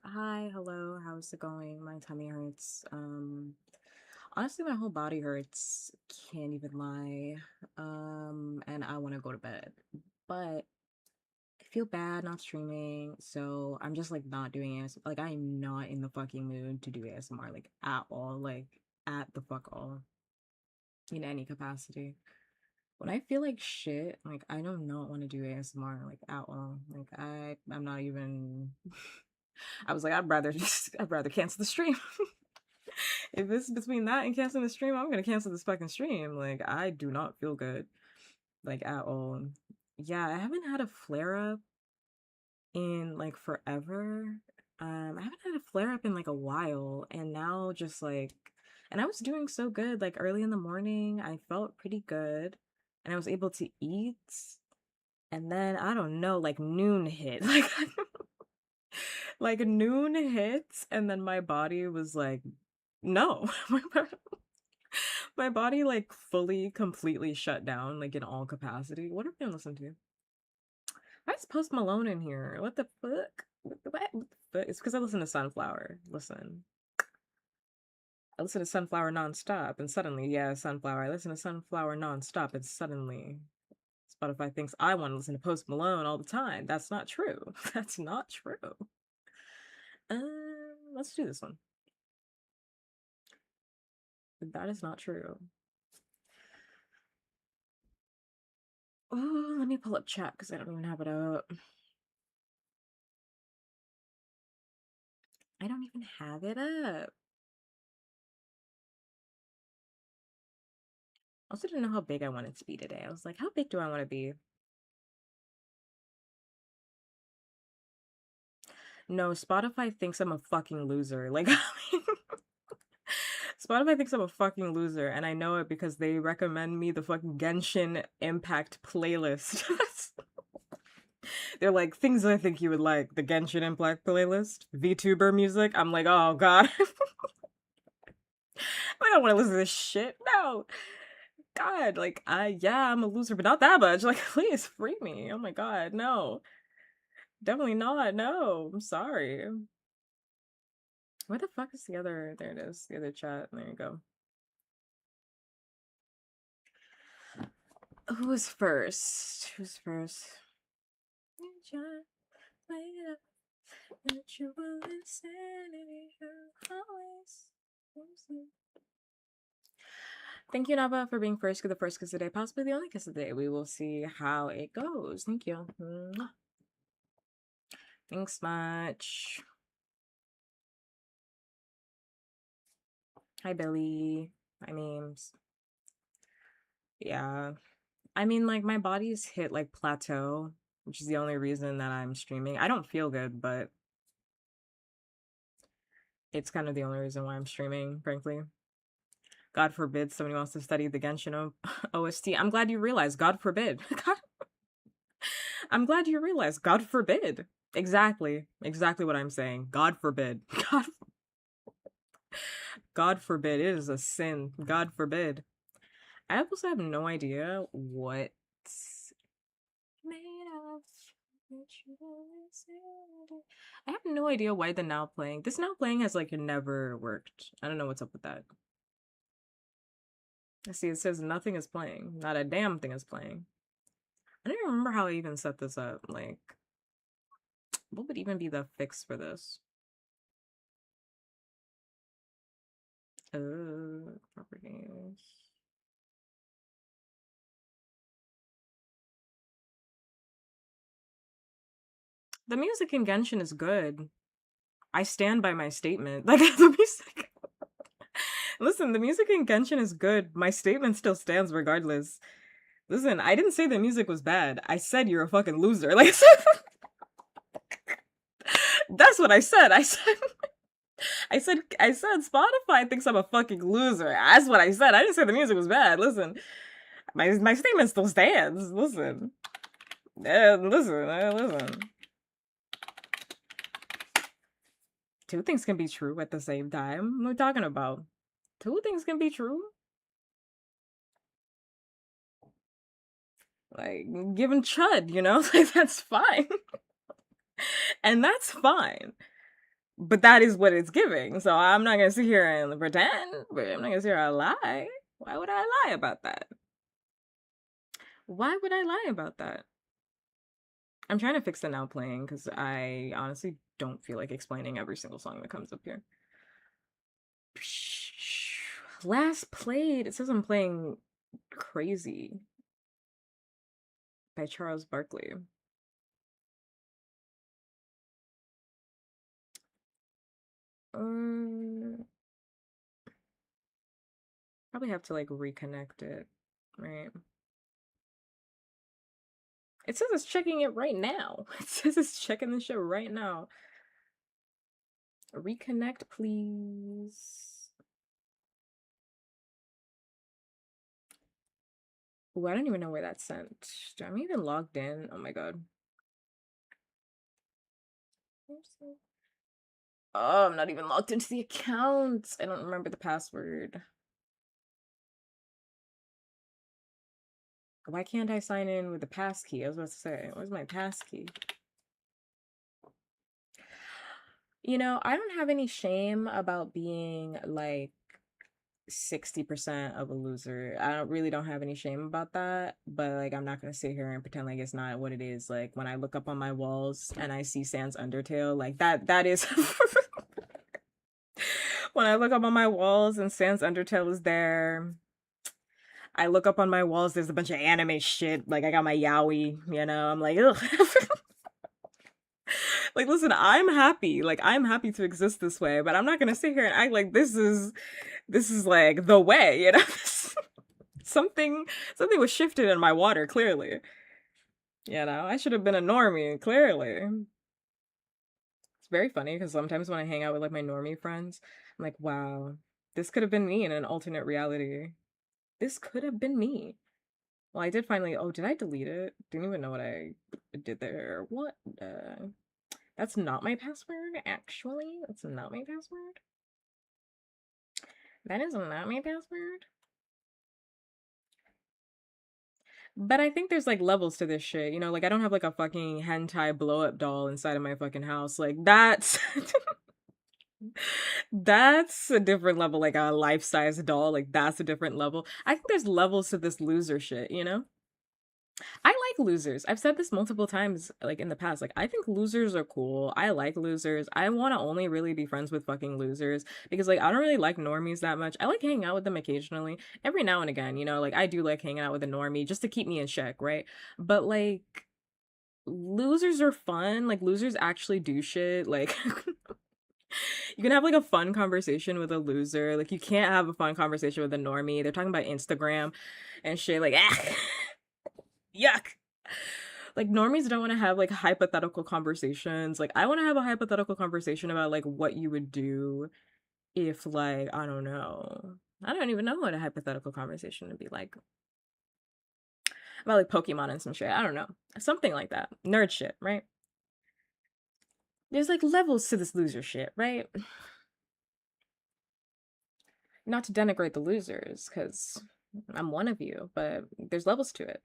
Hi, hello, how's it going? My tummy hurts. Honestly, my whole body hurts. Can't even lie. And I want to go to bed. But I feel bad not streaming, so I'm just like not doing ASMR. Like, I am not in the fucking mood to do ASMR, like at all. Like, at the fuck all. In any capacity. When I feel like shit, like I do not want to do ASMR, like at all. Like I'm not even I was like, I'd rather cancel the stream. If it's between that and canceling the stream, I'm gonna cancel this fucking stream. Like, I do not feel good, like at all. Yeah, I haven't had a flare up in like forever. I haven't had a flare up in like a while, and now just like, and I was doing so good. Like early in the morning, I felt pretty good, and I was able to eat. And then I don't know, like noon hit, like noon hits, and then my body was like, no, my body like fully, completely shut down, like in all capacity. What are we gonna listen to? Why is Post Malone in here? What the fuck? What the fuck? It's because I listen to Sunflower. Listen. I listen to Sunflower nonstop, and suddenly, yeah, Sunflower. I listen to Sunflower nonstop, and suddenly Spotify thinks I want to listen to Post Malone all the time. That's not true. That's not true. Let's do this one. That is not true. Oh, let me pull up chat because I don't even have it up. I don't even have it up. I also didn't know how big I wanted to be today. I was like, how big do I want to be? No, Spotify thinks I'm a fucking loser. Like, Spotify thinks I'm a fucking loser, and I know it because they recommend me the fucking Genshin Impact playlist. They're like, things I think you would like. The Genshin Impact playlist, VTuber music. I'm like, oh god. I don't want to listen to this shit. No. God, like yeah, I'm a loser, but not that much. Like, please free me. Oh my god, no. Definitely not. No. I'm sorry. Where the fuck is the other? There it is. The other chat. There you go. Who's first? Who's first? Thank you, Nava, for being first. The first kiss of the day, possibly the only kiss of the day. We will see how it goes. Thank you. Thanks much. Hi, Billy. Hi, memes. Yeah. I mean, like, my body's hit, like, plateau, which is the only reason that I'm streaming. I don't feel good, but it's kind of the only reason why I'm streaming, frankly. God forbid somebody wants to study the Genshin OST. I'm glad you realize. God forbid. I'm glad you realize. God forbid. Exactly. Exactly what I'm saying. God forbid. God forbid. It is a sin. God forbid. I also have no idea what made of. I have no idea why the now playing. This now playing has like never worked. I don't know what's up with that. I see it says nothing is playing. Not a damn thing is playing. I don't even remember how I even set this up. Like, what would even be the fix for this? Properties. The music in Genshin is good. I stand by my statement. Like the music. Listen, the music in Genshin is good. My statement still stands regardless. Listen, I didn't say the music was bad. I said you're a fucking loser. Like that's what I said. I said Spotify thinks I'm a fucking loser. That's what I said. I didn't say the music was bad. Listen, my statement still stands. Listen. Listen. Two things can be true at the same time. What are we talking about? Two things can be true. Like, give him chud, you know? Like, that's fine. And that's fine. But that is what it's giving. So I'm not gonna sit here and pretend, but I'm not gonna sit here and lie. Why would I lie about that? Why would I lie about that? I'm trying to fix the now playing because I honestly don't feel like explaining every single song that comes up here. Last played, it says I'm playing Crazy by Charles Barkley. Um, Probably have to like reconnect it, right? It says it's checking it right now. It says it's checking the shit right now. Reconnect, please. Ooh, I don't even know where that's sent. I'm even logged in. Oh my god. Oh, I'm not even logged into the account. I don't remember the password. Why can't I sign in with the passkey? I was about to say, where's my passkey? You know, I don't have any shame about being like 60% of a loser. I don't have any shame about that, but like I'm not gonna sit here and pretend like it's not what it is. Like when I look up on my walls and I see Sans Undertale, like that is when I look up on my walls and Sans Undertale is there. I look up on my walls, there's a bunch of anime shit. Like I got my yaoi, you know, I'm like, ugh. Like, listen, I'm happy. Like, I'm happy to exist this way, but I'm not gonna sit here and act like this is like the way, you know? something something was shifted in my water, clearly. You know, I should have been a normie, clearly. It's very funny because sometimes when I hang out with like my normie friends, I'm like, wow, this could have been me in an alternate reality. This could have been me. Well, I did finally. Oh, did I delete it? Didn't even know what I did there. What? That's not my password, actually. That's not my password. That is not my password. But I think there's like levels to this shit, you know? Like, I don't have like a fucking hentai blow up doll inside of my fucking house. Like, that's. That's a different level, like a life size doll. Like, that's a different level. I think there's levels to this loser shit, you know? I like losers. I've said this multiple times, like in the past. Like, I think losers are cool. I like losers. I want to only really be friends with fucking losers because, like, I don't really like normies that much. I like hanging out with them occasionally, every now and again, you know? Like, I do like hanging out with a normie just to keep me in check, right? But, like, losers are fun. Like, losers actually do shit. Like, you can have like a fun conversation with a loser. Like, you can't have a fun conversation with a normie. They're talking about Instagram and shit. Like, ah, yuck. Like normies don't want to have like hypothetical conversations. Like I want to have a hypothetical conversation about like what you would do if like I don't know. I don't even know what a hypothetical conversation would be like. About like Pokemon and some shit. I don't know. Something like that. Nerd shit, right? There's like levels to this loser shit, right? Not to denigrate the losers, because I'm one of you, but there's levels to it.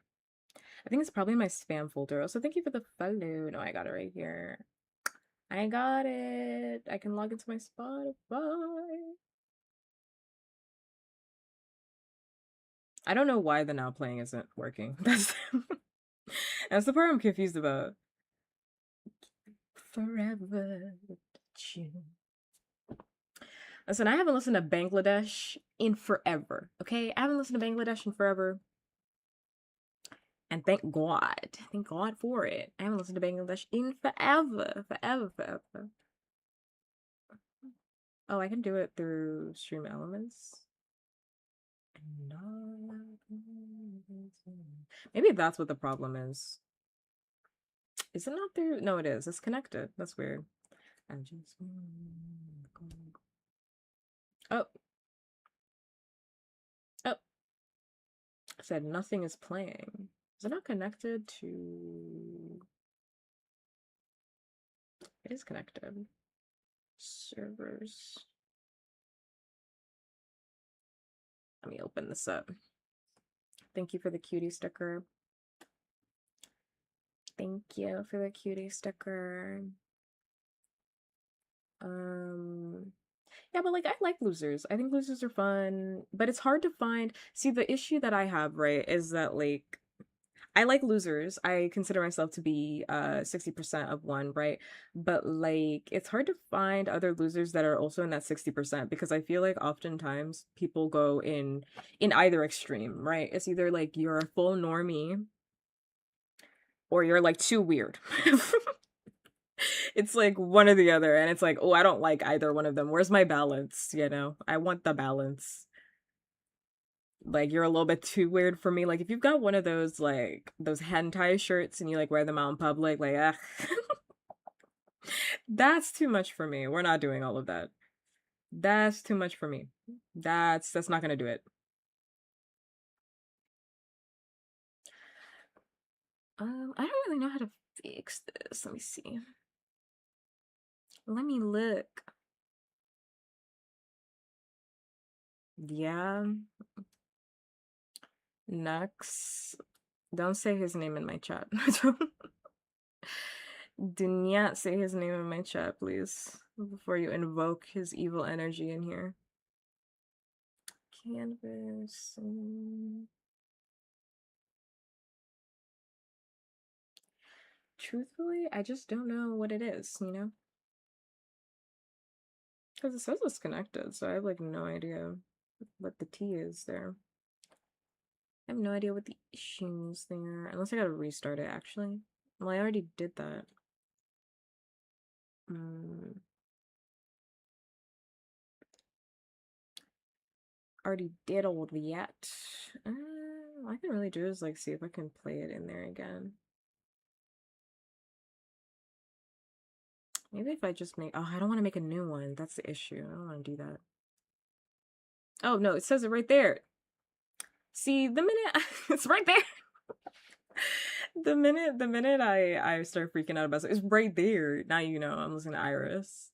I think it's probably my spam folder. Also, thank you for the follow. No, I got it right here. I got it. I can log into my Spotify. I don't know why the now playing isn't working. That's the part I'm confused about. Forever you. Listen, I haven't listened to Bangladesh in forever. Okay, I haven't listened to Bangladesh in forever, and thank God. Thank God for it. I haven't listened to Bangladesh in forever, forever, forever. Oh, I can do it through Stream Elements. Maybe that's what the problem is. Is it not through? No, it is. It's connected. That's weird. I just. Oh, oh. I said nothing is playing. Is it not connected to? It is connected. Servers. Let me open this up. Thank you for the cutie sticker. Thank you for the cutie sticker. Um, yeah, but like I like losers. I think losers are fun, but it's hard to find. See, the issue that I have, right, is that like I like losers. I consider myself to be 60% of one, right? But like it's hard to find other losers that are also in that 60% because I feel like oftentimes people go in either extreme, right? It's either like you're a full normie or you're like too weird. It's like one or the other and it's like, "Oh, I don't like either one of them. Where's my balance?" You know? I want the balance. Like you're a little bit too weird for me. Like if you've got one of those like those hentai shirts and you like wear them out in public, like that's too much for me. We're not doing all of that. That's too much for me. That's not gonna do it. I don't really know how to fix this. Let me see. Let me look. Yeah, Nux. Don't say his name in my chat. Do not say his name in my chat, please, before you invoke his evil energy in here. Canvas. Truthfully, I just don't know what it is, you know? Because it says it's connected, so I have like no idea what the T is there. I have no idea what the issue is there. Unless I gotta restart it, actually. Well, I already did that. Mm, already did all of that. All I can really do is like see if I can play it in there again. Maybe if I just make. Oh, I don't want to make a new one. That's the issue. I don't want to do that. Oh no, it says it right there. See, the minute it's right there. The minute I start freaking out about it, it's right there. Now you know I'm listening to Iris.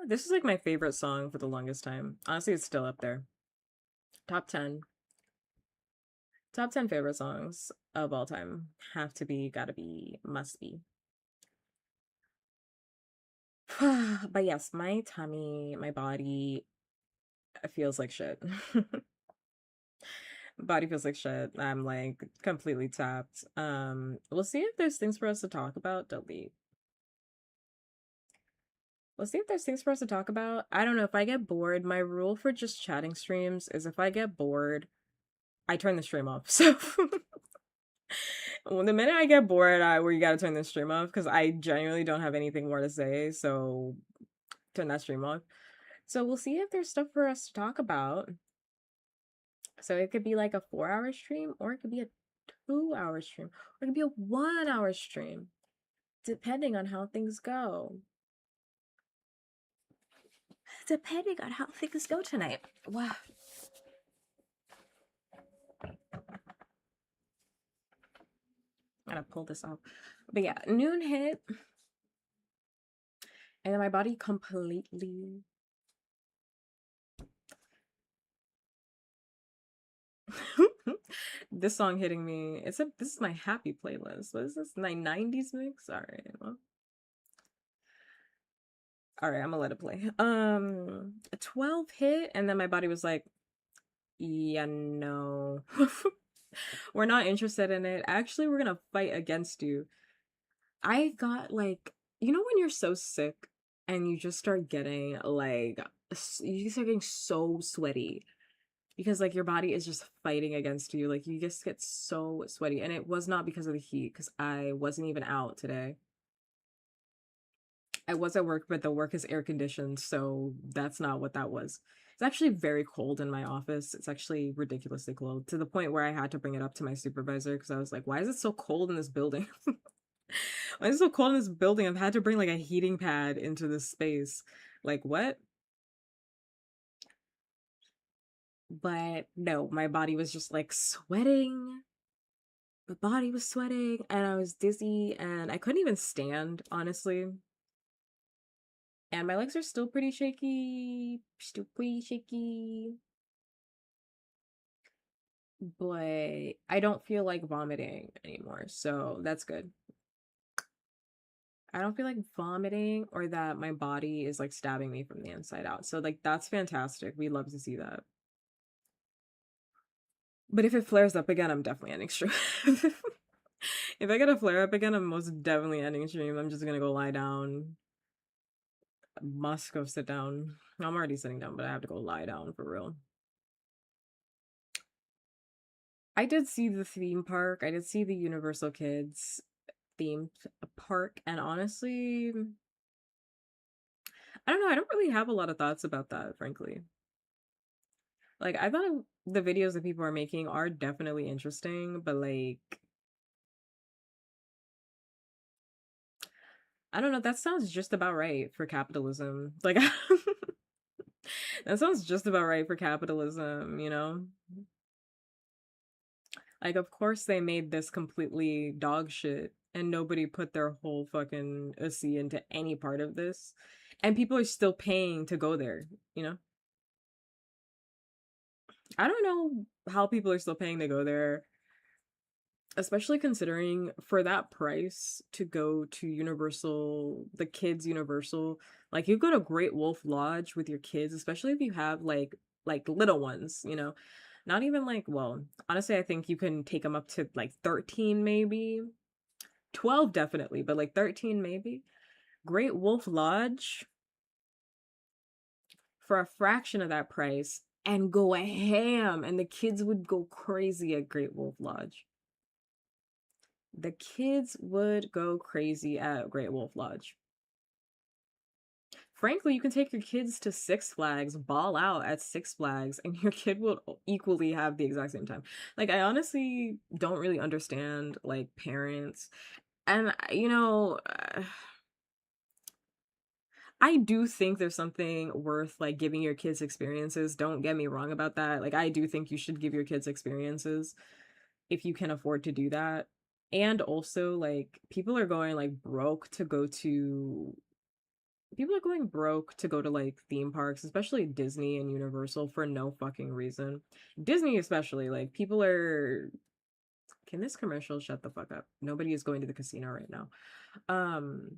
This is like my favorite song for the longest time. Honestly, it's still up there. Top 10. Top 10 favorite songs of all time. Have to be, gotta be, must be. But yes, my tummy, my body feels like shit. Body feels like shit. I'm like completely tapped. We'll see if there's things for us to talk about. Delete. We'll see if there's things for us to talk about. I don't know if I get bored. My rule for just chatting streams is if I get bored, I turn the stream off. So well, the minute I get bored, where you gotta turn the stream off because I genuinely don't have anything more to say. So turn that stream off. So we'll see if there's stuff for us to talk about. So it could be like a 4 hour stream, or it could be a 2 hour stream, or it could be a 1 hour stream, depending on how things go. Depending on how things go tonight. Wow. I gotta pull this off. But yeah, noon hit, and then my body completely. This song hitting me. This is my happy playlist. What is this? My 90s mix? Alright, well. Alright, I'm gonna let it play. 12 hit, and then my body was like, yeah, no. We're not interested in it. Actually, we're gonna fight against you. I got like, you know, when you're so sick and you just start getting like, you start getting so sweaty because like your body is just fighting against you. Like you just get so sweaty. And it was not because of the heat because I wasn't even out today. I was at work, but the work is air conditioned. So that's not what that was. It's actually very cold in my office. It's actually ridiculously cold to the point where I had to bring it up to my supervisor because I was like, why is it so cold in this building? Why is it so cold in this building? I've had to bring like a heating pad into this space. Like, what? But no, my body was just like sweating. My body was sweating and I was dizzy and I couldn't even stand, honestly. And my legs are still pretty shaky. Still pretty shaky. But I don't feel like vomiting anymore. So that's good. I don't feel like vomiting or that my body is like stabbing me from the inside out. So like that's fantastic. We love to see that. But if it flares up again, I'm definitely ending stream. If I get a flare up again, I'm most definitely ending stream. I'm just gonna go lie down. Must go sit down. I'm already sitting down, but I have to go lie down for real. I did see the theme park. I did see the Universal Kids themed park, and honestly, I don't know. I don't really have a lot of thoughts about that, frankly. Like, I thought the videos that people are making are definitely interesting, but like, I don't know. That sounds just about right for capitalism. Like, that sounds just about right for capitalism, you know? Like, of course they made this completely dog shit and nobody put their whole fucking ussy into any part of this. And people are still paying to go there, you know? I don't know how people are still paying to go there, especially considering for that price to go to Universal, the kids Universal, like you go to Great Wolf Lodge with your kids, especially if you have like little ones, you know. Not even like, well, honestly, I think you can take them up to like 13 maybe. 12 definitely, but like 13 maybe. Great Wolf Lodge for a fraction of that price and go ham and the kids would go crazy at Great Wolf Lodge. The kids would go crazy at Great Wolf Lodge. Frankly, you can take your kids to Six Flags, ball out at Six Flags, and your kid will equally have the exact same time. Like, I honestly don't really understand, like, parents. And, I do think there's something worth, like, giving your kids experiences. Don't get me wrong about that. Like, I do think you should give your kids experiences if you can afford to do that. And also, like, people are going broke to go to like theme parks, especially Disney and Universal for no fucking reason. Disney especially, like people are can this commercial shut the fuck up? Nobody is going to the casino right now. Um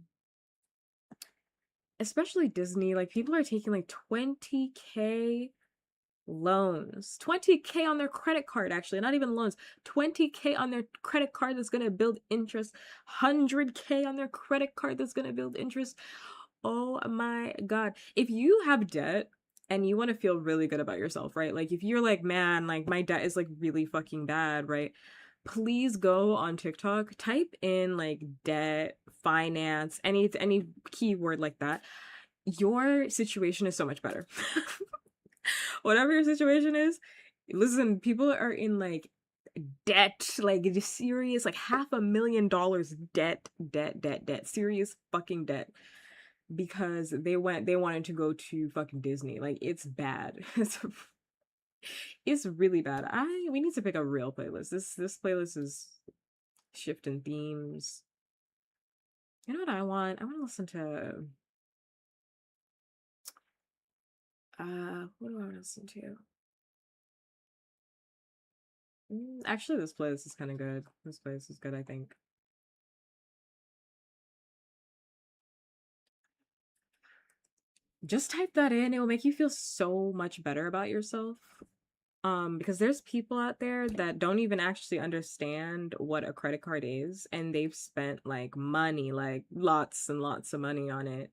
Especially Disney, like people are taking like 20K loans. 20K on their credit card actually, not even loans. 20K on their credit card that's going to build interest. 100K on their credit card that's going to build interest. Oh my God. If you have debt and you want to feel really good about yourself, right? Like if you're like, man, like my debt is like really fucking bad, right? Please go on TikTok, type in like debt, finance, any keyword like that. Your situation is so much better. Whatever your situation is, listen, people are in like debt, like serious, like $500,000 debt, serious fucking debt because they wanted to go to fucking Disney. Like it's bad. It's really bad. We need to pick a real playlist. This playlist is shifting themes. You know what I want? I want to listen to what do I want to listen to? Actually this playlist is kind of good. This playlist is good, I think. Just type that in. It will make you feel so much better about yourself. Because there's people out there that don't even actually understand what a credit card is, and they've spent like money, like lots and lots of money on it.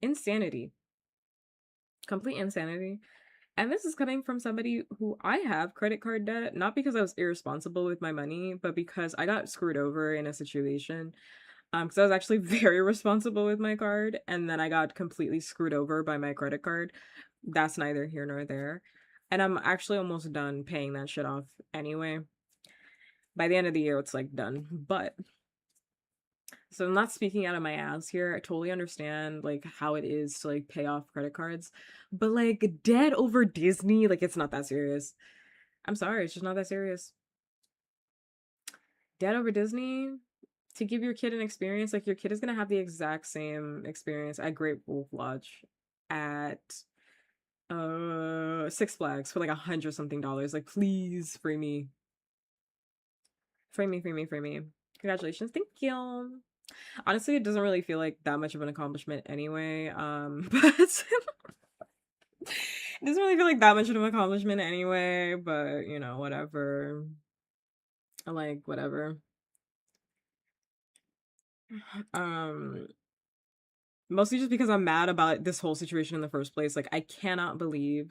Insanity. Complete insanity. And this is coming from somebody who I have credit card debt, not because I was irresponsible with my money, but because I got screwed over in a situation. Because I was actually very responsible with my card, and then I got completely screwed over by my credit card. That's neither here nor there. And I'm actually almost done paying that shit off anyway. By the end of the year, it's like done. But so I'm not speaking out of my ass here. I totally understand like how it is to like pay off credit cards, but like debt over Disney, like it's not that serious. I'm sorry, it's just not that serious. Debt over Disney to give your kid an experience, like your kid is gonna have the exact same experience at Great Wolf Lodge, at Six Flags for like 100 something dollars. Like please free me. Free me, free me, free me. Congratulations. Thank you. Honestly, it doesn't really feel like that much of an accomplishment anyway. But it doesn't really feel like that much of an accomplishment anyway, but you know, whatever. Like whatever. Um Mostly just because I'm mad about this whole situation in the first place. Like I cannot believe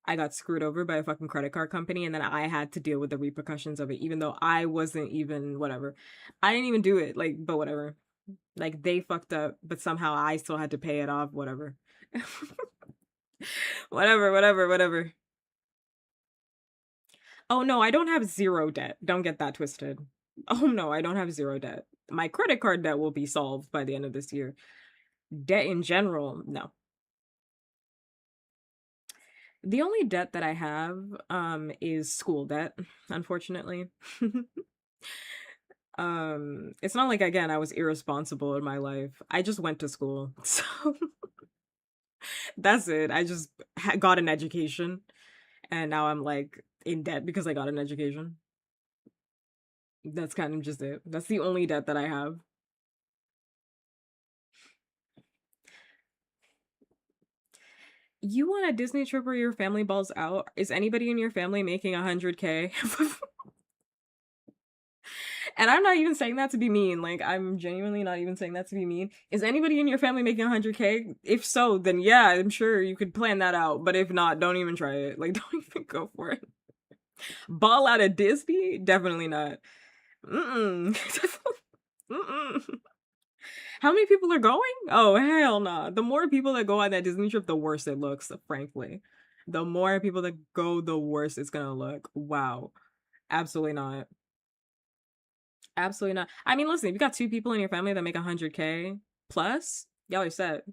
I got screwed over by a fucking credit card company and then I had to deal with the repercussions of it even though I wasn't even whatever. I didn't even do it. Like but whatever. Like they fucked up, but somehow I still had to pay it off, whatever. Whatever. Oh no, I don't have zero debt. Don't get that twisted. Oh no, I don't have zero debt. My credit card debt will be solved by the end of this year. Debt in general, no. The only debt that I have is school debt, unfortunately. It's not like again I was irresponsible in my life. I just went to school. So that's it. I just got an education and now I'm like in debt because I got an education. That's kind of just it. That's the only debt that I have. You want a Disney trip where your family balls out? Is anybody in your family making 100K? And I'm not even saying that to be mean. Like, I'm genuinely not even saying that to be mean. Is anybody in your family making 100K? If so, then yeah, I'm sure you could plan that out. But if not, don't even try it. Like, don't even go for it. Ball out of Disney? Definitely not. Mm-mm. Mm-mm. How many people are going? Oh, hell nah. The more people that go on that Disney trip, the worse it looks, frankly. The more people that go, the worse it's gonna look. Wow. Absolutely not. Absolutely not. I mean, listen, if you got two people in your family that make 100K plus, y'all are set.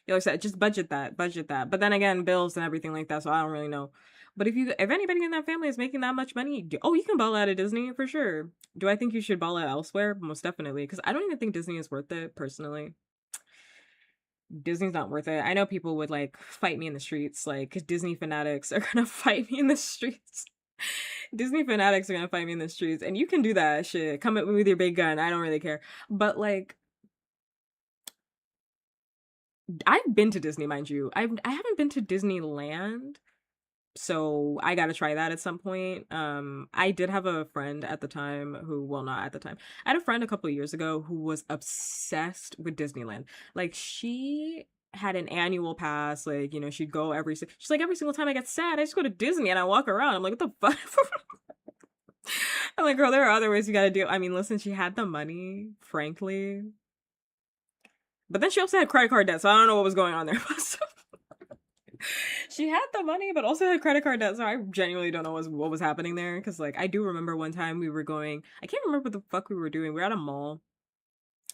Y'all are set. Just budget that. But then again, bills and everything like that, so I don't really know. But if anybody in that family is making that much money, oh, you can ball out of Disney for sure. Do I think you should ball out elsewhere? Most definitely, because I don't even think Disney is worth it personally. Disney's not worth it. I know people would like fight me in the streets. Like Disney fanatics are gonna fight me in the streets. Disney fanatics are gonna fight me in the streets, and you can do that shit. Come at me with your big gun. I don't really care. But like, I've been to Disney, mind you. I haven't been to Disneyland, so I gotta try that at some point. I did have a friend at the time who, well, not at the time. I had a friend a couple of years ago who was obsessed with Disneyland. Like she had an annual pass. Like she'd go she's like every single time I get sad, I just go to Disney and I walk around. I'm like, what the fuck? I'm like, girl, there are other ways you gotta do. I mean, listen, she had the money, frankly, but then she also had credit card debt, so I don't know what was going on there. She had the money, but also had credit card debt, so I genuinely don't know what was happening there. Because like, I do remember one time we were going. I can't remember what the fuck we were doing. We were at a mall.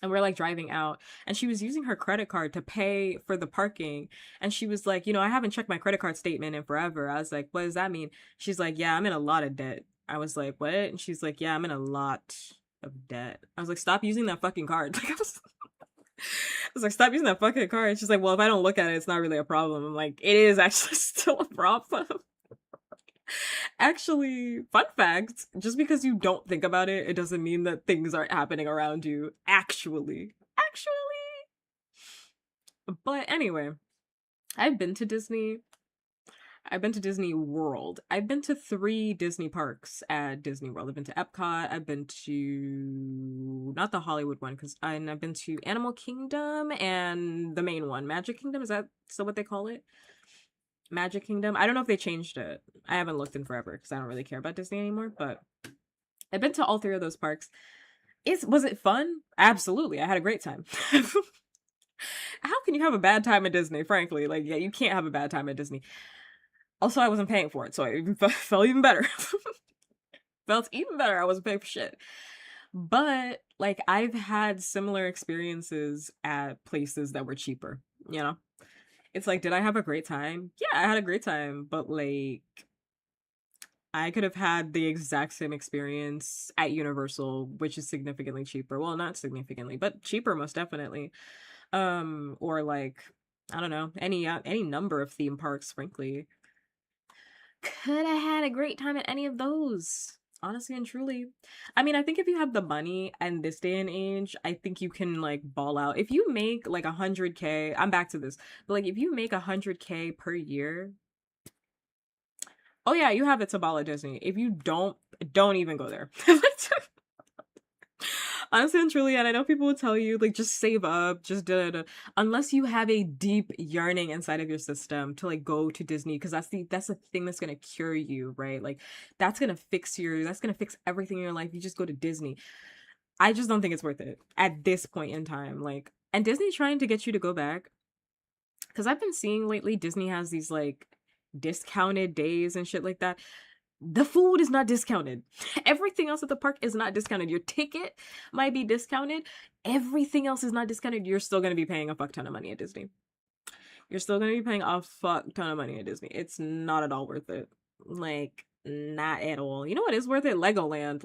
And we're like driving out, and she was using her credit card to pay for the parking. And she was like, I haven't checked my credit card statement in forever. I was like, what does that mean? She's like, yeah, I'm in a lot of debt. I was like, what? And she's like, yeah, I'm in a lot of debt. I was like, stop using that fucking card. I was like, stop using that fucking card. And she's like, well, if I don't look at it, it's not really a problem. I'm like, it is actually still a problem. Actually, fun fact, just because you don't think about it, it doesn't mean that things aren't happening around you. Actually. But anyway, I've been to Disney. I've been to Disney World. I've been to 3 Disney parks at Disney World. I've been to Epcot. I've been to not the Hollywood one and I've been to Animal Kingdom and the main one, Magic Kingdom. Is that still what they call it? Magic Kingdom. I don't know if they changed it. I haven't looked in forever because I don't really care about Disney anymore. But I've been to all 3 of those parks. Was it fun? Absolutely. I had a great time. How can you have a bad time at Disney? Frankly, like yeah, you can't have a bad time at Disney. Also, I wasn't paying for it, so I even felt even better. Felt even better. I wasn't paying for shit. But like I've had similar experiences at places that were cheaper, you know? It's like, did I have a great time? Yeah, I had a great time, but like I could have had the exact same experience at Universal, which is significantly cheaper. Well, not significantly, but cheaper most definitely. Or like I don't know, any number of theme parks, frankly. Could have had a great time at any of those. Honestly and truly. I mean, I think if you have the money and this day and age, I think you can like ball out. If you make like 100K, I'm back to this, but like if you make 100K per year, oh yeah, you have it to ball at Disney. If you don't even go there. Honestly and truly, and I know people will tell you like just save up, just da da da. Unless you have a deep yearning inside of your system to like go to Disney, because that's the thing that's gonna cure you, right? Like that's gonna fix everything in your life. You just go to Disney. I just don't think it's worth it at this point in time. Like, and Disney trying to get you to go back, because I've been seeing lately Disney has these like discounted days and shit like that. The food is not discounted. Everything else at the park is not discounted. Your ticket might be discounted. Everything else is not discounted. You're still going to be paying a fuck ton of money at Disney. You're still going to be paying a fuck ton of money at Disney. It's not at all worth it. Like, not at all. You know what is worth it? Legoland.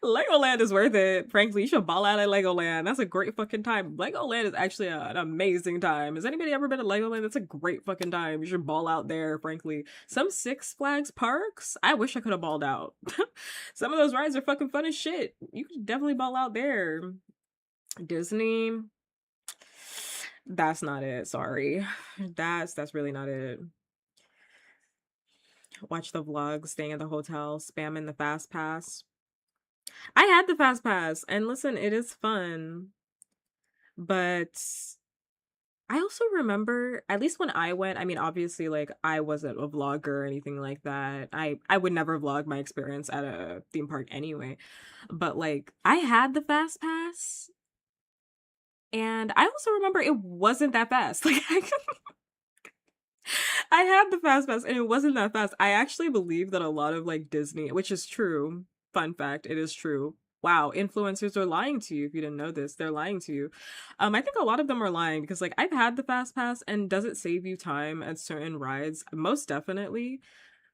Legoland is worth it. Frankly, you should ball out at Legoland. That's a great fucking time. Legoland is actually an amazing time. Has anybody ever been to Legoland? That's a great fucking time. You should ball out there, frankly. Some Six Flags parks, I wish I could have balled out. Some of those rides are fucking fun as shit. You could definitely ball out there. Disney, that's not it. Sorry. That's really not it. Watch the vlogs, staying at the hotel, spamming the fast pass. I had the fast pass, and listen, it is fun. But I also remember, at least when I went, I mean, obviously, like, I wasn't a vlogger or anything like that. I would never vlog my experience at a theme park anyway. But, like, I had the fast pass, and I also remember it wasn't that fast. Like, I had the fast pass, and it wasn't that fast. I actually believe that a lot of, like, Disney, which is true, fun fact, it is true. Wow, influencers are lying to you if you didn't know this. They're lying to you. I think a lot of them are lying because like I've had the fast pass and does it save you time at certain rides? Most definitely.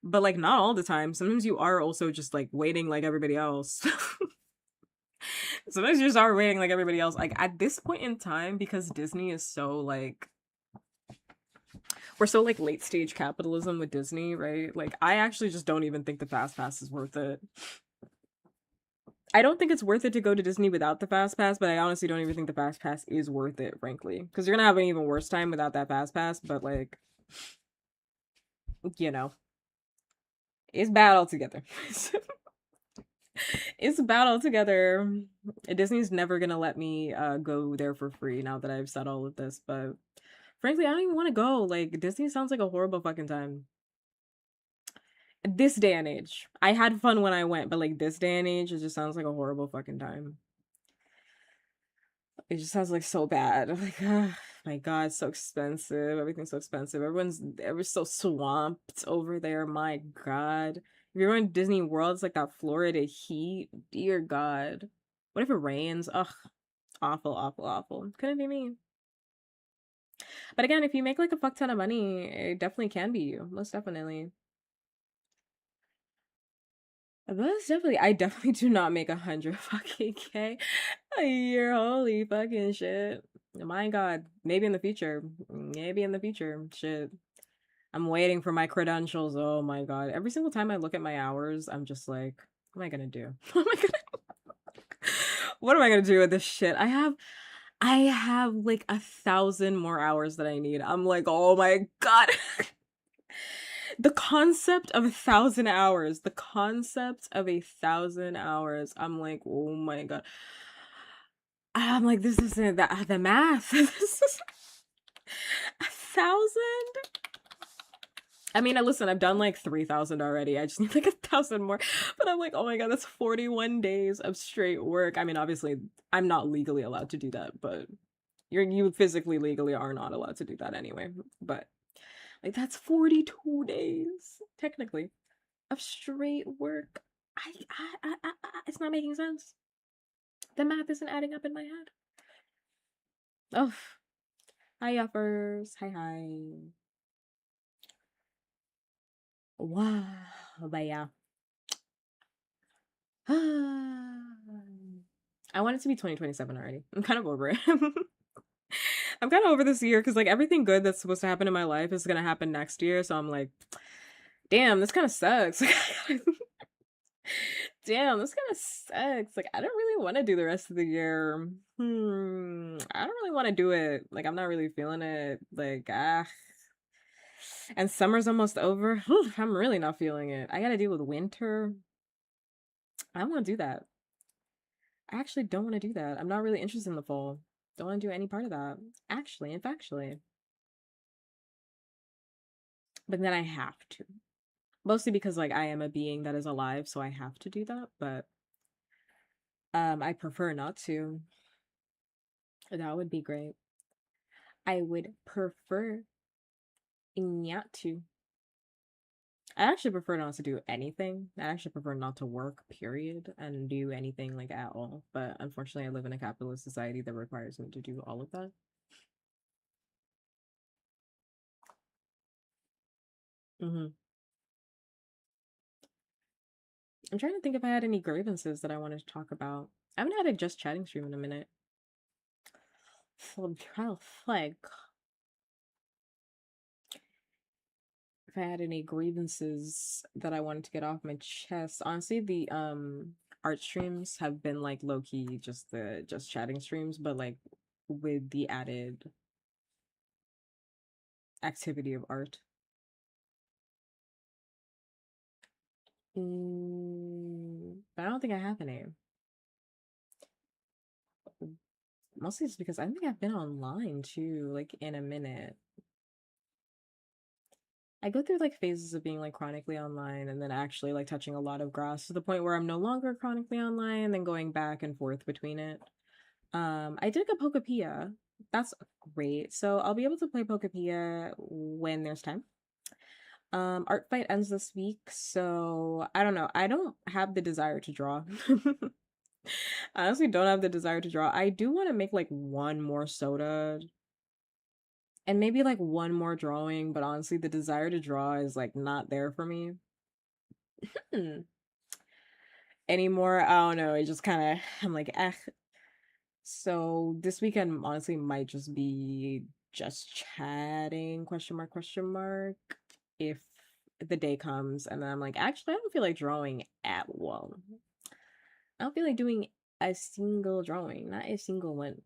But like not all the time. Sometimes you are also just like waiting like everybody else. Sometimes you just are waiting like everybody else. Like at this point in time, because Disney is so like we're so like late stage capitalism with Disney, right? Like I actually just don't even think the fast pass is worth it. I don't think it's worth it to go to Disney without the fast pass, but I honestly don't even think the fast pass is worth it, frankly. Because you're gonna have an even worse time without that fast pass, but like, you know, it's bad altogether. It's bad altogether. Disney's never gonna let me go there for free now that I've said all of this, but frankly, I don't even want to go. Like, Disney sounds like a horrible fucking time. This day and age. I had fun when I went, but like this day and age, it just sounds like a horrible fucking time. It just sounds like so bad. I'm like, oh my god, it's so expensive. Everything's so expensive. Everyone's so swamped over there. My god. If you're going to Disney World, it's like that Florida heat. Dear God. What if it rains? Ugh. Awful, awful, awful. Couldn't be me. But again, if you make like a fuck ton of money, it definitely can be you. Most definitely. Most definitely. I definitely do not make 100 fucking K a year. Holy fucking shit. My God. Maybe in the future. Maybe in the future. Shit. I'm waiting for my credentials. Oh my God. Every single time I look at my hours, I'm just like, what am I gonna do? What am I gonna do with this shit? I have like 1,000 more hours that I need. I'm like, oh my God. The concept of 1,000 hours. The concept of 1,000 hours. I'm like, oh my God. I'm like, this isn't the math. This is 1,000. I mean, listen, I've done like 3,000 already. I just need like 1,000 more. But I'm like, oh my God, that's 41 days of straight work. I mean, obviously, I'm not legally allowed to do that, but you physically legally are not allowed to do that anyway. But like that's 42 days technically of straight work. It's not making sense. The math isn't adding up in my head. Oh, hi uppers. Hi hi. Wow, but yeah. I want it to be 2027 already. I'm kind of over it. I'm kind of over this year because like everything good that's supposed to happen in my life is gonna happen next year. So I'm like, damn, this kind of sucks. Damn, this kind of sucks. Like, I don't really want to do the rest of the year. I don't really want to do it. Like, I'm not really feeling it. Like, and summer's almost over. Whew, I'm really not feeling it. I gotta deal with winter. I don't want to do that. I actually don't want to do that. I'm not really interested in the fall. Don't want to do any part of that. Actually, and factually. But then I have to. Mostly because like I am a being that is alive, so I have to do that, but I prefer not to. That would be great. I would prefer not to. I actually prefer not to do anything. I actually prefer not to work, period, and do anything like at all. But unfortunately, I live in a capitalist society that requires me to do all of that. hmm I'm trying to think if I had any grievances that I wanted to talk about. I haven't had a just chatting stream in a minute. So I'm trying to think if I had any grievances that I wanted to get off my chest. Honestly, the art streams have been like low key just the just chatting streams, but like with the added activity of art. But I don't think I have any. Mostly it's because I think I've been online too, like in a minute. I go through like phases of being like chronically online and then actually like touching a lot of grass to the point where I'm no longer chronically online and then going back and forth between it. I did get Pokepia. That's great. So I'll be able to play Pokepia when there's time. Art fight ends this week, so I don't know. I don't have the desire to draw. I honestly don't have the desire to draw. I do want to make like one more soda and maybe like one more drawing, but honestly, the desire to draw is like not there for me. Hmm. Anymore. I don't know. It just kind of, I'm like, eh. So this weekend honestly might just be just chatting, question mark, if the day comes and then I'm like, actually, I don't feel like drawing at all. I don't feel like doing a single drawing, not a single one.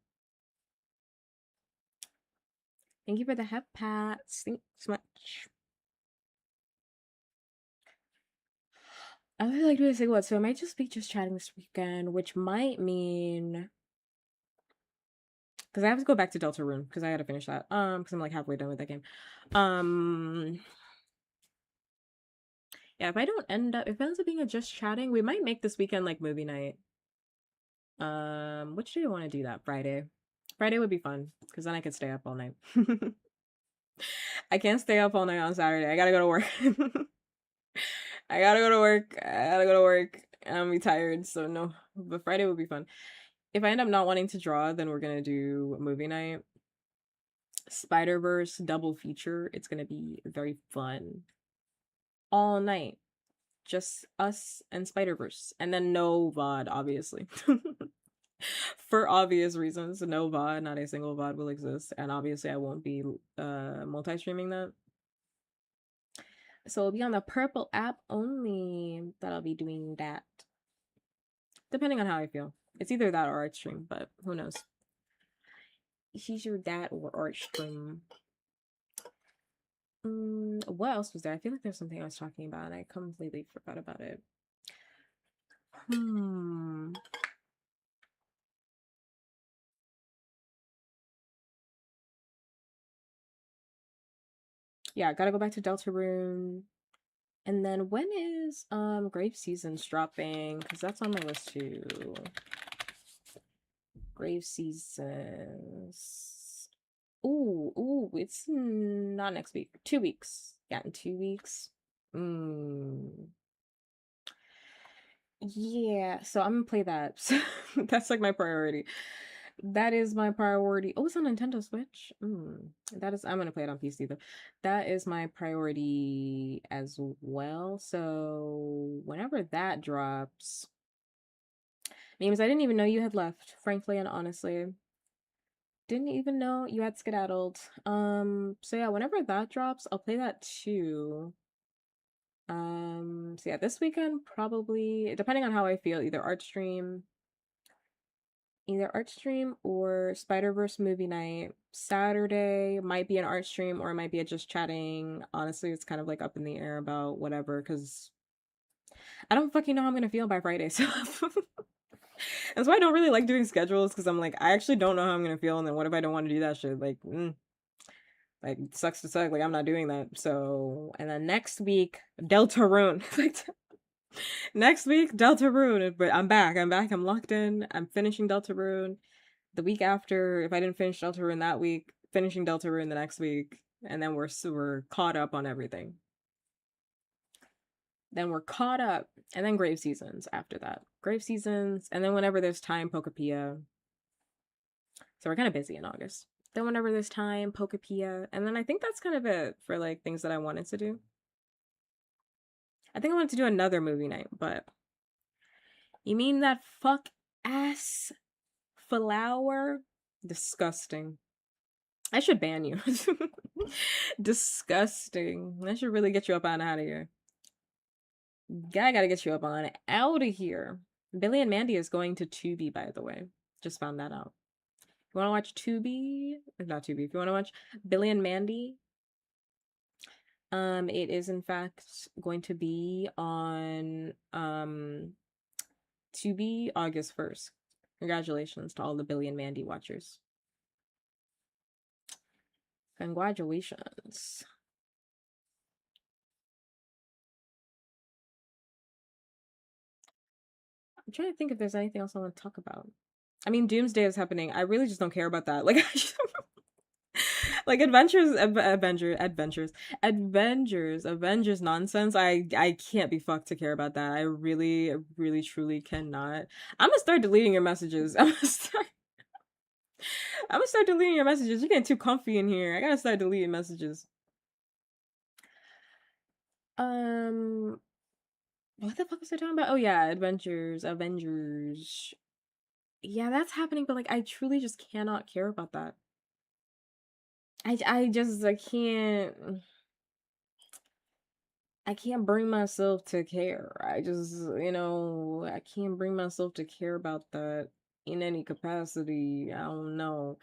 Thank you for the head pats. Thanks so much. I don't feel like doing a single one, so I might just be just chatting this weekend, which might mean because I have to go back to Deltarune because I had to finish that. Because I'm like halfway done with that game. Um, yeah, if I don't end up, if it ends up being a just chatting, we might make this weekend like movie night. Which day do you want to do that? Friday. Friday would be fun because then I could stay up all night. I can't stay up all night on Saturday. I gotta go to work. I gotta go to work. I gotta go to work. And I'm be tired, so no. But Friday would be fun. If I end up not wanting to draw, then we're gonna do movie night. Spider-Verse double feature. It's gonna be very fun. All night. Just us and Spider-Verse. And then no VOD, obviously. For obvious reasons, no VOD, not a single VOD will exist. And obviously I won't be multi-streaming that. So it'll be on the Purple app only that I'll be doing that. Depending on how I feel. It's either that or art stream, but who knows. It's either that or art stream. What else was there? I feel like there's something I was talking about and I completely forgot about it. Yeah, gotta go back to Deltarune. And then when is Grave Seasons dropping? Because that's on my list too. Grave Seasons. Ooh, it's not next week. 2 weeks. Yeah, in 2 weeks. Yeah, so I'm gonna play that. That's like my priority. That is my priority. Oh, it's on Nintendo Switch. That is, I'm gonna play it on PC though. That is my priority as well. So whenever that drops, memes I didn't even know you had left, frankly and honestly. Didn't even know you had skedaddled. So yeah, whenever that drops, I'll play that too. So yeah, this weekend probably, depending on how I feel, either art stream or Spider-Verse movie night. Saturday might be an art stream or it might be a just chatting. Honestly, it's kind of like up in the air about whatever because I don't fucking know how I'm gonna feel by Friday. So that's why I don't really like doing schedules because I'm like, I actually don't know how I'm gonna feel, and then what if I don't want to do that shit? Like sucks to suck. Like I'm not doing that. So and then next week, Deltarune. Next week, Deltarune. But I'm back. I'm back. I'm locked in. I'm finishing Deltarune. The week after, if I didn't finish Deltarune that week, finishing Deltarune the next week, and then we're caught up on everything. Then we're caught up, and then grave seasons after that. Grave seasons, and then whenever there's time, Pokepia. So we're kind of busy in August. Then whenever there's time, Pokepia, and then I think that's kind of it for like things that I wanted to do. I think I wanted to do another movie night, but you mean that fuck ass flower? Disgusting. I should ban you. Disgusting. I should really get you up on out of here. Gotta get you up on out of here. Billy and Mandy is going to Tubi, by the way. Just found that out. If you want to watch Tubi, not Tubi, if you want to watch Billy and Mandy, it is in fact going to be on Tubi August 1st. Congratulations to all the Billy and Mandy watchers. Congratulations. I'm trying to think if there's anything else I want to talk about. I mean, Doomsday is happening. I really just don't care about that. Like, like Avengers nonsense. I can't be fucked to care about that. I really, really, truly cannot. I'm gonna start deleting your messages. I'm gonna start deleting your messages. You're getting too comfy in here. I gotta start deleting messages. What the fuck was I talking about? Oh yeah, Avengers. Yeah, that's happening, but like I truly just cannot care about that. I can't bring myself to care. I can't bring myself to care about that in any capacity. I don't know.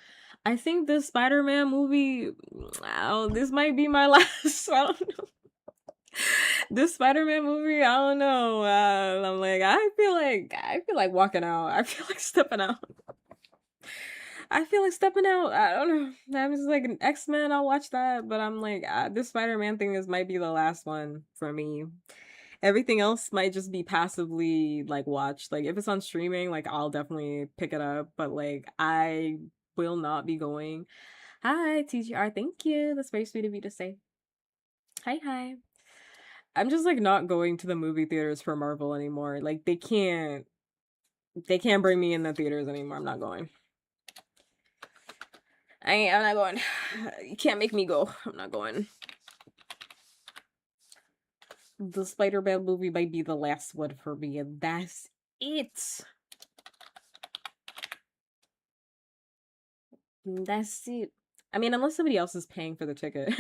I think this Spider-Man movie, oh, this might be my last. I don't know. This Spider-Man movie, I don't know. I'm like, I feel like walking out. I feel like stepping out. I feel like stepping out. I don't know. I'm just like an X-Men. I'll watch that, but I'm like, this Spider-Man thing might be the last one for me. Everything else might just be passively like watched. Like if it's on streaming, like I'll definitely pick it up. But like I will not be going. Hi, TGR. Thank you. That's very sweet of you to say. Hi. I'm just like not going to the movie theaters for Marvel anymore. Like they can't bring me in the theaters anymore. I'm not going. I'm not going. You can't make me go. I'm not going. The Spider-Man movie might be the last one for me, and that's it. That's it. I mean, unless somebody else is paying for the ticket.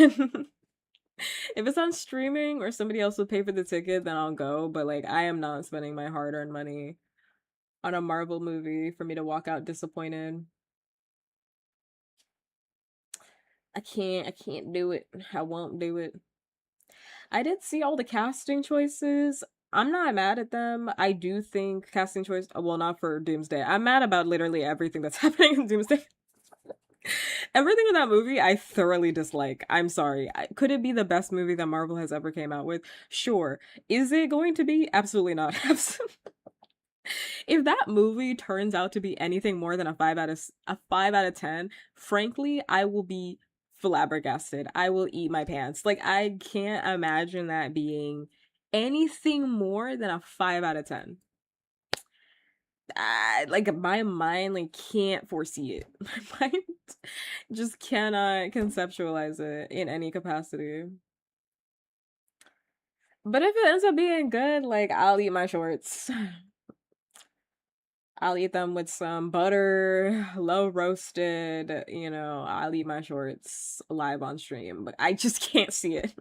If it's on streaming or somebody else will pay for the ticket, then I'll go. But like, I am not spending my hard-earned money on a Marvel movie for me to walk out disappointed. I can't do it. I won't do it. I did see all the casting choices. I'm not mad at them. I do think casting choice, well, not for Doomsday. I'm mad about literally everything that's happening in Doomsday. Everything in that movie I thoroughly dislike. I'm sorry. Could it be the best movie that Marvel has ever came out with? Sure. Is it going to be? Absolutely not. If that movie turns out to be anything more than a 5 out of 10, frankly, I will be flabbergasted. I will eat my pants. Like I can't imagine that being anything more than a 5 out of 10. Like my mind like can't foresee it. My mind just cannot conceptualize it in any capacity. But if it ends up being good, like I'll eat my shorts. I'll eat them with some butter, low roasted, I'll eat my shorts live on stream, but I just can't see it.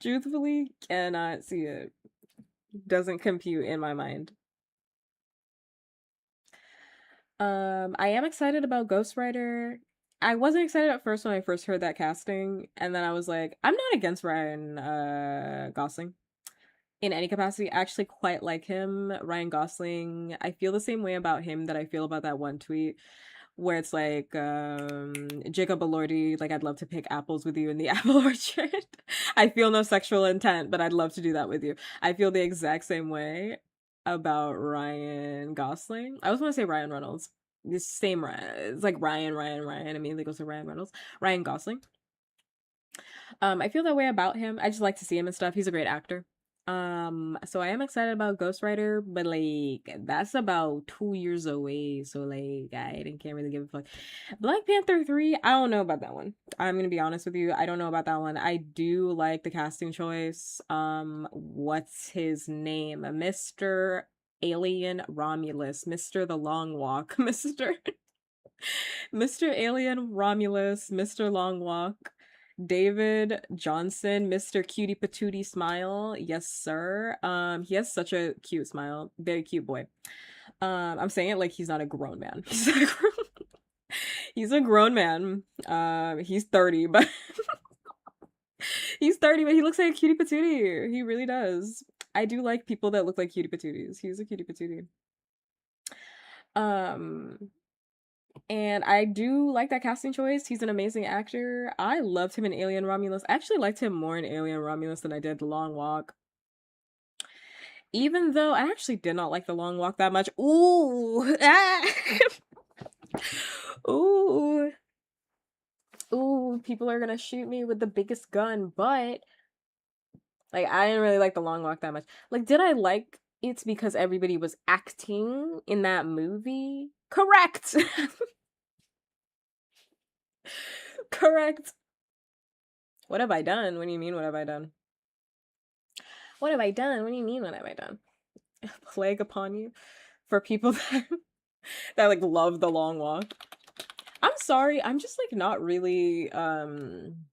Truthfully, cannot see it. Doesn't compute in my mind. I am excited about Ghost Rider. I wasn't excited at first when I first heard that casting, and then I was like, I'm not against Ryan Gosling in any capacity. I actually quite like him. Ryan Gosling. I feel the same way about him that I feel about that one tweet where it's like, Jacob Elordi, like, I'd love to pick apples with you in the apple orchard. I feel no sexual intent, but I'd love to do that with you. I feel the exact same way about Ryan Gosling. I always want to say Ryan Reynolds. The same Ryan. It's like Ryan. Immediately goes to Ryan Reynolds. Ryan Gosling. I feel that way about him. I just like to see him and stuff. He's a great actor. So I am excited about Ghost Rider, but like that's about 2 years away. So like I can't really give a fuck. Black Panther 3, I don't know about that one. I'm gonna be honest with you. I don't know about that one. I do like the casting choice. What's his name? Mr. Alien Romulus, Mr. The Long Walk, Mr. Alien Romulus, Mr. Long Walk, David Johnson, Mr. Cutie Patootie Smile. Yes, sir. He has such a cute smile. Very cute boy. I'm saying it like he's not a grown man. He's a grown man. He's 30, but he's 30, but he looks like a cutie patootie. He really does. I do like people that look like cutie patooties. He's a cutie patootie. Um, And I do like that casting choice. He's an amazing actor. I loved him in Alien Romulus. I actually liked him more in Alien Romulus than I did The Long Walk. Even though I actually did not like The Long Walk that much. Ooh. Ah. Ooh. Ooh, people are gonna shoot me with the biggest gun, but like I didn't really like The Long Walk that much. Like, did I like it because everybody was acting in that movie? Correct. Correct. What have I done? What do you mean, what have I done? What have I done? What do you mean, what have I done? Plague upon you for people that like love The Long Walk. I'm sorry, I'm just like not really I'm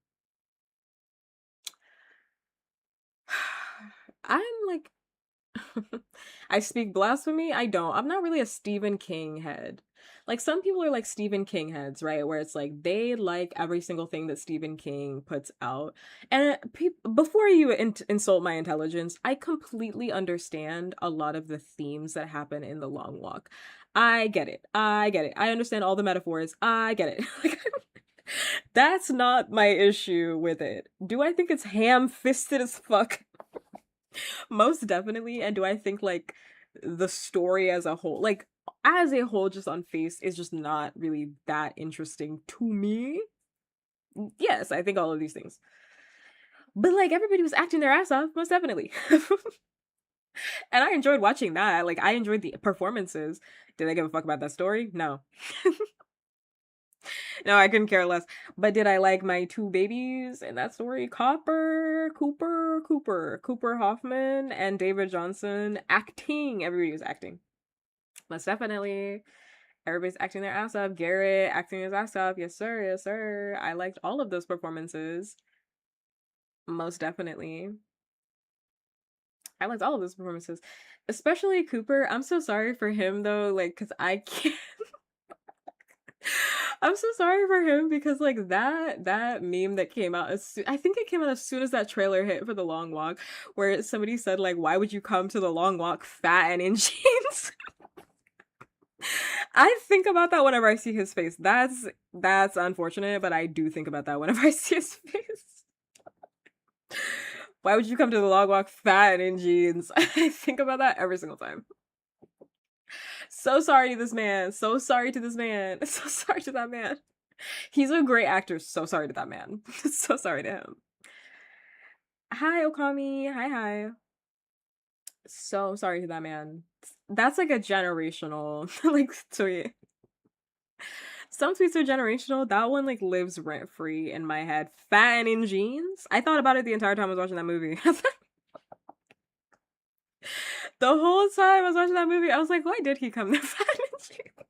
like I speak blasphemy. I don't. I'm not really a Stephen King head. Like some people are like Stephen King heads, right? Where it's like they like every single thing that Stephen King puts out. And before you insult my intelligence, I completely understand a lot of the themes that happen in The Long Walk. I get it. I get it. I understand all the metaphors. I get it. Like, that's not my issue with it. Do I think it's ham-fisted as fuck? Most definitely. And do I think like the story as a whole, like as a whole, just on face, is just not really that interesting to me? Yes, I think all of these things. But like everybody was acting their ass off, most definitely. And I enjoyed watching that. Like I enjoyed the performances. Did I give a fuck about that story? No. No, I couldn't care less. But did I like my two babies in that story? Cooper Hoffman and David Johnson acting. Everybody was acting. Most definitely. Everybody's acting their ass off. Garrett acting his ass off. Yes, sir. Yes, sir. I liked all of those performances. Most definitely. I liked all of those performances. Especially Cooper. I'm so sorry for him though, like, cause I can't I'm so sorry for him because like that meme that came out I think it came out as soon as that trailer hit for The Long Walk, where somebody said like, why would you come to The Long Walk fat and in jeans? I think about that whenever I see his face. That's unfortunate, but I do think about that whenever I see his face. Why would you come to The Long Walk fat and in jeans? I think about that every single time. So sorry to this man. So sorry to this man. So sorry to that man. He's a great actor. So sorry to that man. So sorry to him. Hi, Okami. Hi. So sorry to that man. That's like a generational like tweet. Some tweets are generational. That one like lives rent free in my head. Fat and in jeans. I thought about it the entire time I was watching that movie. The whole time I was watching that movie, I was like, why did he come there fat and in jeans?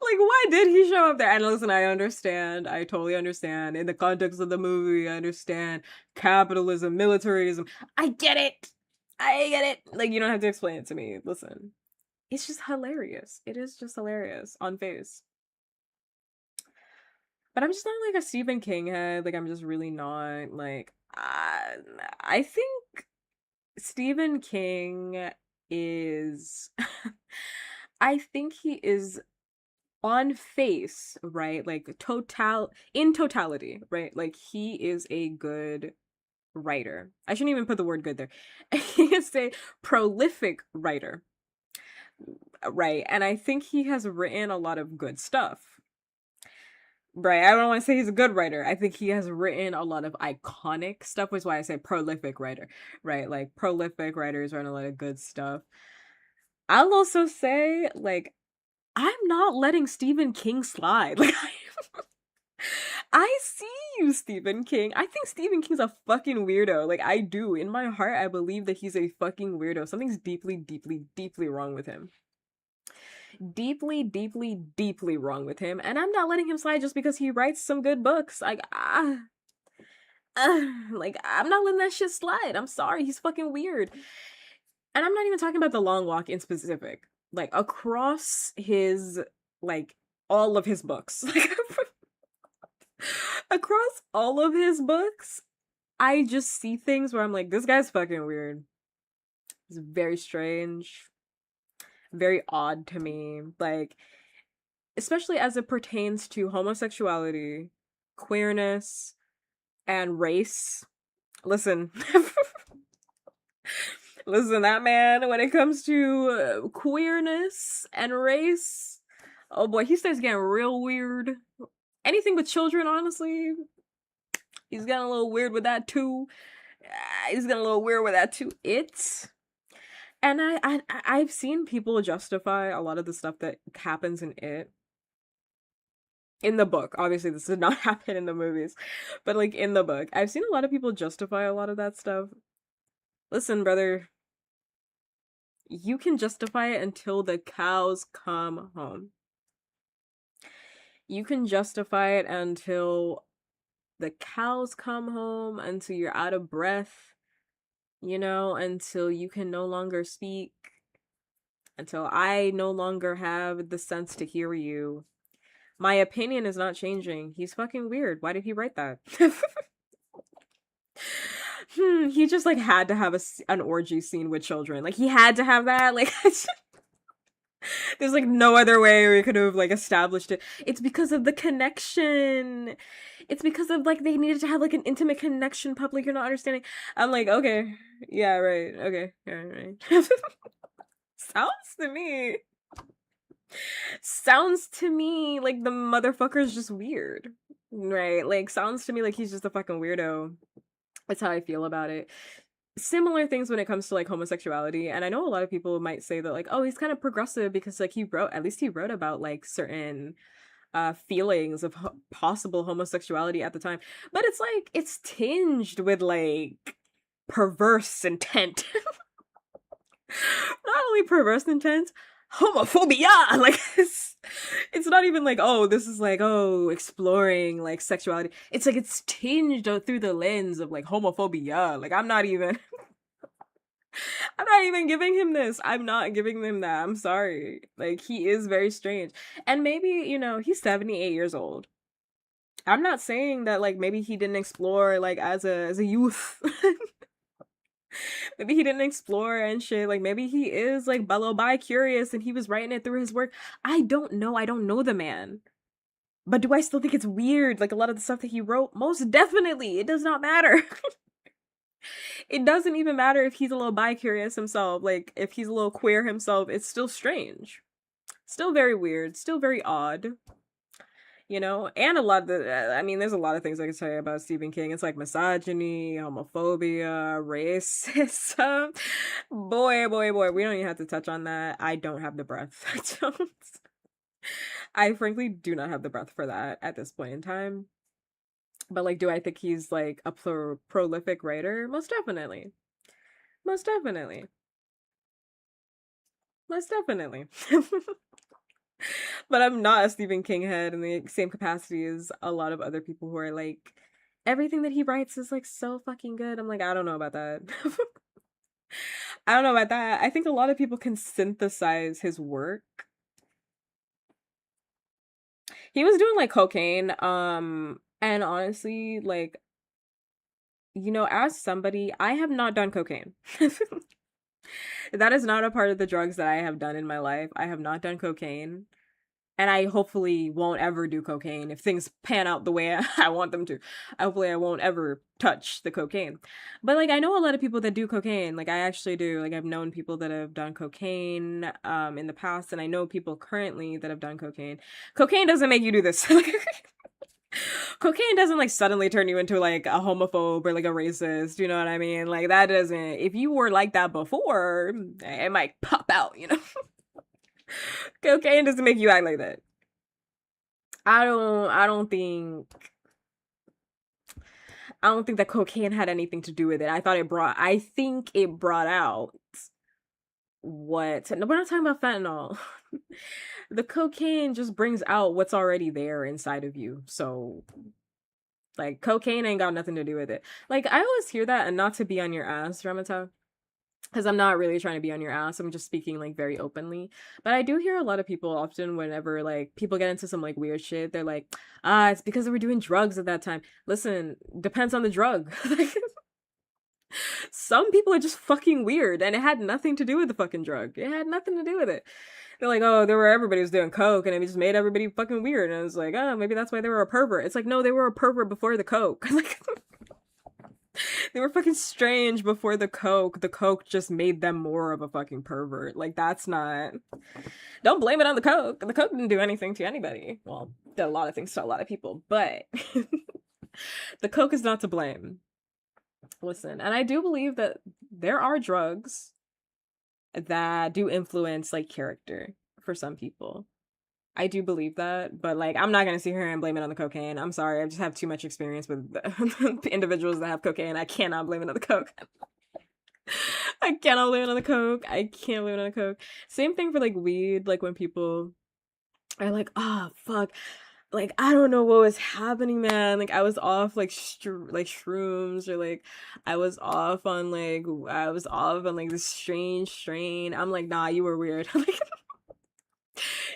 Like, why did he show up there? And listen, I understand. I totally understand. In the context of the movie, I understand capitalism, militarism. I get it. I get it. Like, you don't have to explain it to me. Listen, it's just hilarious. It is just hilarious on face. But I'm just not like a Stephen King head. Like, I'm just really not. Like, I think Stephen King is. I think he is on face, right? Like in totality, right? Like he is a good writer. I shouldn't even put the word good there. He is a prolific writer, right? And I think he has written a lot of good stuff. Right. I don't want to say he's a good writer. I think he has written a lot of iconic stuff, which is why I say prolific writer, right? Like prolific writers write a lot of good stuff. I'll also say, like, I'm not letting Stephen King slide. Like, I see you, Stephen King. I think Stephen King's a fucking weirdo. Like, I do. In my heart, I believe that he's a fucking weirdo. Something's deeply, deeply, deeply wrong with him. Deeply, deeply, deeply wrong with him. And I'm not letting him slide just because he writes some good books. Like, like, I'm not letting that shit slide. I'm sorry. He's fucking weird. And I'm not even talking about The Long Walk in specific. Like, across his, like, all of his books. Like, across all of his books, I just see things where I'm like, this guy's fucking weird. It's very strange, very odd to me. Like, especially as it pertains to homosexuality, queerness, and race. Listen, listen, that man, when it comes to queerness and race, oh boy, he starts getting real weird. Anything with children, honestly, he's getting a little weird with that too. He's getting a little weird with that too. And I've seen people justify a lot of the stuff that happens in it. In the book, obviously this did not happen in the movies, but like in the book, I've seen a lot of people justify a lot of that stuff. Listen, brother, you can justify it until the cows come home. You can justify it until the cows come home, until you're out of breath, until you can no longer speak, until I no longer have the sense to hear you. My opinion is not changing. He's fucking weird. Why did he write that? He just like had to have an orgy scene with children. Like he had to have that. Like there's like no other way we could have like established it. It's because of the connection. It's because of like they needed to have like an intimate connection. Public, you're not understanding. I'm like, okay, yeah, right, okay, yeah, right. Sounds to me like the motherfucker's just weird, right? Like sounds to me like he's just a fucking weirdo. That's how I feel about it. Similar things when it comes to like homosexuality, and I know a lot of people might say that like, oh, he's kind of progressive because like at least he wrote about like certain feelings of possible homosexuality at the time, but it's like it's tinged with like perverse intent. Not only perverse intent, homophobia. Like it's not even like, oh, this is like, oh, exploring like sexuality. It's like it's tinged through the lens of like homophobia. Like I'm not even giving him this. I'm not giving him that. I'm sorry. Like he is very strange. And maybe, he's 78 years old. I'm not saying that like maybe he didn't explore like as a youth. Maybe he didn't explore and shit. Like maybe he is like bi curious and he was writing it through his work. I don't know. I don't know the man. But do I still think it's weird? Like a lot of the stuff that he wrote? Most definitely. It does not matter. It doesn't even matter if he's a little bi curious himself. Like if he's a little queer himself, it's still strange. Still very weird. Still very odd. And a lot of there's a lot of things I can say about Stephen King. It's like misogyny, homophobia, racism. Boy, boy, boy, we don't even have to touch on that. I don't have the breath. I frankly do not have the breath for that at this point in time. But like, do I think he's like a prolific writer? Most definitely. Most definitely. Most definitely. But I'm not a Stephen King head in the same capacity as a lot of other people who are like, everything that he writes is like so fucking good. I'm like, I don't know about that. I don't know about that. I think a lot of people can synthesize his work. He was doing like cocaine, and honestly, like, as somebody, I have not done cocaine. That is not a part of the drugs that I have done in my life. I have not done cocaine. And I hopefully won't ever do cocaine if things pan out the way I want them to. Hopefully I won't ever touch the cocaine. But like I know a lot of people that do cocaine. Like I actually do. Like I've known people that have done cocaine in the past, and I know people currently that have done cocaine. Cocaine doesn't make you do this. Cocaine doesn't like suddenly turn you into like a homophobe or like a racist, you know what I mean? Like that doesn't, if you were like that before, it might pop out. Cocaine doesn't make you act like that. I don't think that cocaine had anything to do with it. I think it brought out what, no, we're not talking about fentanyl. The cocaine just brings out what's already there inside of you. So like cocaine ain't got nothing to do with it. Like I always hear that, and not to be on your ass, Ramata, because I'm not really trying to be on your ass. I'm just speaking like very openly. But I do hear a lot of people often whenever like people get into some like weird shit, they're like, it's because they were doing drugs at that time. Listen, depends on the drug. Some people are just fucking weird, and it had nothing to do with the fucking drug. It had nothing to do with it. They're like, oh, everybody was doing coke, and it just made everybody fucking weird. And I was like, oh, maybe that's why they were a pervert. It's like, no, they were a pervert before the coke. Like, they were fucking strange before the coke. The coke just made them more of a fucking pervert. Like, that's not. Don't blame it on the coke. The coke didn't do anything to anybody. Well, did a lot of things to a lot of people, but the coke is not to blame. Listen, and I do believe that there are drugs that do influence like character for some people. I do believe that, but like I'm not gonna sit here and blame it on the cocaine. I'm sorry, I just have too much experience with individuals that have cocaine. I cannot blame it on the coke. I cannot blame it on the coke. I can't blame it on the coke. Same thing for like weed. Like when people are like, "Oh fuck," like I don't know what was happening, man. Like I was off like like shrooms, or like I was off on like this strange strain. I'm like, nah, you were weird. Like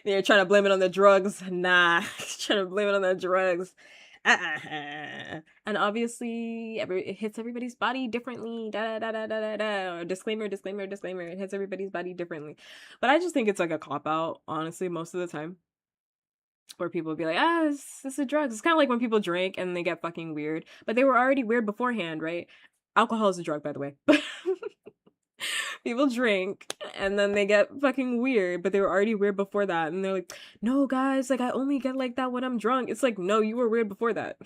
you're trying to blame it on the drugs. Nah, trying to blame it on the drugs. And obviously, it hits everybody's body differently. Da da da da da da da. Disclaimer, disclaimer, disclaimer. It hits everybody's body differently. But I just think it's like a cop out, honestly, most of the time. Where people would be like, this is drugs. It's kind of like when people drink and they get fucking weird, but they were already weird beforehand, right? Alcohol is a drug, by the way. But people drink and then they get fucking weird, but they were already weird before that. And they're like, no, guys, like I only get like that when I'm drunk. It's like, no, you were weird before that.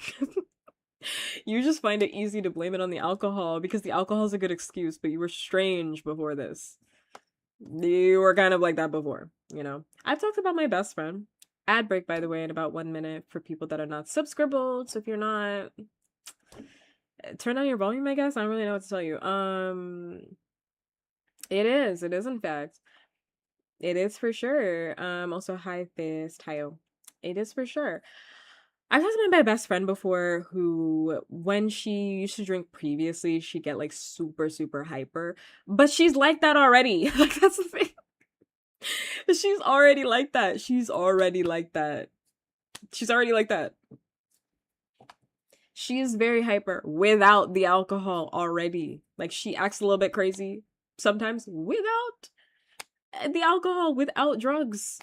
You just find it easy to blame it on the alcohol because the alcohol is a good excuse, but you were strange before this. You were kind of like that before. I've talked about my best friend. Ad break, by the way, in about 1 minute for people that are not subscribed. So if you're not, turn down your volume, I guess. I don't really know what to tell you. It is in fact. It is for sure. Also hi Fist, Hiyo. It is for sure. I've talked to my best friend before who, when she used to drink previously, she'd get like super, super hyper. But she's like that already. Like that's the thing. She's already like that. She's already like that. She's already like that. She is very hyper without the alcohol already. Like she acts a little bit crazy sometimes without the alcohol, without drugs,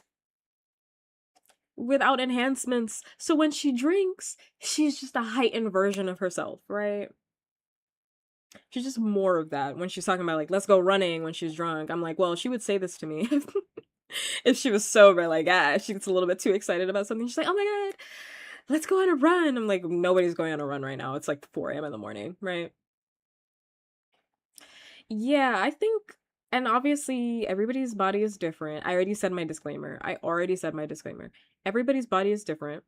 without enhancements. So when she drinks, she's just a heightened version of herself, right? She's just more of that. When she's talking about like, let's go running when she's drunk, I'm like, well, she would say this to me if she was sober. Like, she gets a little bit too excited about something. She's like, oh my god, let's go on a run. I'm like, nobody's going on a run right now. It's like 4 a.m. in the morning, right? Yeah, I think, and obviously everybody's body is different. I already said my disclaimer. Everybody's body is different.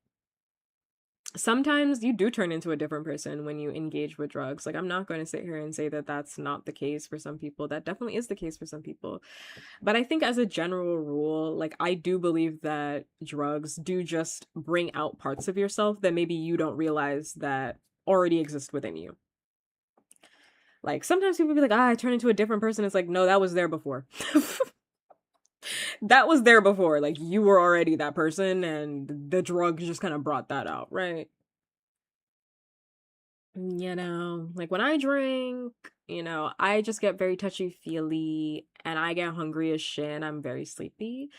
sometimes you do turn into a different person when you engage with drugs. Like, I'm not going to sit here and say that that's not the case for some people. That definitely is the case for some people. But I think as a general rule, like, I do believe that drugs do just bring out parts of yourself that maybe you don't realize that already exist within you. Like, sometimes people be like, I turned into a different person. It's like, no, that was there before. That was there before. Like, you were already that person, and the drug just kind of brought that out, right? Like when I drink, I just get very touchy feely and I get hungry as shit and I'm very sleepy.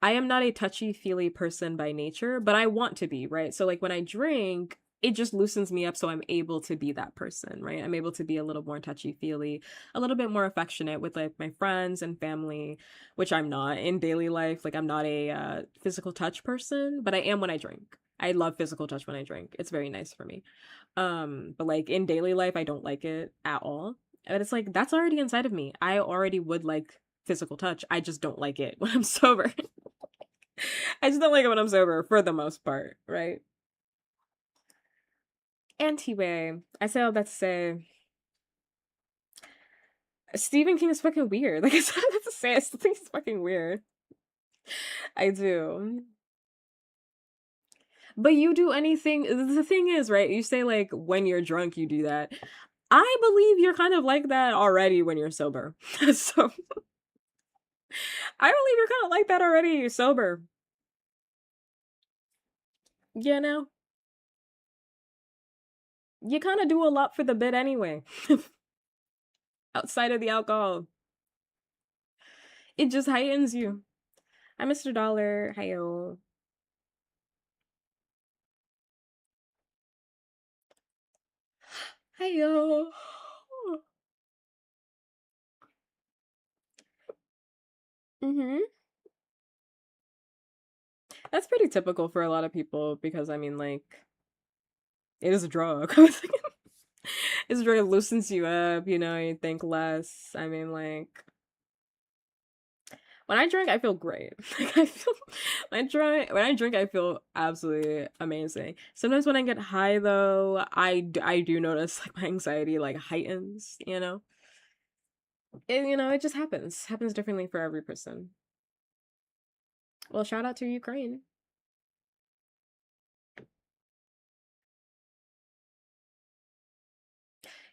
I am not a touchy feely person by nature, but I want to be, right? So, like, when I drink, it just loosens me up so I'm able to be that person, right? I'm able to be a little more touchy feely, a little bit more affectionate with like my friends and family, which I'm not in daily life. Like, I'm not a physical touch person, but I am when I drink. I love physical touch when I drink. It's very nice for me. But like in daily life, I don't like it at all. And it's like that's already inside of me. I already would like physical touch. I just don't like it when I'm sober. I just don't like it when I'm sober for the most part, right? Anyway, I say all that to say Stephen King is fucking weird. Like, I said that to say, I still think he's fucking weird. I do. But you do anything. The thing is, right? You say like when you're drunk, you do that. I believe you're kind of like that already when you're sober. So I believe you're kind of like that already sober. You know, you kind of do a lot for the bit anyway. Outside of the alcohol, it just heightens you. Hi, Mr. Dollar. Hiyo. Hiyo. Mm-hmm. That's pretty typical for a lot of people because I mean, like, it is a drug. It's a drug that loosens you up. You think less. I mean, like, when I drink, I feel great. Like I feel when I drink, I feel absolutely amazing. Sometimes when I get high though, I do notice like my anxiety like heightens. It just happens. Happens differently for every person. Well, shout out to Ukraine.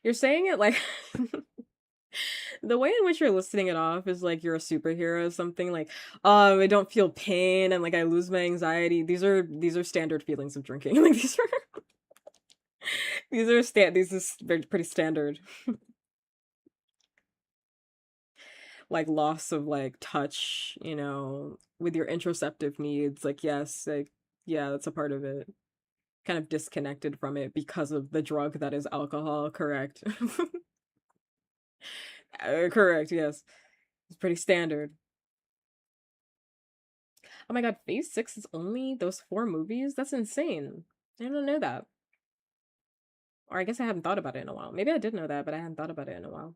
You're saying it like the way in which you're listing it off is like you're a superhero or something like, I don't feel pain and like I lose my anxiety. These are standard feelings of drinking. Like these are very pretty standard. Like loss of like touch, with your interoceptive needs. Like, yes, like, yeah, that's a part of it. Kind of disconnected from it because of the drug that is alcohol, correct? Correct, yes. It's pretty standard. Oh my god, Phase 6 is only those four movies? That's insane. I don't know that. Or I guess I haven't thought about it in a while. Maybe I did know that, but I hadn't thought about it in a while.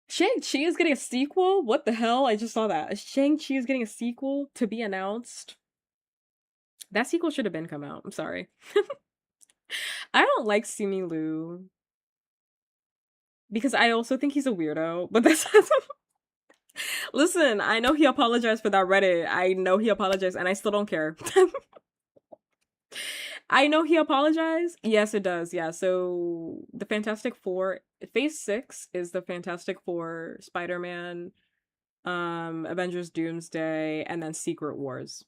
Shang-Chi is getting a sequel? What the hell? I just saw that. Shang-Chi is getting a sequel to be announced. That sequel should have been come out. I'm sorry. I don't like Simi Lu because I also think he's a weirdo, but that's Listen, I know he apologized for that Reddit. I know he apologized and I still don't care. I know he apologized. Yes, it does. Yeah. So the Fantastic Four, Phase 6 is the Fantastic Four, Spider-Man, Avengers Doomsday, and then Secret Wars.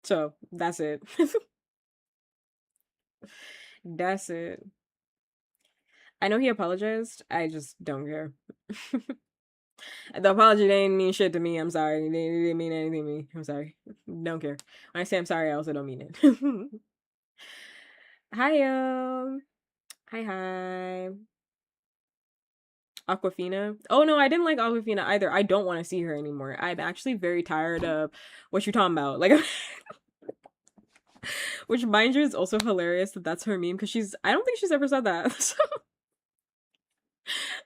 So that's it. That's it. I know he apologized. I just don't care. The apology didn't mean shit to me. I'm sorry. It didn't mean anything to me. I'm sorry. Don't care. When I say I'm sorry, I also don't mean it. Hi, hi, hi. Aquafina. Oh no, I didn't like Aquafina either. I don't want to see her anymore. I'm actually very tired of what you're talking about. Like, which mind you is also hilarious that that's her meme because I don't think she's ever said that. So,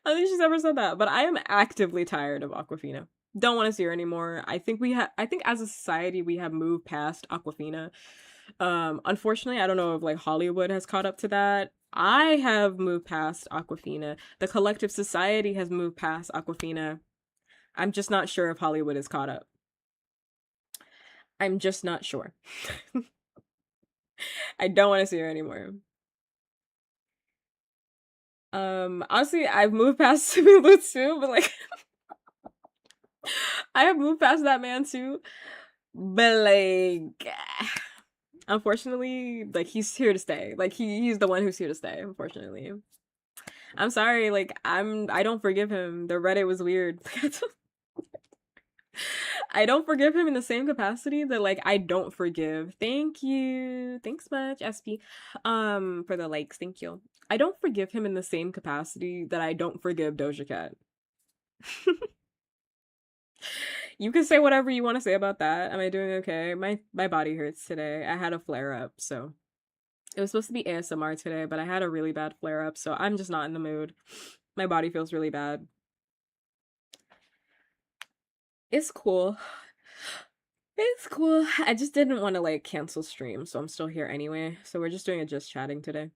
I don't think she's ever said that. But I am actively tired of Aquafina. Don't want to see her anymore. I think as a society we have moved past Aquafina. Unfortunately, I don't know if like Hollywood has caught up to that. I have moved past Aquafina. The collective society has moved past Aquafina. I'm just not sure if Hollywood is caught up. I'm just not sure. I don't want to see her anymore. Honestly, I've moved past Similu too, but like I have moved past that man too. But like unfortunately, like he's here to stay. Like he's the one who's here to stay, unfortunately. I'm sorry, like I don't forgive him. The Reddit was weird. I don't forgive him in the same capacity that like I don't forgive. Thank you. Thanks much, SP. For the likes. Thank you. I don't forgive him in the same capacity that I don't forgive Doja Cat. You can say whatever you want to say about that. Am I doing okay? My body hurts today. I had a flare up, so it was supposed to be ASMR today, but I had a really bad flare up, so I'm just not in the mood. My body feels really bad. It's cool. It's cool. I just didn't want to like cancel stream, so I'm still here anyway. So we're just doing a just chatting today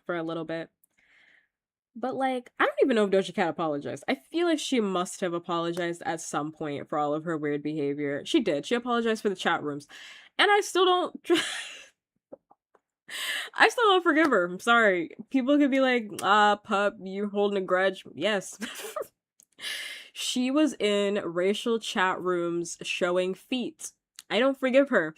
for a little bit. But like, I don't even know if Doja Cat apologized. I feel like she must have apologized at some point for all of her weird behavior. She did. She apologized for the chat rooms. And I still don't I still don't forgive her. I'm sorry. People could be like, pup, you holding a grudge. Yes. She was in racial chat rooms showing feet. I don't forgive her.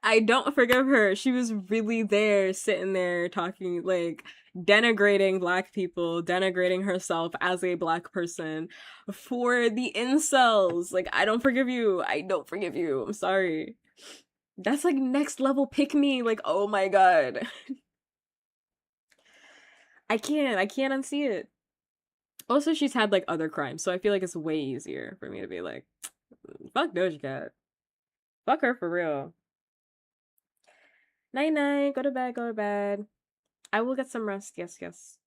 I don't forgive her. She was really there, sitting there, talking, like, denigrating black people, denigrating herself as a black person for the incels. Like, I don't forgive you. I don't forgive you. I'm sorry. That's like next level pick me. Like, oh my god. I can't unsee it. Also, she's had like other crimes, so I feel like it's way easier for me to be like, fuck Doja Cat. Fuck her for real. Night night. Go to bed. Go to bed. I will get some rest. Yes, yes.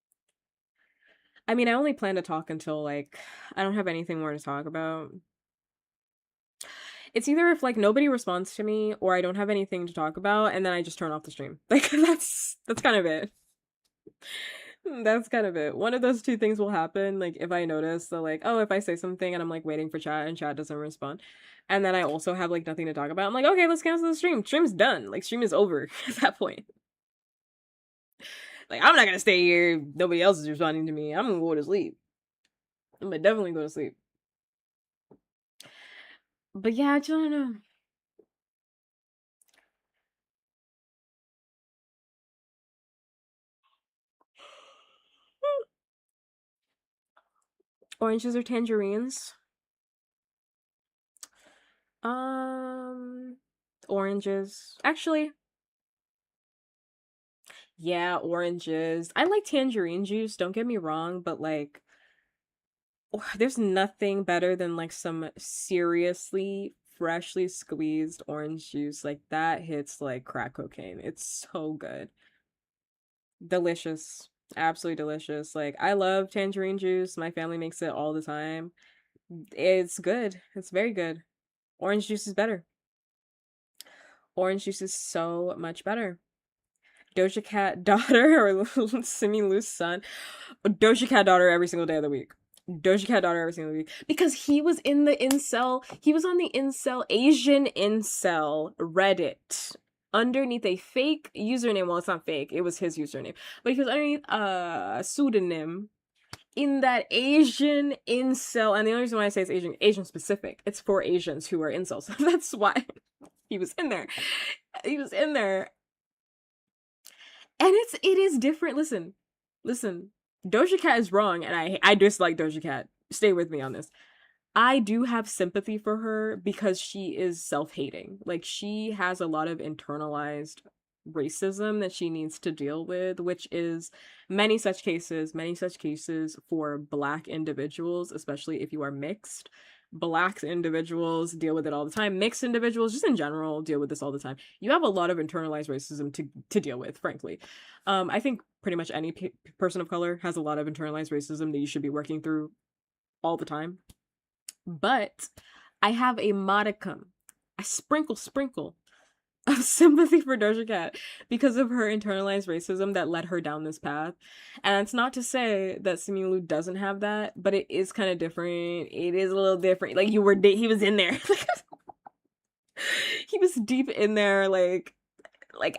I mean, I only plan to talk until like I don't have anything more to talk about. It's either if like nobody responds to me or I don't have anything to talk about and then I just turn off the stream. Like that's kind of it. That's kind of it. One of those two things will happen. Like if I notice that like, oh, if I say something and I'm like waiting for chat and chat doesn't respond. And then I also have like nothing to talk about. I'm like, okay, let's cancel the stream. Stream's done. Like stream is over at that point. Like I'm not gonna stay here. Nobody else is responding to me. I'm gonna go to sleep. I'm gonna definitely go to sleep. But yeah, I just don't know. Oranges or tangerines? Um, oranges. Actually, yeah, oranges. I like tangerine juice, don't get me wrong, but like there's nothing better than like some seriously freshly squeezed orange juice. Like that hits like crack cocaine. It's so good. Delicious. Absolutely delicious. Like I love tangerine juice. My family makes it all the time. It's good. It's very good. Orange juice is better. Orange juice is so much better. Doja Cat daughter or Simi Lou's son. Doja Cat daughter every single day of the week. Doja Cat daughter every single week. Because he was in the incel, he was on the incel, Asian incel Reddit underneath a fake username. Well, it's not fake, it was his username. But he was underneath a pseudonym in that Asian incel. And the only reason why I say it's Asian specific, it's for Asians who are incels. That's why he was in there. He was in there. And it is different. Listen. Doja Cat is wrong, and I dislike Doja Cat. Stay with me on this. I do have sympathy for her because she is self-hating. Like she has a lot of internalized racism that she needs to deal with, which is many such cases for black individuals, especially if you are mixed. Black individuals deal with it all the time. Mixed individuals, just in general, deal with this all the time. You have a lot of internalized racism to deal with, frankly. I think pretty much any person of color has a lot of internalized racism that you should be working through all the time. But I have a modicum, a sprinkle of sympathy for Doja Cat because of her internalized racism that led her down this path. And it's not to say that Simu doesn't have that, but it is kind of different. It is a little different. Like he was in there. He was deep in there, like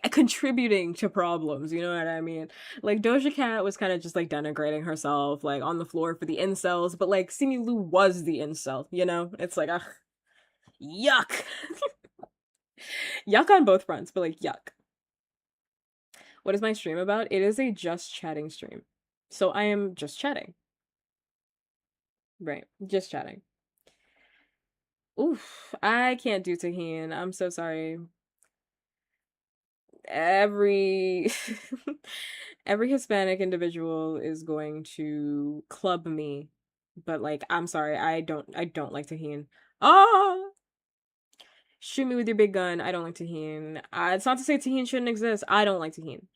contributing to problems, you know what I mean? Like Doja Cat was kind of just like denigrating herself, like on the floor for the incels, but like Simu Liu was the incel, you know? It's like, ugh, yuck. Yuck on both fronts, but like yuck. What is my stream about? It is a just chatting stream. So I am just chatting. Right, just chatting. Oof, I can't do Tahine. I'm so sorry. Every every Hispanic individual is going to club me, but like I'm sorry, I don't like Tahine. Oh, shoot me with your big gun. I don't like Tahine. It's not to say Tahine shouldn't exist. I don't like Tahine.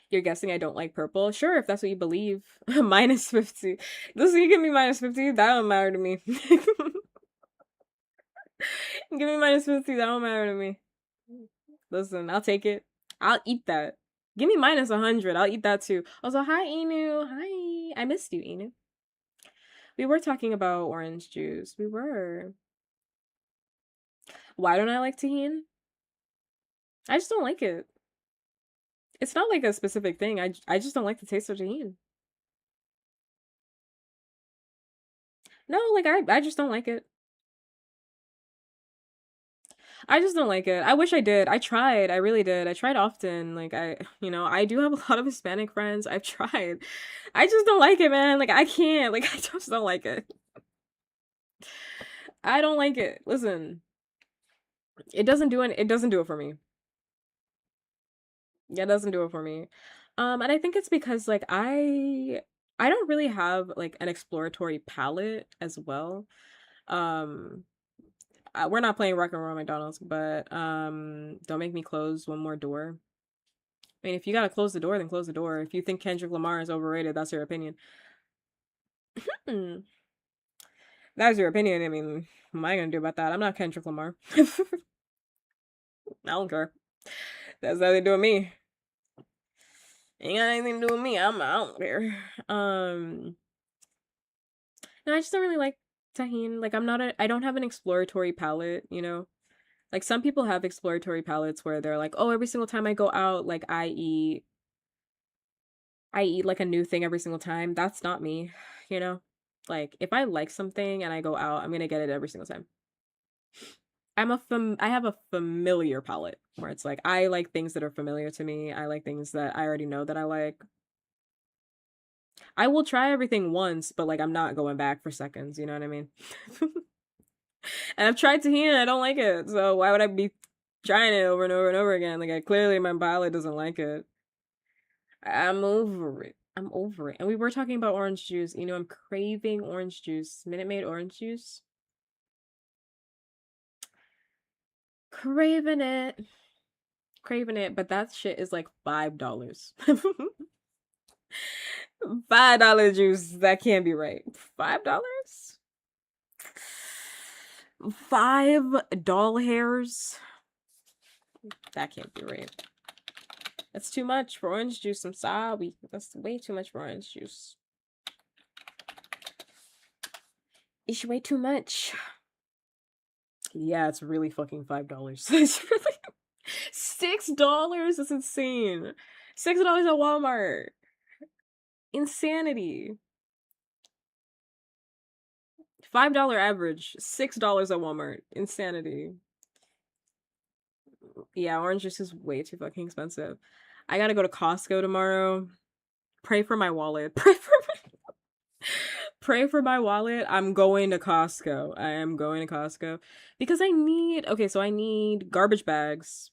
You're guessing I don't like purple? Sure, if that's what you believe. -50. Listen, you give me -50, that don't matter to me. Give me -50, that don't matter to me. Listen, I'll take it. I'll eat that. Give me -100. I'll eat that too. Also, hi Inu. Hi. I missed you, Inu. We were talking about orange juice. We were. Why don't I like tahini? I just don't like it. It's not like a specific thing. I just don't like the taste of tahini. No, like I just don't like it. I just don't like it. I wish I did. I tried. I really did. I tried often. Like I do have a lot of Hispanic friends. I've tried. I just don't like it, man. Like I can't. Like I just don't like it. I don't like it. Listen, it doesn't do it for me. Yeah, it doesn't do it for me. And I think it's because like I don't really have like an exploratory palette as well. Um we're not playing Rock and Roll McDonald's, but don't make me close one more door. I mean, if you gotta close the door, then close the door. If you think Kendrick Lamar is overrated, that's your opinion. Hmm. That's your opinion. I mean, what am I gonna do about that? I'm not Kendrick Lamar. I don't care. That's nothing to do with me. Ain't got anything to do with me. I don't care. No, I just don't really like tahine. Like I don't have an exploratory palette, you know? Like some people have exploratory palettes where they're like, "Oh, every single time I go out, like I eat like a new thing every single time." That's not me, you know? Like if I like something and I go out, I'm gonna get it every single time. I have a familiar palette where it's like I like things that are familiar to me. I like things that I already know that I like. I will try everything once, but like I'm not going back for seconds, you know what I mean? And I've tried tahini and I don't like it. So why would I be trying it over and over and over again? Like I clearly my palate doesn't like it. I'm over it. I'm over it. And we were talking about orange juice. You know, I'm craving orange juice. Minute Maid orange juice. Craving it. Craving it, but that shit is like $5. $5 juice. That can't be right. $5? $5 hairs. That can't be right. That's too much for orange juice. I'm sorry. That's way too much for orange juice. It's way too much. Yeah, it's really fucking $5. It's really $6. That's insane. $6 at Walmart. Insanity. $5 average. $6 at Walmart. Insanity. Yeah, orange juice is way too fucking expensive. I gotta go to Costco tomorrow. Pray for my wallet. Pray for my wallet. I'm going to Costco. I am going to Costco because I need garbage bags.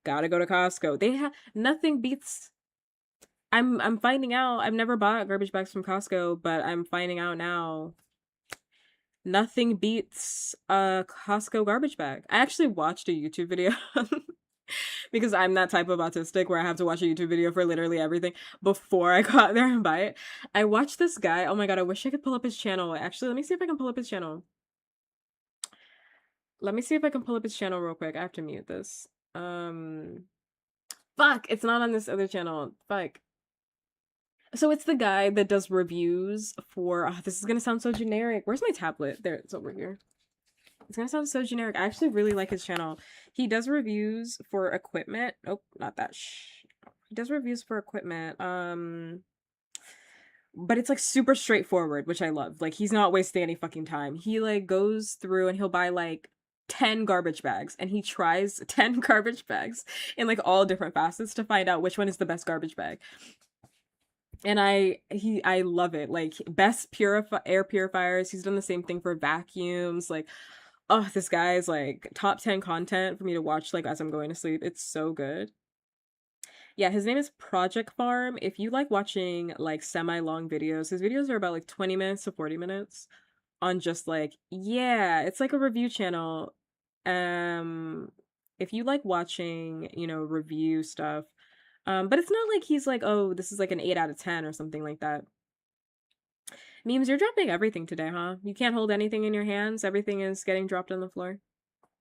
Gotta go to Costco. They have nothing beats. I'm finding out. I've never bought garbage bags from Costco, but I'm finding out now. Nothing beats a Costco garbage bag. I actually watched a YouTube video because I'm that type of autistic where I have to watch a YouTube video for literally everything before I go out there and buy it. I watched this guy. Oh my god, I wish I could pull up his channel. Actually, let me see if I can pull up his channel. Let me see if I can pull up his channel real quick. I have to mute this. Um, Fuck, it's not on this other channel. Fuck. So it's the guy that does reviews for. Oh, this is gonna sound so generic. Where's my tablet? There, it's over here. It's gonna sound so generic. I actually really like his channel. He does reviews for equipment. Oh, not that. Shh. He does reviews for equipment. But it's like super straightforward, which I love. Like he's not wasting any fucking time. He like goes through and he'll buy like 10 garbage bags and he tries 10 garbage bags in like all different facets to find out which one is the best garbage bag. And I love it. Like best air purifiers. He's done the same thing for vacuums. Like, oh, this guy's like top 10 content for me to watch like as I'm going to sleep. It's so good. Yeah, his name is Project Farm. If you like watching like semi-long videos, his videos are about like 20 minutes to 40 minutes on just like, yeah, it's like a review channel. Um, if you like watching, review stuff, but it's not like he's like, oh, this is like an 8 out of 10 or something like that. Memes, you're dropping everything today, huh? You can't hold anything in your hands. Everything is getting dropped on the floor.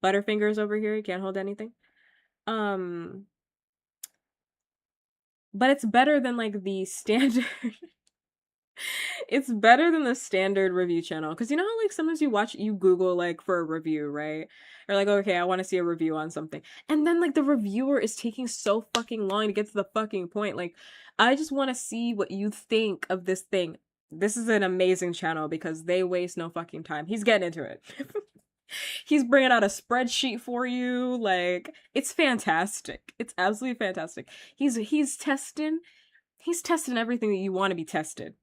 Butterfingers over here, you can't hold anything. Um, but it's better than like the standard. It's better than the standard review channel because you know how like sometimes you Google like for a review, right? Or like, okay, I want to see a review on something, and then like the reviewer is taking so fucking long to get to the fucking point. Like, I just want to see what you think of this thing. This is an amazing channel because they waste no fucking time. He's getting into it. He's bringing out a spreadsheet for you. Like, it's fantastic. It's absolutely fantastic. He's testing. He's testing everything that you want to be tested.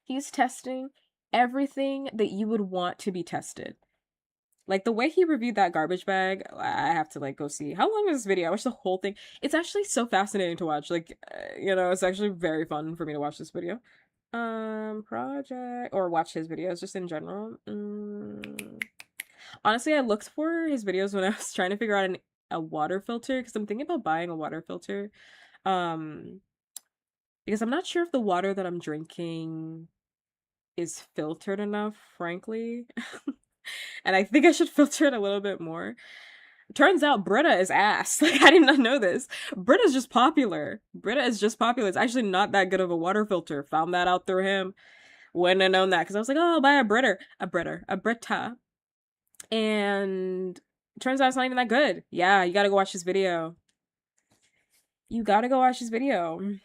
He's testing everything that you would want to be tested. Like the way he reviewed that garbage bag, I have to like go see. How long is this video? I watched the whole thing. It's actually so fascinating to watch. Like, it's actually very fun for me to watch this video. Project or watch his videos just in general. Honestly, I looked for his videos when I was trying to figure out a water filter because I'm thinking about buying a water filter. Um, because I'm not sure if the water that I'm drinking is filtered enough, frankly. And I think I should filter it a little bit more. Turns out Brita is ass. Like, I did not know this. Brita's just popular. Brita is just popular. It's actually not that good of a water filter. Found that out through him. Wouldn't have known that because I was like, oh, I'll buy a Brita. And turns out it's not even that good. Yeah, you gotta go watch this video. You gotta go watch this video.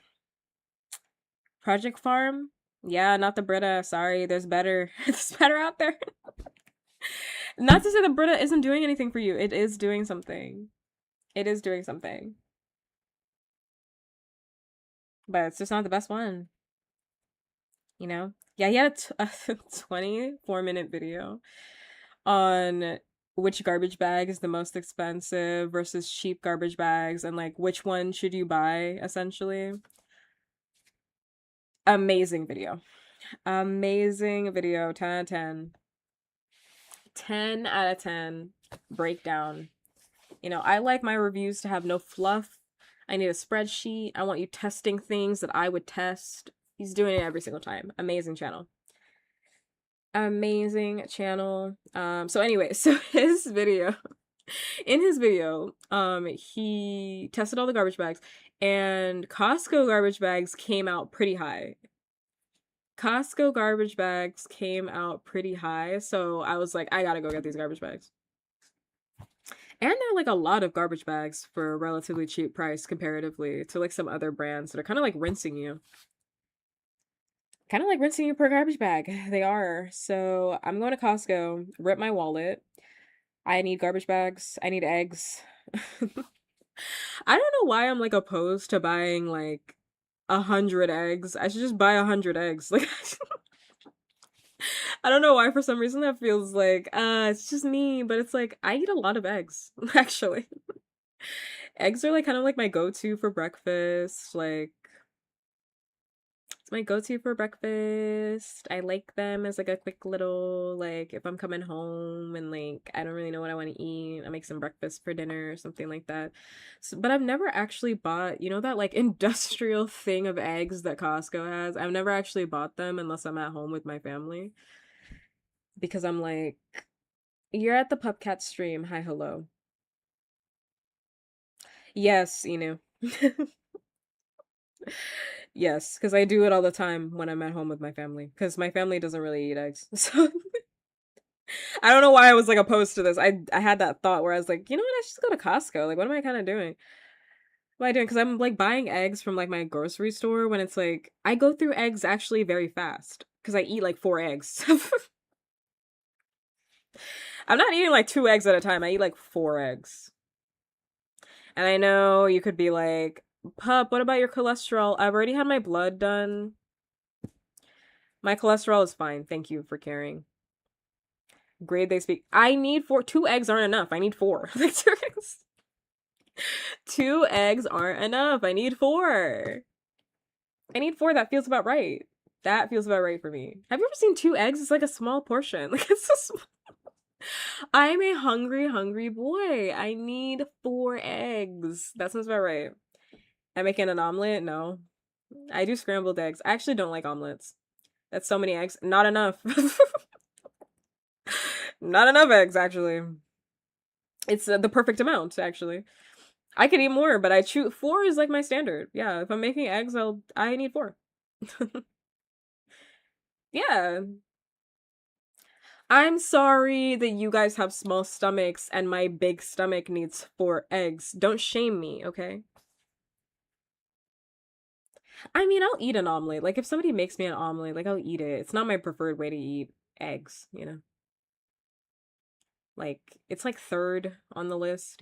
Project Farm? Yeah, not the Brita. Sorry, there's better. There's better out there. Not to say that Brita isn't doing anything for you. It is doing something. It is doing something. But it's just not the best one. Yeah, he had a 24-minute video on which garbage bag is the most expensive versus cheap garbage bags and like which one should you buy, essentially. Amazing video. Amazing video. 10 out of 10. 10 out of 10 breakdown. I like my reviews to have no fluff. I need a spreadsheet. I want you testing things that I would test. He's doing it every single time. Amazing channel. Amazing channel. So anyway, so in his video, he tested all the garbage bags and Costco garbage bags came out pretty high. Costco garbage bags came out pretty high, so I was like, I gotta go get these garbage bags. And they're like a lot of garbage bags for a relatively cheap price comparatively to like some other brands that are kind of like rinsing you. Kind of like rinsing you per garbage bag. They are. So I'm going to Costco, rip my wallet. I need garbage bags. I need eggs. I don't know why I'm like opposed to buying like 100 eggs. I should just buy 100 eggs. Like, I don't know why for some reason that feels like, it's just me, but it's like, I eat a lot of eggs, actually. Eggs are like kind of like my go-to for breakfast. Like, my go-to for breakfast. I like them as like a quick little like if I'm coming home and like I don't really know what I want to eat, I make some breakfast for dinner or something like that. So, but I've never actually bought, that like industrial thing of eggs that Costco has. I've never actually bought them unless I'm at home with my family because I'm like, you're at the Pupcat stream. Hi, hello. Yes, Yes, because I do it all the time when I'm at home with my family. Because my family doesn't really eat eggs. So I don't know why I was like opposed to this. I had that thought where I was like, you know what? I should just go to Costco. Like, what am I kind of doing? What am I doing? Because I'm like buying eggs from like my grocery store when it's like I go through eggs actually very fast because I eat like 4 eggs. I'm not eating like 2 eggs at a time. I eat like 4 eggs. And I know you could be like, Pup, what about your cholesterol? I've already had my blood done. My cholesterol is fine. Thank you for caring. Grade they speak. I need four. 2 eggs aren't enough. I need four. Like 2 eggs. 2 eggs aren't enough. I need four. I need four. That feels about right. That feels about right for me. Have you ever seen 2 eggs? It's like a small portion. Like it's I'm a hungry, hungry boy. I need 4 eggs. That sounds about right. I'm making an omelet? No. I do scrambled eggs. I actually don't like omelets. That's so many eggs. Not enough. Not enough eggs, actually. It's the perfect amount, actually. I could eat more, but I choose 4 is like my standard. Yeah, if I'm making eggs, I need 4. Yeah. I'm sorry that you guys have small stomachs and my big stomach needs 4 eggs. Don't shame me, okay? I mean, I'll eat an omelet. Like if somebody makes me an omelet, like I'll eat it. It's not my preferred way to eat eggs. Like it's like third on the list.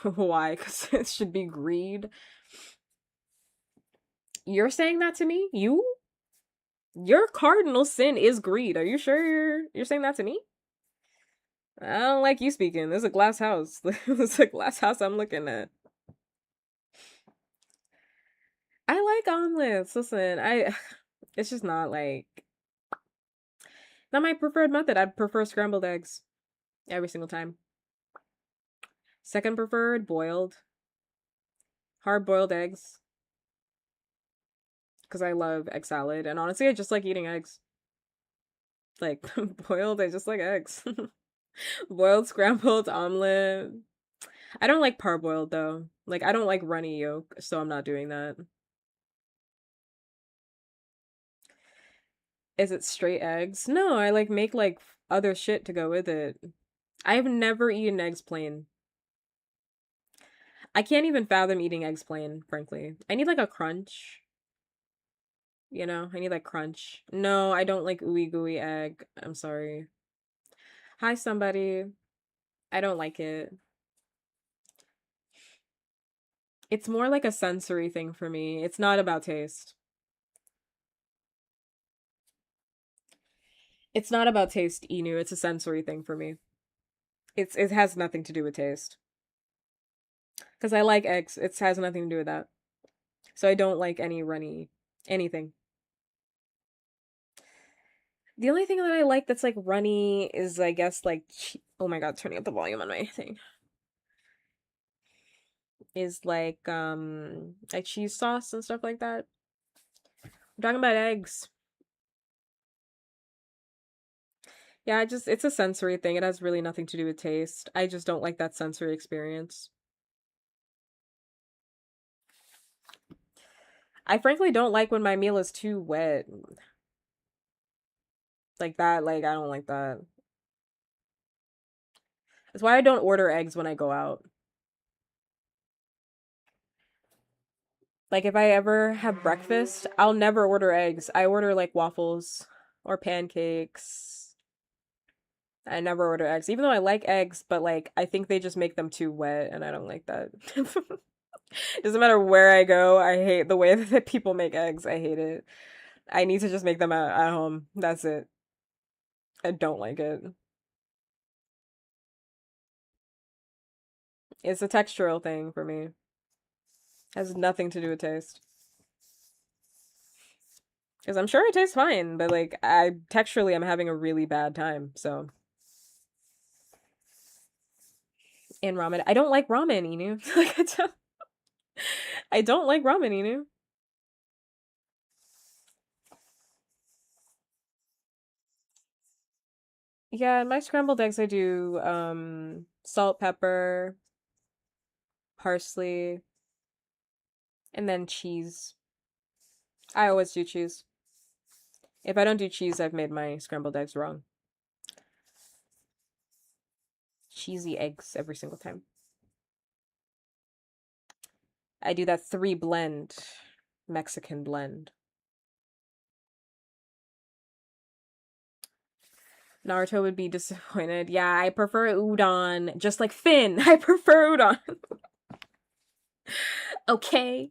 Why? Because it should be greed. You're saying that to me? Your cardinal sin is greed. Are you sure you're saying that to me? I don't like you speaking. There's a glass house. There's a glass house I'm looking at. I like omelets. Listen, it's just not like not my preferred method. I'd prefer scrambled eggs every single time. Second preferred, boiled. Hard boiled eggs. Because I love egg salad. And honestly, I just like eating eggs. Like boiled, I just like eggs. Boiled, scrambled, omelet. I don't like parboiled though. Like I don't like runny yolk, so I'm not doing that. Is it straight eggs? No, I like make like other shit to go with it. I've never eaten eggs plain. I can't even fathom eating eggs plain, frankly. I need like a crunch. I need like crunch. No, I don't like ooey gooey egg. I'm sorry. Hi, somebody. I don't like it. It's more like a sensory thing for me. It's not about taste. It's not about taste, Inu. It's a sensory thing for me. It has nothing to do with taste. Because I like eggs. It has nothing to do with that. So I don't like any runny anything. The only thing that I like that's like runny is I guess like oh my god, turning up the volume on my thing. Is like cheese sauce and stuff like that. I'm talking about eggs. Yeah, it's a sensory thing. It has really nothing to do with taste. I just don't like that sensory experience. I frankly don't like when my meal is too wet. Like that, like I don't like that. That's why I don't order eggs when I go out. Like if I ever have breakfast, I'll never order eggs. I order like waffles or pancakes. I never order eggs, even though I like eggs, but like I think they just make them too wet, and I don't like that. Doesn't matter where I go, I hate the way that people make eggs. I hate it. I need to just make them at home. That's it. I don't like it. It's a textural thing for me. Has nothing to do with taste. Because I'm sure it tastes fine, but like I texturally I'm having a really bad time. So in ramen, I don't like ramen, Inu. Like I don't like ramen, Inu. Yeah, my scrambled eggs I do salt, pepper, parsley, and then cheese. I always do cheese. If I don't do cheese, I've made my scrambled eggs wrong. Cheesy eggs every single time. I do that 3 blend Mexican blend. Naruto would be disappointed. Yeah, I prefer udon. Just like Finn, I prefer udon. Okay.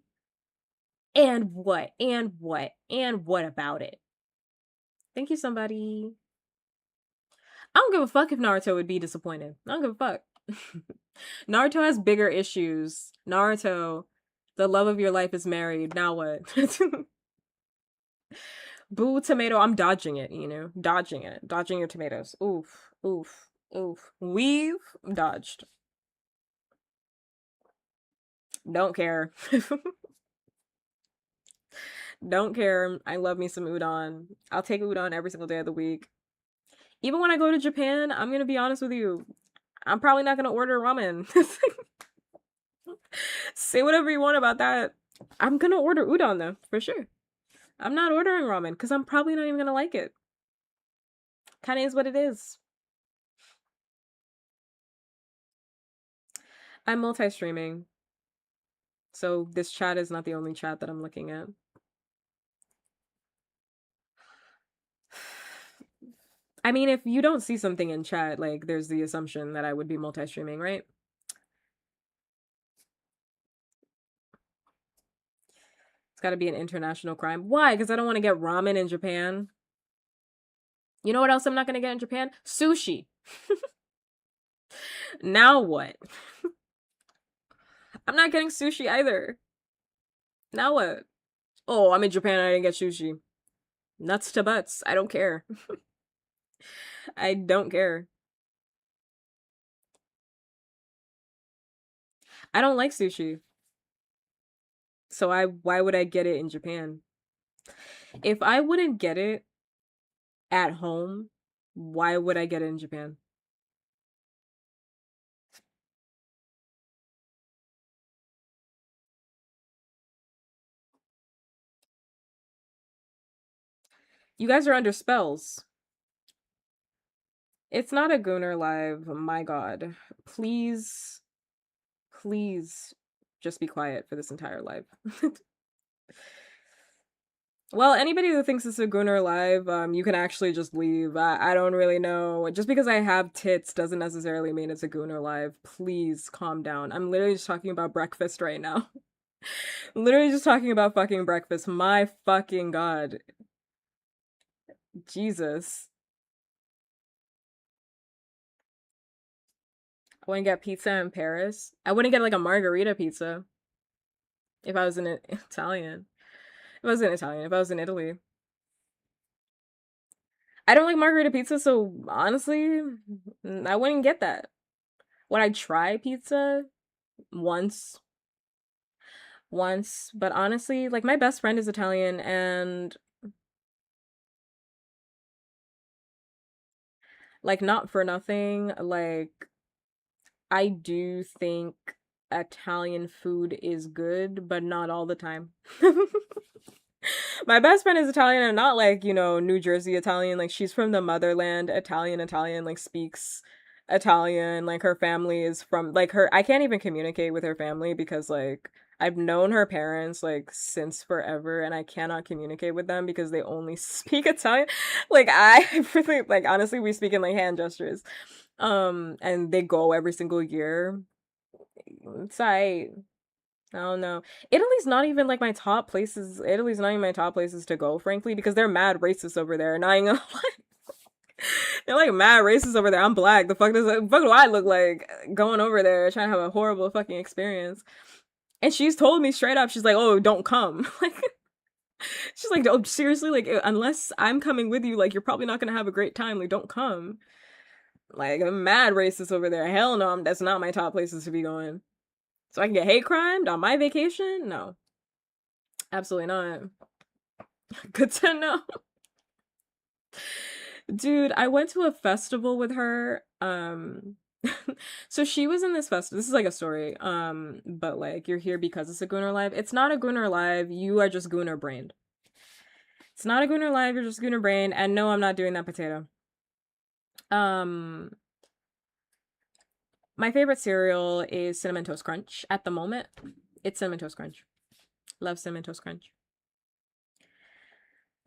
And what? And what? And what about it? Thank you, somebody. I don't give a fuck if Naruto would be disappointed. I don't give a fuck. Naruto has bigger issues. Naruto, the love of your life is married. Now what? Boo tomato, I'm dodging it, you know? Dodging it. Dodging your tomatoes. Oof. Oof. Oof. We've dodged. Don't care. Don't care. I love me some udon. I'll take udon every single day of the week. Even when I go to Japan, I'm gonna be honest with you. I'm probably not gonna order ramen. Say whatever you want about that. I'm gonna order udon though, for sure. I'm not ordering ramen because I'm probably not even gonna like it. Kind of is what it is. I'm multi-streaming, so this chat is not the only chat that I'm looking at. I mean, if you don't see something in chat, like, there's the assumption that I would be multi-streaming, right? It's gotta be an international crime. Why? Because I don't want to get ramen in Japan. You know what else I'm not gonna get in Japan? Sushi. Now what? I'm not getting sushi either. Now what? Oh, I'm in Japan and I didn't get sushi. Nuts to butts. I don't care. I don't care. I don't like sushi. So why would I get it in Japan? If I wouldn't get it at home, why would I get it in Japan? You guys are under spells. It's not a Gooner live. My God. Please, please just be quiet for this entire live. Well, anybody who thinks it's a Gooner live, you can actually just leave. I don't really know. Just because I have tits doesn't necessarily mean it's a Gooner live. Please calm down. I'm literally just talking about breakfast right now. Literally just talking about fucking breakfast. My fucking God. Jesus. I wouldn't get pizza in Paris. I wouldn't get like a margarita pizza if I was in Italian. If I was in Italian, if I was in Italy. I don't like margarita pizza, so honestly, I wouldn't get that. Would I try pizza? Once. Once. But honestly, like my best friend is Italian and like not for nothing, like I do think Italian food is good, but not all the time. My best friend is Italian and not like, New Jersey Italian. Like she's from the motherland, Italian, like speaks Italian. Like her family is from like her I can't even communicate with her family because like I've known her parents like since forever and I cannot communicate with them because they only speak Italian. Like I really like honestly we speak in like hand gestures. And they go every single year. It's I don't know. Italy's not even my top places to go, frankly, because they're mad racist over there. And I ain't gonna lie. They're like mad racist over there. I'm black. The fuck do I look like going over there trying to have a horrible fucking experience? And she's told me straight up, she's like, "Oh, don't come." Like She's like, oh, seriously, like, unless I'm coming with you, like, you're probably not gonna have a great time. Like, don't come. Like, I'm mad racist over there. Hell no, that's not my top places to be going. So I can get hate crimed on my vacation? No, absolutely not. Good to know. Dude, I went to a festival with her. So she was in this festival. This is like a story. But like you're here because it's a Gooner Live. It's not a Gooner Live. You are just Gooner brained. It's not a Gooner Live. You're just Gooner brained. And no, I'm not doing that potato. Um, my favorite cereal is Cinnamon Toast Crunch. At the moment, it's Cinnamon Toast Crunch. Love Cinnamon Toast Crunch.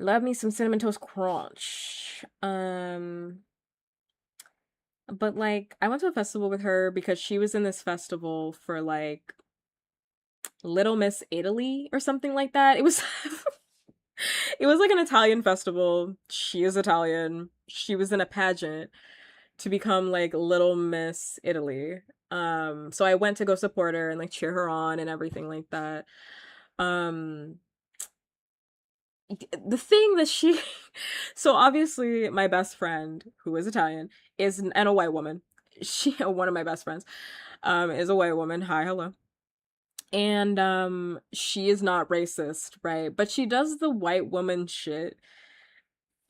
Love me some Cinnamon Toast Crunch. But like I went to a festival with her because she was in this festival for like Little Miss Italy or something like that. It was it was like an Italian festival. She is Italian. She was in a pageant to become like Little Miss Italy. So I went to go support her and like cheer her on and everything like that. Um the thing that she so obviously my best friend who is Italian is and a white woman. She one of my best friends is a white woman. Hi, hello. And she is not racist, right? But she does the white woman shit,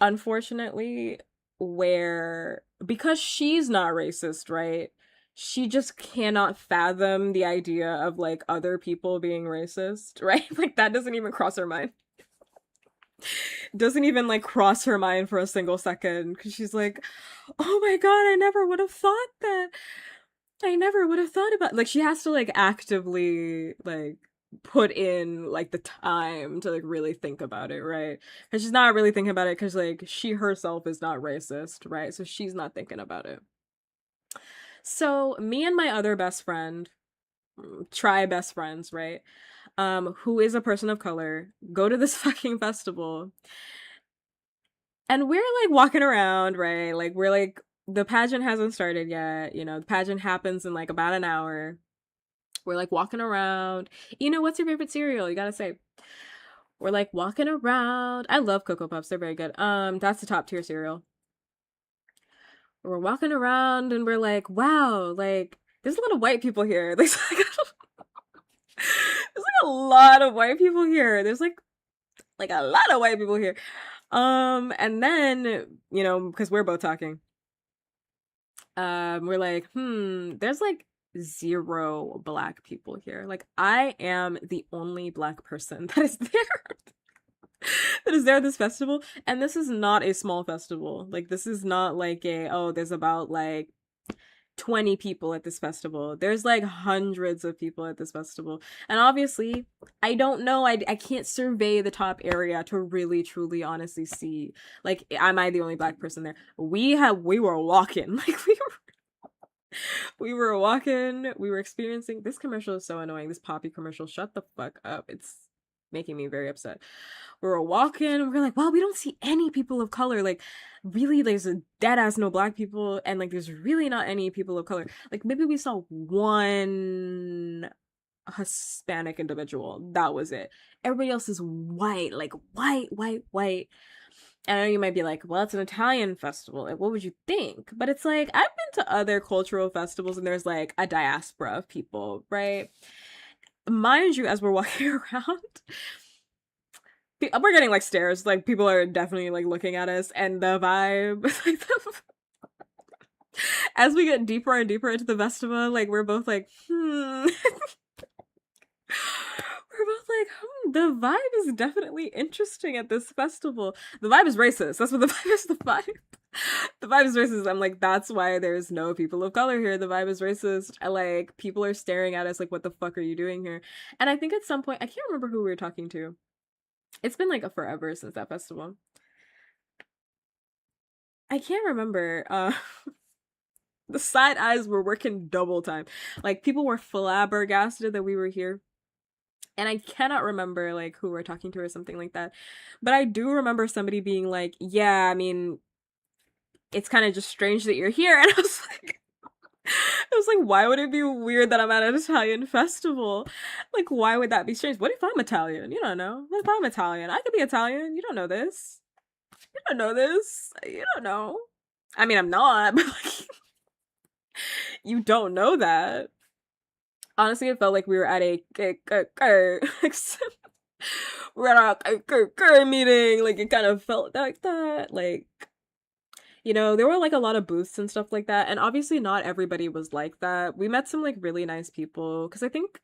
unfortunately, where because she's not racist, right? She just cannot fathom the idea of like other people being racist, right? Like that doesn't even cross her mind. Doesn't even like cross her mind for a single second because she's like, oh my god, I never would have thought that. I never would have thought about like she has to like actively like put in like the time to like really think about it, right? Because she's not really thinking about it because like she herself is not racist, right? So she's not thinking about it. So me and my other best friend, try best friends, right? Who is a person of color, go to this fucking festival. And we're like walking around, right? Like we're like the pageant hasn't started yet, you know, the pageant happens in like about an hour. We're like walking around. You know, what's your favorite cereal? You gotta say. We're like walking around. I love Cocoa Puffs. They're very good. That's the top tier cereal. We're walking around and we're like, wow, like there's a lot of white people here. There's like a lot of white people here. There's like a lot of white people here. And then, you know, because we're both talking, we're like, there's like zero black people here. Like I am the only black person that is there. That is there at this festival. And this is not a small festival. Like this is not like a there's about like 20 people at this festival. There's like hundreds of people at this festival. And obviously, I don't know. I can't survey the top area to really truly honestly see. Like, am I the only black person there? We were walking. Like we were walking, we were experiencing this commercial is so annoying. This Poppy commercial, shut the fuck up. It's making me very upset. We were walking, we're like, wow, we don't see any people of color. Like, really, there's a dead ass no black people, and like, there's really not any people of color. Like, maybe we saw one Hispanic individual. That was it. Everybody else is white, like white, white, white. I know you might be like, well, it's an Italian festival. Like, what would you think? But it's like, I've been to other cultural festivals and there's like a diaspora of people, right? Mind you, as we're walking around, we're getting like stares. Like, people are definitely like looking at us, and the vibe, like, as we get deeper and deeper into the festival, like, we're both like, we're both like, the vibe is definitely interesting at this festival. The vibe is racist. That's what the vibe is. The vibe. The vibe is racist. I'm like, that's why there's no people of color here. The vibe is racist. I like people are staring at us like, what the fuck are you doing here? And I think at some point, I can't remember who we were talking to. It's been like a forever since that festival. I can't remember. The side eyes were working double time. Like people were flabbergasted that we were here. And I cannot remember like who we're talking to or something like that. But I do remember somebody being like, yeah, I mean, it's kind of just strange that you're here. And I was like, I was like, why would it be weird that I'm at an Italian festival? Like, why would that be strange? What if I'm Italian? You don't know. What if I'm Italian? I could be Italian. You don't know this. You don't know this. You don't know. I mean, I'm not, but like, you don't know that. Honestly, it felt like we were at a we're at a meeting. Like, it kind of felt like that. Like, there were like a lot of booths and stuff like that. And obviously, not everybody was like that. We met some like really nice people. Because I think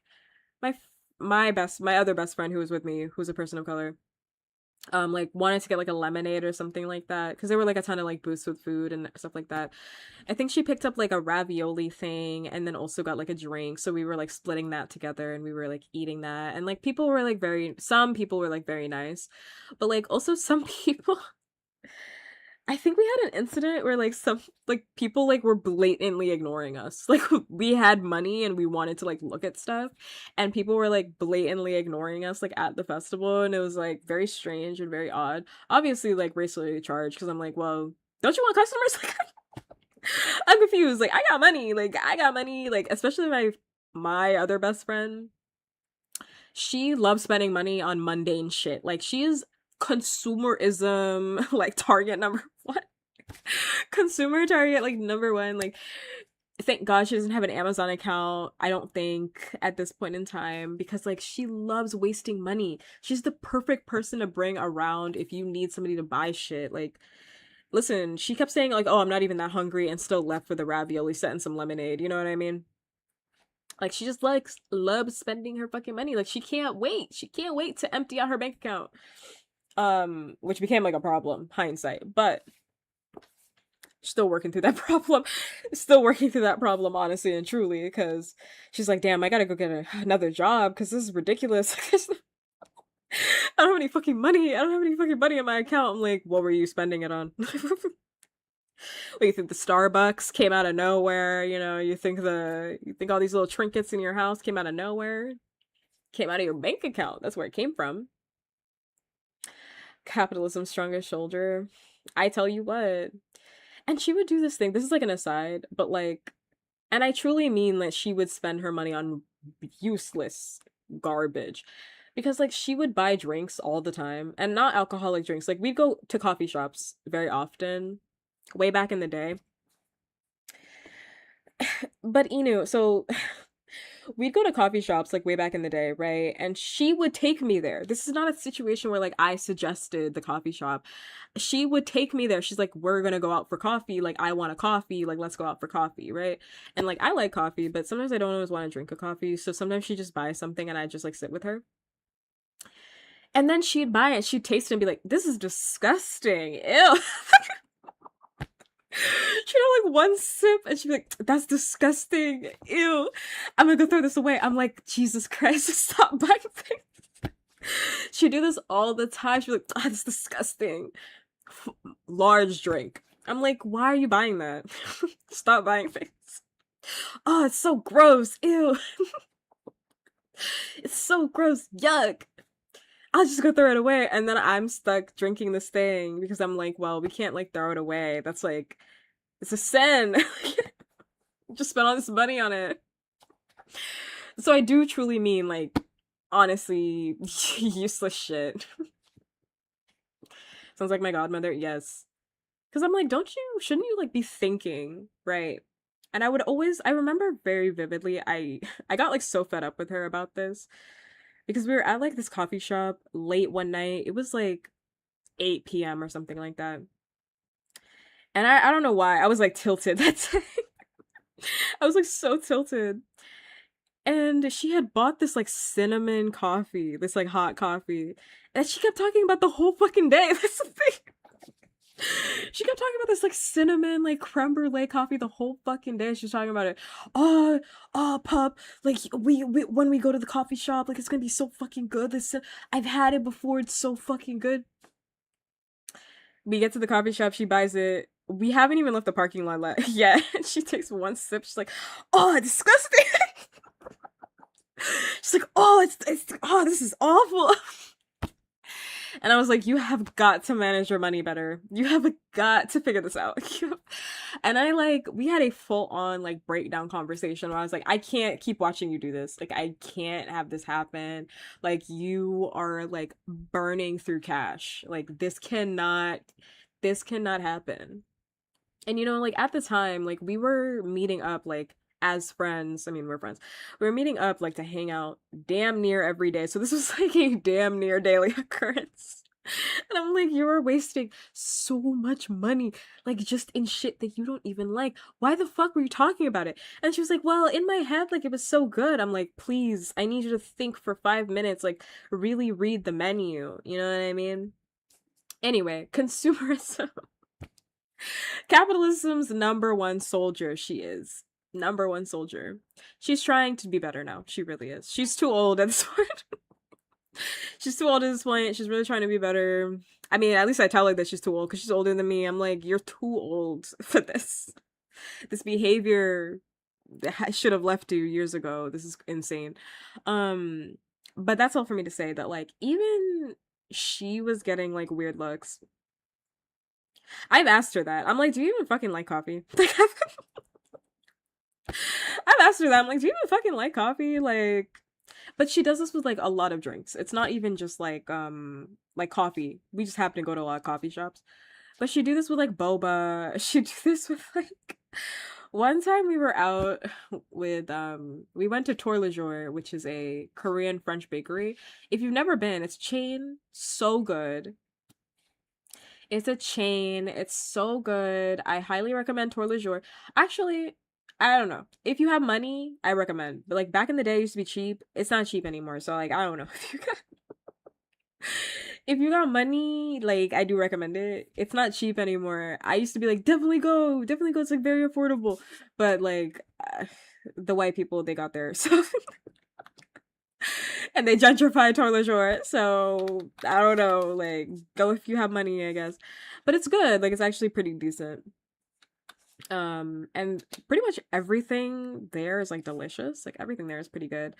my my other best friend who was with me, who's a person of color, like wanted to get like a lemonade or something like that because there were like a ton of like booths with food and stuff like that. I think she picked up like a ravioli thing and then also got like a drink, so we were like splitting that together and we were like eating that. And like people were like some people were like very nice, but like also some people, I think we had an incident where like some like people like were blatantly ignoring us. Like we had money and we wanted to like look at stuff and people were like blatantly ignoring us like at the festival, and it was like very strange and very odd. Obviously like racially charged because I'm like, well, don't you want customers? Like I'm confused. Like I got money, like especially my other best friend. She loves spending money on mundane shit. Like she is consumerism like target number one. Consumer target like number one. Like thank God she doesn't have an Amazon account, I don't think, at this point in time, because like she loves wasting money. She's the perfect person to bring around if you need somebody to buy shit. Like listen, she kept saying like, oh, I'm not even that hungry, and still left for the ravioli set and some lemonade. You know what I mean? Like she just likes loves spending her fucking money. Like she can't wait. She can't wait to empty out her bank account. Which became like a problem, hindsight. But still working through that problem. Still working through that problem, honestly and truly, because she's like, damn, I gotta go get another job because this is ridiculous. I don't have any fucking money. I don't have any fucking money in my account. I'm like, what were you spending it on? What, you think the Starbucks came out of nowhere? You think all these little trinkets in your house came out of nowhere? Came out of your bank account. That's where it came from. Capitalism's strongest shoulder. I tell you what. And she would do this thing. This is like an aside, but like, and I truly mean that she would spend her money on useless garbage. Because like she would buy drinks all the time and not alcoholic drinks. Like we'd go to coffee shops very often way back in the day. But so we'd go to coffee shops like way back in the day, right? And she would take me there. This is not a situation where like I suggested the coffee shop. She would take me there. She's like, we're gonna go out for coffee. Like, I want a coffee. Like, let's go out for coffee, right? And like, I like coffee, but sometimes I don't always want to drink a coffee. So sometimes she just buys something and I just like sit with her. And then she'd buy it, she'd taste it and be like, this is disgusting. Ew. She'd have like one sip and she'd be like, that's disgusting. Ew. I'm gonna go throw this away. I'm like, Jesus Christ, stop buying things. She'd do this all the time. She'd be like, ah, that's disgusting. Large drink. I'm like, why are you buying that? Stop buying things. Oh, it's so gross. Ew. It's so gross. Yuck. I'll just go throw it away. And then I'm stuck drinking this thing because I'm like, well, we can't like throw it away. That's like, it's a sin. Just spent all this money on it. So I do truly mean like, honestly, useless shit. Sounds like my godmother. Yes. Because I'm like, shouldn't you like be thinking, right? And I remember very vividly, I got like so fed up with her about this because we were at like this coffee shop late one night. It was like 8 p.m. or something like that. And I don't know why. I was like tilted that day. I was like so tilted. And she had bought this like cinnamon coffee, this like hot coffee. And she kept talking about the whole fucking day. That's the thing. She kept talking about this like cinnamon like creme brulee coffee the whole fucking day. She was talking about it. Oh, pup. Like we when we go to the coffee shop, like it's gonna be so fucking good. I've had it before. It's so fucking good. We get to the coffee shop. She buys it. We haven't even left the parking lot yet. She takes one sip. She's like, "Oh, disgusting." She's like, "Oh, oh, this is awful." And I was like, you have got to manage your money better. You have got to figure this out. And I like we had a full on like breakdown conversation where I was like, I can't keep watching you do this. Like I can't have this happen. Like you are like burning through cash. Like this cannot happen. And like at the time, like we were meeting up like as friends. I mean, we're friends. We were meeting up like to hang out damn near every day. So this was like a damn near daily occurrence. And I'm like, you are wasting so much money, like just in shit that you don't even like. Why the fuck were you talking about it? And she was like, well, in my head, like it was so good. I'm like, please, I need you to think for 5 minutes, like really read the menu. You know what I mean? Anyway, consumerism. Capitalism's number one soldier, she is. Number one soldier. She's trying to be better now. She really is. She's too old at this point. She's too old at this point. She's really trying to be better. I mean, at least I tell her that she's too old because she's older than me. I'm like, you're too old for this. This behavior should have left you years ago. This is insane. Um, but that's all for me to say that like even she was getting like weird looks. I've asked her that. I'm like, do you even fucking like coffee? Like, I've asked her that. I'm like, do you even fucking like coffee? Like, but she does this with like a lot of drinks. It's not even just like coffee. We just happen to go to a lot of coffee shops. But she do this with like boba. She do this with like one time we were out with we went to Tour Le Jour, which is a Korean French bakery. If you've never been, it's a chain, so good. It's a chain. It's so good. I highly recommend Tour Le Jour. Actually, I don't know. If you have money, I recommend. But like back in the day, it used to be cheap. It's not cheap anymore. So like I don't know. If you got money, like I do recommend it. It's not cheap anymore. I used to be like, definitely go, definitely go. It's like very affordable. But like the white people, they got there. So and they gentrified Tour Le Jour. So I don't know. Like go if you have money, I guess. But it's good. Like it's actually pretty decent. And pretty much everything there is like delicious. Like everything there is pretty good.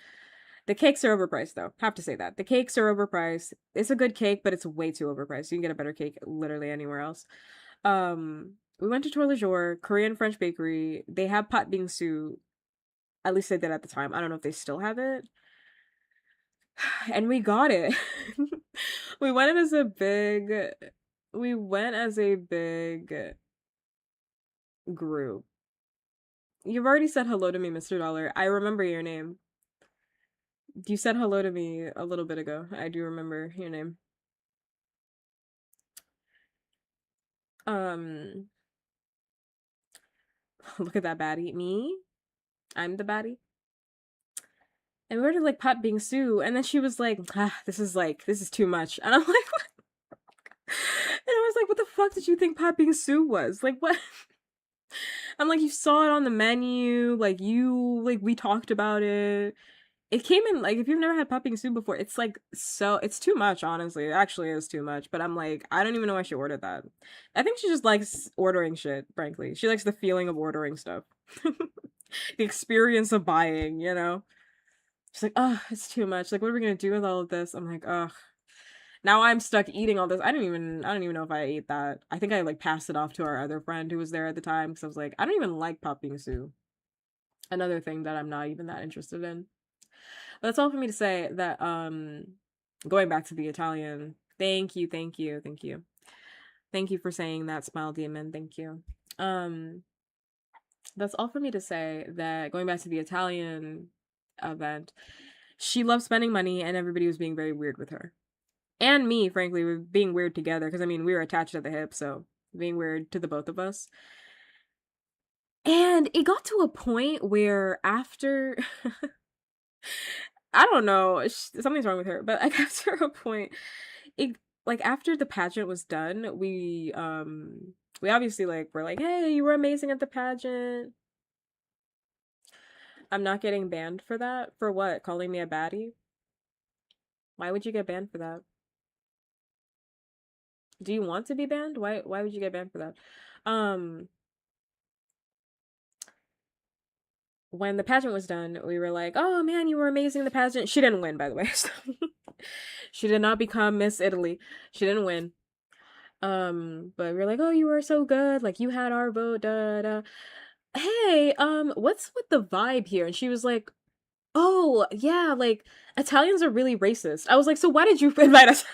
The cakes are overpriced though. Have to say that. The cakes are overpriced. It's a good cake, but it's way too overpriced. You can get a better cake literally anywhere else. We went to Tour Le Jour, Korean French bakery. They have pot bingsu. At least they did at the time. I don't know if they still have it. And we got it. we went as a big we went as a big group. You've already said hello to me, Mr. Dollar. I remember your name. You said hello to me a little bit ago. I do remember your name. Um, look at that baddie. Me? I'm the baddie. And we ordered like pot bingsu, and then she was like, this is too much. And I'm like, what? And I was like, what the fuck did you think pot bingsu was? Like, what? I'm like, you saw it on the menu, like we talked about it. It came in like if you've never had popping soup before, it's like so it's too much, honestly. It actually is too much. But I'm like, I don't even know why she ordered that. I think she just likes ordering shit, frankly. She likes the feeling of ordering stuff. The experience of buying, you know? She's like, oh, it's too much. Like, what are we gonna do with all of this? I'm like, ugh. Now I'm stuck eating all this. I don't even know if I ate that. I think I like passed it off to our other friend who was there at the time because I was like, I don't even like popping soup. Another thing that I'm not even that interested in. But that's all for me to say that going back to the Italian, thank you, thank you, thank you. Thank you for saying that, Smile Demon. Thank you. Um that's all for me to say that going back to the Italian event, she loved spending money and everybody was being very weird with her. And me, frankly, we're being weird together because I mean, we were attached at the hip, so being weird to the both of us. And it got to a point where after I don't know. Something's wrong with her. But like after a point, it like after the pageant was done, we obviously like were like, hey, you were amazing at the pageant. I'm not getting banned for that. For what? Calling me a baddie? Why would you get banned for that? Do you want to be banned? Why would you get banned for that? Um when the pageant was done, we were like, "Oh man, you were amazing in the pageant." She didn't win, by the way. So she did not become Miss Italy. She didn't win. But we're like, oh, you were so good. Like you had our vote, da da. Hey, what's with the vibe here? And she was like, oh, yeah, like Italians are really racist. I was like, so why did you invite us?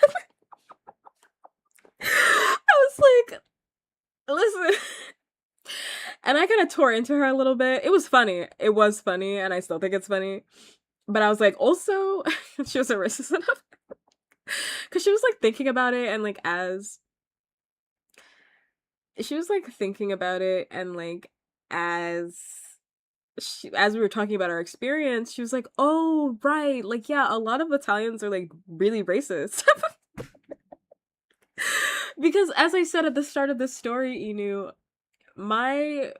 I was like, listen. And I kind of tore into her a little bit. It was funny. It was funny, and I still think it's funny. But I was like, also, she wasn't racist enough. Because she was like thinking about it, and like, as she was like thinking about it, and like, as as we were talking about our experience, she was like, oh, right. Like, yeah, a lot of Italians are like really racist. Because as I said at the start of this story, Inu, my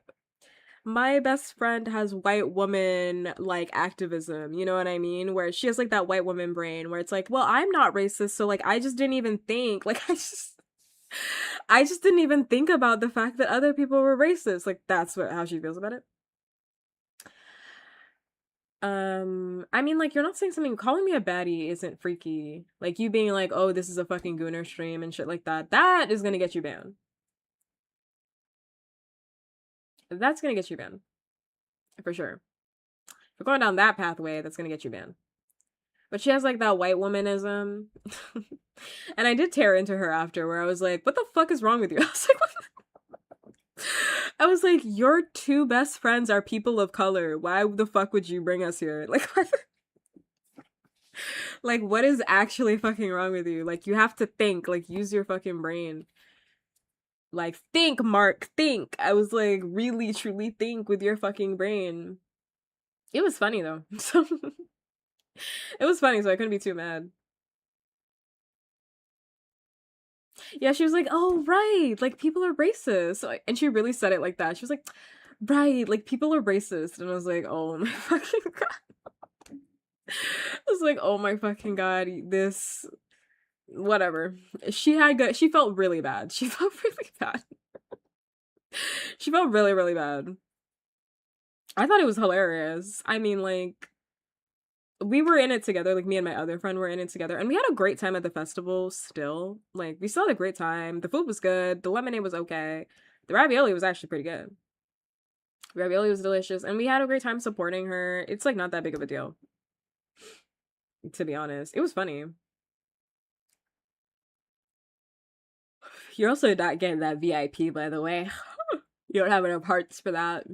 my best friend has white woman like activism, you know what I mean? Where she has like that white woman brain where it's like, well, I'm not racist, so like I just didn't even think. Like I just didn't even think about the fact that other people were racist. Like that's what how she feels about it. I mean like you're not saying something calling me a baddie isn't freaky. Like you being like, "Oh, this is a fucking gooner stream" and shit like that. That is going to get you banned. That's going to get you banned. For sure. If you're going down that pathway, that's going to get you banned. But she has like that white womanism. And I did tear into her after where I was like, what the fuck is wrong with you? I was like, what? I was like, your two best friends are people of color. Why the fuck would you bring us here? Like, like what is actually fucking wrong with you? Like, you have to think. Like, use your fucking brain. Like, think, Mark, think. I was like, really, truly think with your fucking brain. It was funny though. So it was funny, so I couldn't be too mad. Yeah, she was like, "Oh, right, like people are racist," and she really said it like that. She was like, "Right, like people are racist," and I was like, "Oh my fucking god!" I was like, "Oh my fucking god, this whatever." She had good. She felt really bad. She felt really bad. She felt really really bad. I thought it was hilarious. I mean, like we were in it together. Like me and my other friend were in it together, and we had a great time at the festival. Still, like we still had a great time. The food was good. The lemonade was okay. The ravioli was actually pretty good. Ravioli was delicious, and we had a great time supporting her. It's like not that big of a deal, to be honest. It was funny. You're also not getting that VIP, by the way. You don't have enough hearts for that.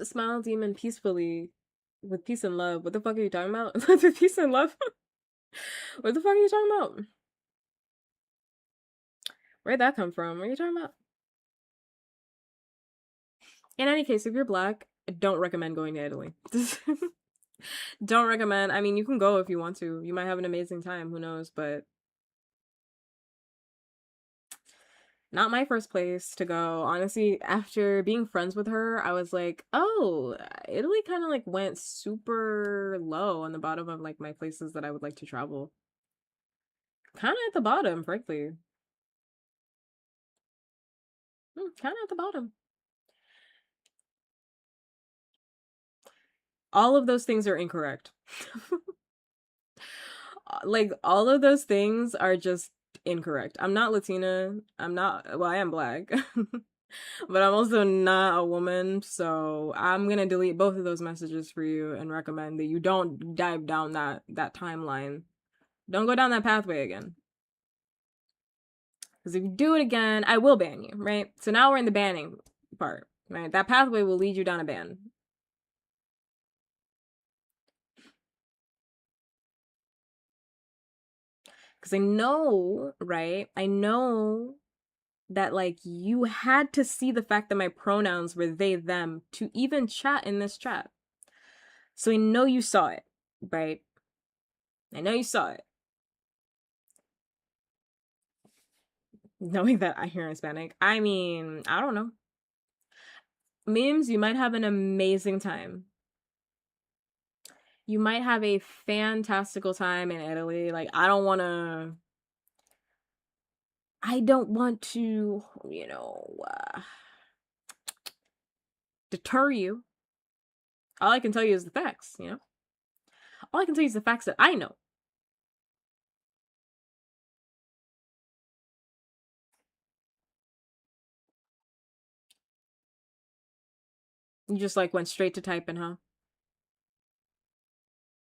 Smile demon peacefully with peace and love. What the fuck are you talking about? With peace and love? What the fuck are you talking about? Where'd that come from? What are you talking about? In any case, if you're black, I don't recommend going to Italy. Don't recommend. I mean, you can go if you want to. You might have an amazing time. Who knows? But not my first place to go. Honestly, after being friends with her, I was like, oh, Italy kind of like went super low on the bottom of like my places that I would like to travel. Kind of at the bottom, frankly. Kind of at the bottom. All of those things are incorrect. Like, all of those things are just incorrect. I'm not Latina. I'm not, well, I am black. But I'm also not a woman, so I'm gonna delete both of those messages for you and recommend that you don't dive down that timeline. Don't go down that pathway again. Because if you do it again, I will ban you, right? So now we're in the banning part, right? That pathway will lead you down a ban. Because I know, right? I know that like you had to see the fact that my pronouns were they, them to even chat in this chat. So I know you saw it, right? I know you saw it. Knowing that I hear Hispanic, I mean, I don't know. Memes, you might have an amazing time. You might have a fantastical time in Italy. Like, I don't want to, you know, deter you. All I can tell you is the facts, you know? All I can tell you is the facts that I know. You just like went straight to typing, huh?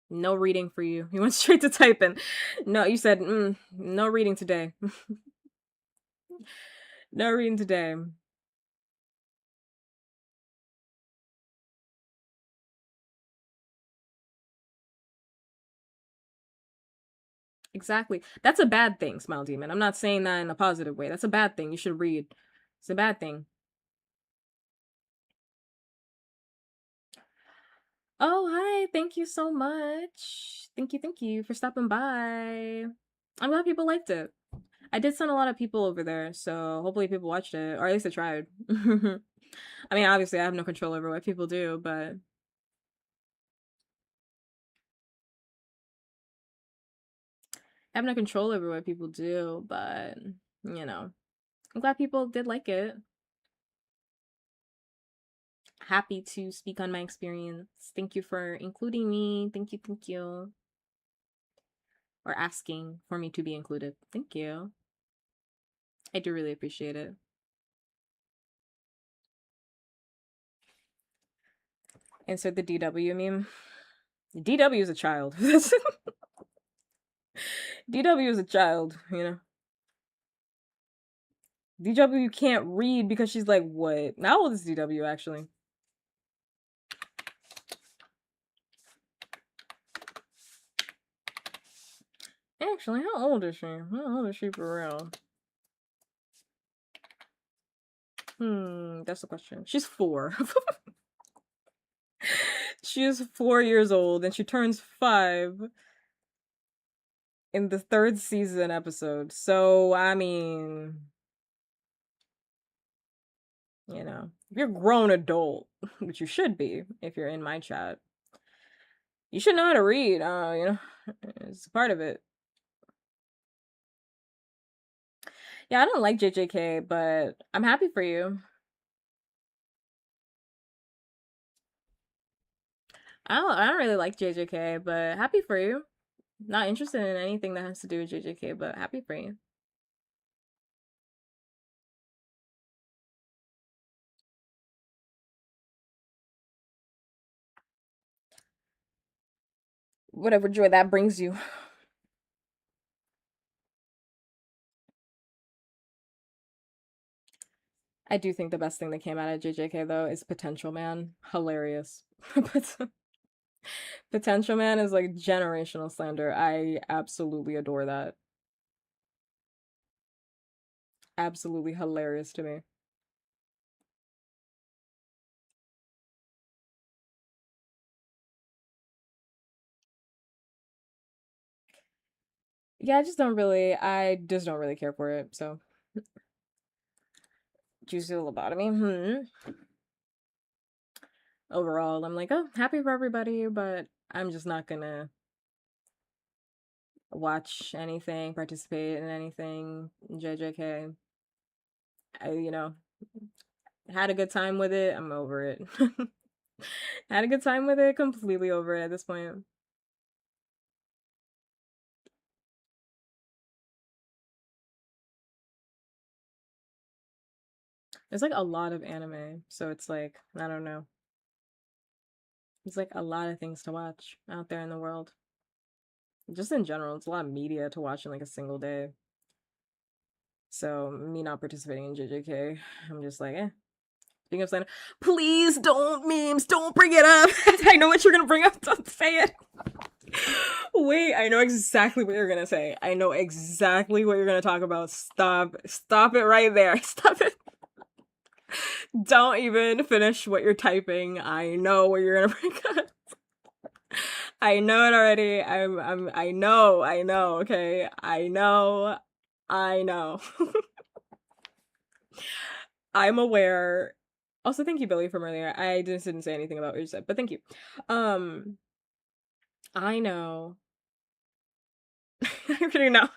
No reading for you. You went straight to typing. No, you said, no reading today. No reading today. Exactly. That's a bad thing, Smile Demon. I'm not saying that in a positive way. That's a bad thing. You should read. It's a bad thing. Oh, hi. Thank you so much. Thank you for stopping by. I'm glad people liked it. I did send a lot of people over there, so hopefully people watched it, or at least I tried. I mean, obviously, I have no control over what people do, but I have no control over what people do, but you know, I'm glad people did like it. Happy to speak on my experience. Thank you for including me. Thank you. Or asking for me to be included. Thank you. I do really appreciate it. Insert the DW meme. DW is a child. DW is a child, you know. DW can't read because she's like, what? How old is DW actually? Actually, how old is she? How old is she for real? That's the question. She's 4. She is 4 years old and she turns 5 in the 3rd season episode. So, I mean, you know, if you're a grown adult, which you should be if you're in my chat, you should know how to read. You know, it's part of it. Yeah, I don't like JJK, but I'm happy for you. I don't really like JJK, but happy for you. Not interested in anything that has to do with JJK, but happy for you. Whatever joy that brings you. I do think the best thing that came out of JJK though is Potential Man. Hilarious. Potential Man is like generational slander. I absolutely adore that. Absolutely hilarious to me. Yeah, I just don't really care for it. So, juicy lobotomy. Overall, I'm like, oh, happy for everybody, but I'm just not gonna watch anything, participate in anything. JJK. You know, had a good time with it. I'm over it. Had a good time with it. Completely over it at this point. There's like a lot of anime, so it's like, I don't know. There's like a lot of things to watch out there in the world. Just in general, it's a lot of media to watch in like a single day. So me not participating in JJK, I'm just like, eh. Speaking of saying, please don't memes, don't bring it up. I know what you're gonna bring up. Don't say it. Wait, I know exactly what you're gonna say. I know exactly what you're gonna talk about. Stop it right there. Stop it. Don't even finish what you're typing. I know what you're gonna bring up. I know it already. I know, okay? I know. I'm aware. Also, thank you, Billy, from earlier. I just didn't say anything about what you said, but thank you. Um, I know. I already know.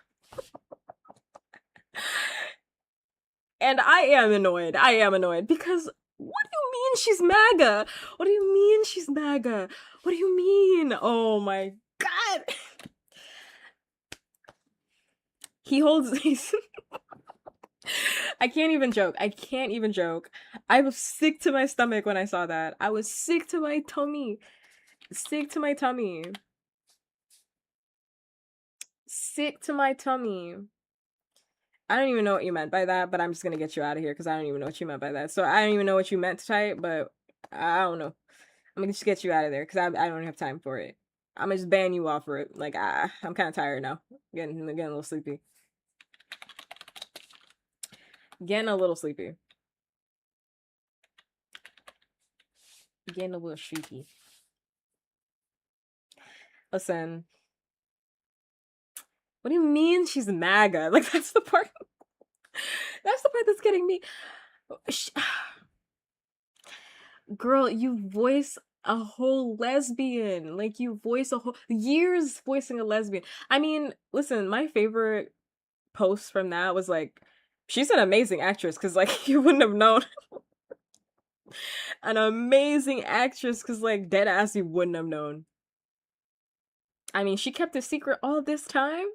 And I am annoyed. I am annoyed because what do you mean she's MAGA? What do you mean she's MAGA? What do you mean? Oh my god. He holds he's I can't even joke. I can't even joke. I was sick to my stomach when I saw that. I was sick to my tummy. Sick to my tummy. Sick to my tummy. I don't even know what you meant by that, but I'm just gonna get you out of here because I don't even know what you meant by that. So I don't even know what you meant to type, but I don't know. I'm gonna just get you out of there because I don't have time for it. I'm gonna just ban you off for it. Like I'm kind of tired now. Getting a little sleepy. Getting a little sleepy. Getting a little sleepy. Listen. What do you mean she's MAGA? Like that's the part. That's the part that's getting me. Girl, you voice a whole lesbian. Like you voice a whole years voicing a lesbian. I mean, listen, my favorite post from that was like, she's an amazing actress because like you wouldn't have known. An amazing actress because like dead ass you wouldn't have known. I mean, she kept a secret all this time.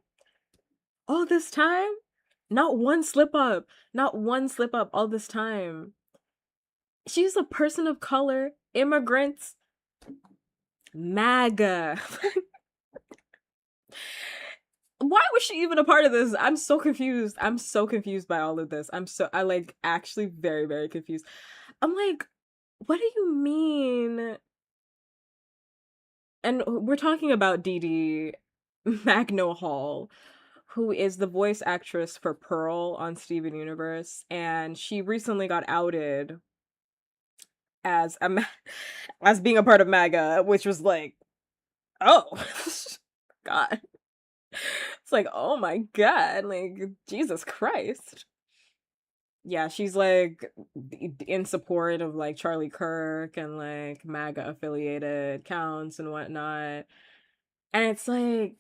All this time. Not one slip up. Not one slip up all this time. She's a person of color, immigrant, MAGA. Why was she even a part of this? I'm so confused. I'm so confused by all of this. I like actually very, very confused. I'm like, what do you mean? And we're talking about Dee Dee Magno Hall, who is the voice actress for Pearl on Steven Universe, and she recently got outed as as being a part of MAGA, which was like, oh god. It's like, oh my god, like Jesus Christ. Yeah, she's like in support of like Charlie Kirk and like MAGA affiliated counts and whatnot. And it's like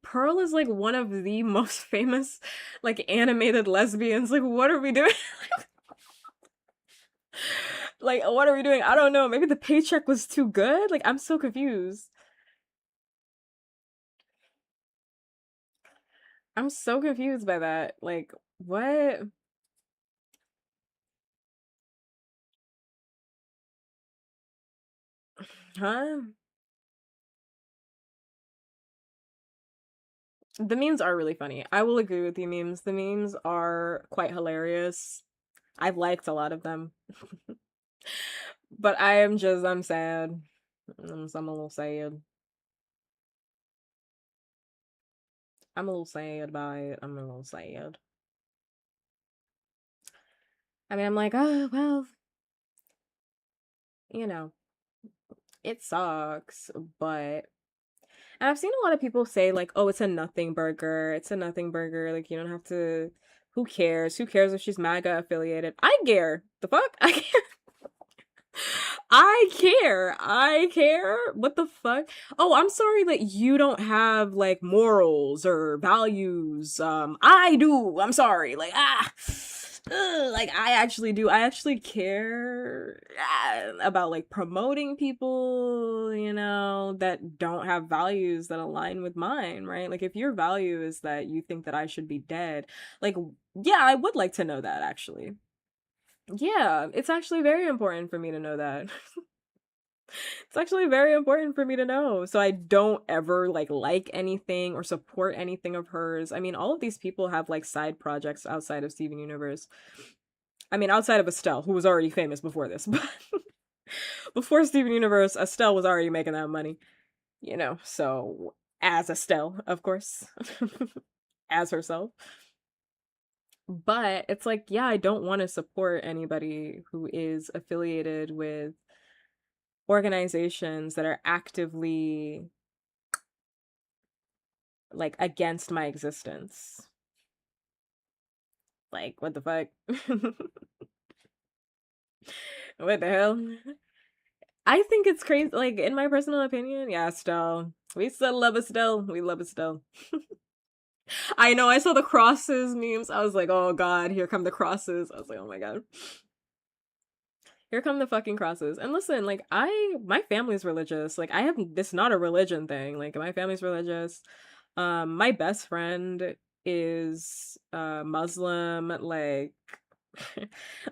Pearl is like one of the most famous like animated lesbians. Like what are we doing? Like what are we doing? I don't know. Maybe the paycheck was too good? Like I'm so confused. I'm so confused by that. Like what? Huh? The memes are really funny. I will agree with you, memes. The memes are quite hilarious. I've liked a lot of them. But I'm sad. I'm a little sad. I'm a little sad about it. I'm a little sad. I mean, I'm like, oh, well, you know, it sucks, but and I've seen a lot of people say like, "Oh, it's a nothing burger. It's a nothing burger. Like you don't have to. Who cares? Who cares if she's MAGA affiliated? I care. The fuck? I care. I care. I care. What the fuck? Oh, I'm sorry that you don't have like morals or values. I do. I'm sorry. Like like I actually do. I actually care about like promoting people, you know, that don't have values that align with mine, right? Like if your value is that you think that I should be dead, like yeah, I would like to know that actually. Yeah, it's actually very important for me to know that. It's actually very important for me to know so I don't ever like anything or support anything of hers. I mean, all of these people have like side projects outside of Steven Universe. I mean, outside of Estelle, who was already famous before this, but before Steven Universe, Estelle was already making that money, you know. So as Estelle, of course, as herself. But it's like, yeah, I don't want to support anybody who is affiliated with organizations that are actively like against my existence. Like, what the fuck? What the hell? I think it's crazy. Like, in my personal opinion, yeah, Estelle. We still love Estelle. We love Estelle. I know, I saw the crosses memes. I was like, oh god, here come the crosses. I was like, oh my god. Here come the fucking crosses. And listen, like my family's religious. Like I have this not a religion thing. Like my family's religious. My best friend is Muslim. Like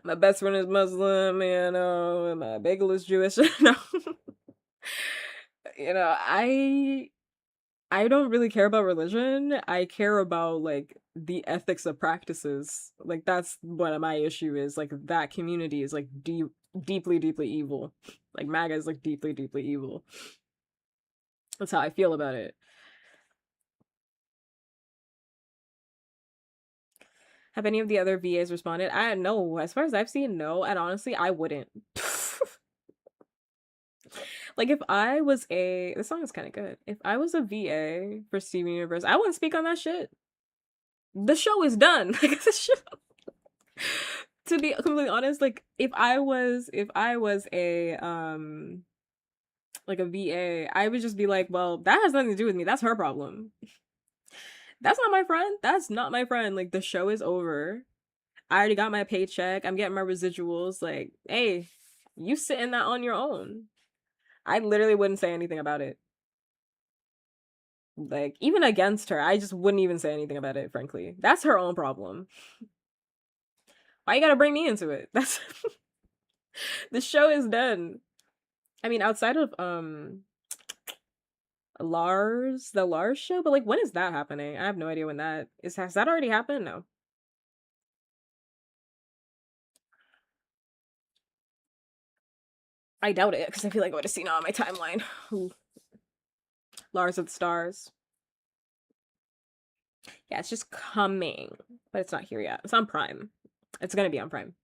my best friend is Muslim, and my bagel is Jewish. No. I don't really care about religion. I care about like the ethics of practices. Like that's what my issue is. Like that community is like deeply, deeply evil. Like MAGA is like deeply, deeply evil. That's how I feel about it. Have any of the other VAs responded? I no. As far as I've seen, no. And honestly, I wouldn't. Like if I was a this song is kind of good. If I was a VA for Steven Universe, I wouldn't speak on that shit. The show is done. Like the show to be completely honest, like if I was a like a VA, I would just be like, well, that has nothing to do with me. That's her problem. That's not my friend. That's not my friend. Like the show is over. I already got my paycheck. I'm getting my residuals. Like, hey, you sit in that on your own. I literally wouldn't say anything about it. Like, even against her, I just wouldn't even say anything about it, frankly. That's her own problem. Why you gotta bring me into it? That's the show is done. I mean, outside of the Lars show, but like when is that happening? I have no idea when that is. Has that already happened? No. I doubt it because I feel like I would have seen it on my timeline. Ooh. Lars of the Stars. Yeah, it's just coming, but it's not here yet. It's on Prime. It's gonna be on Prime.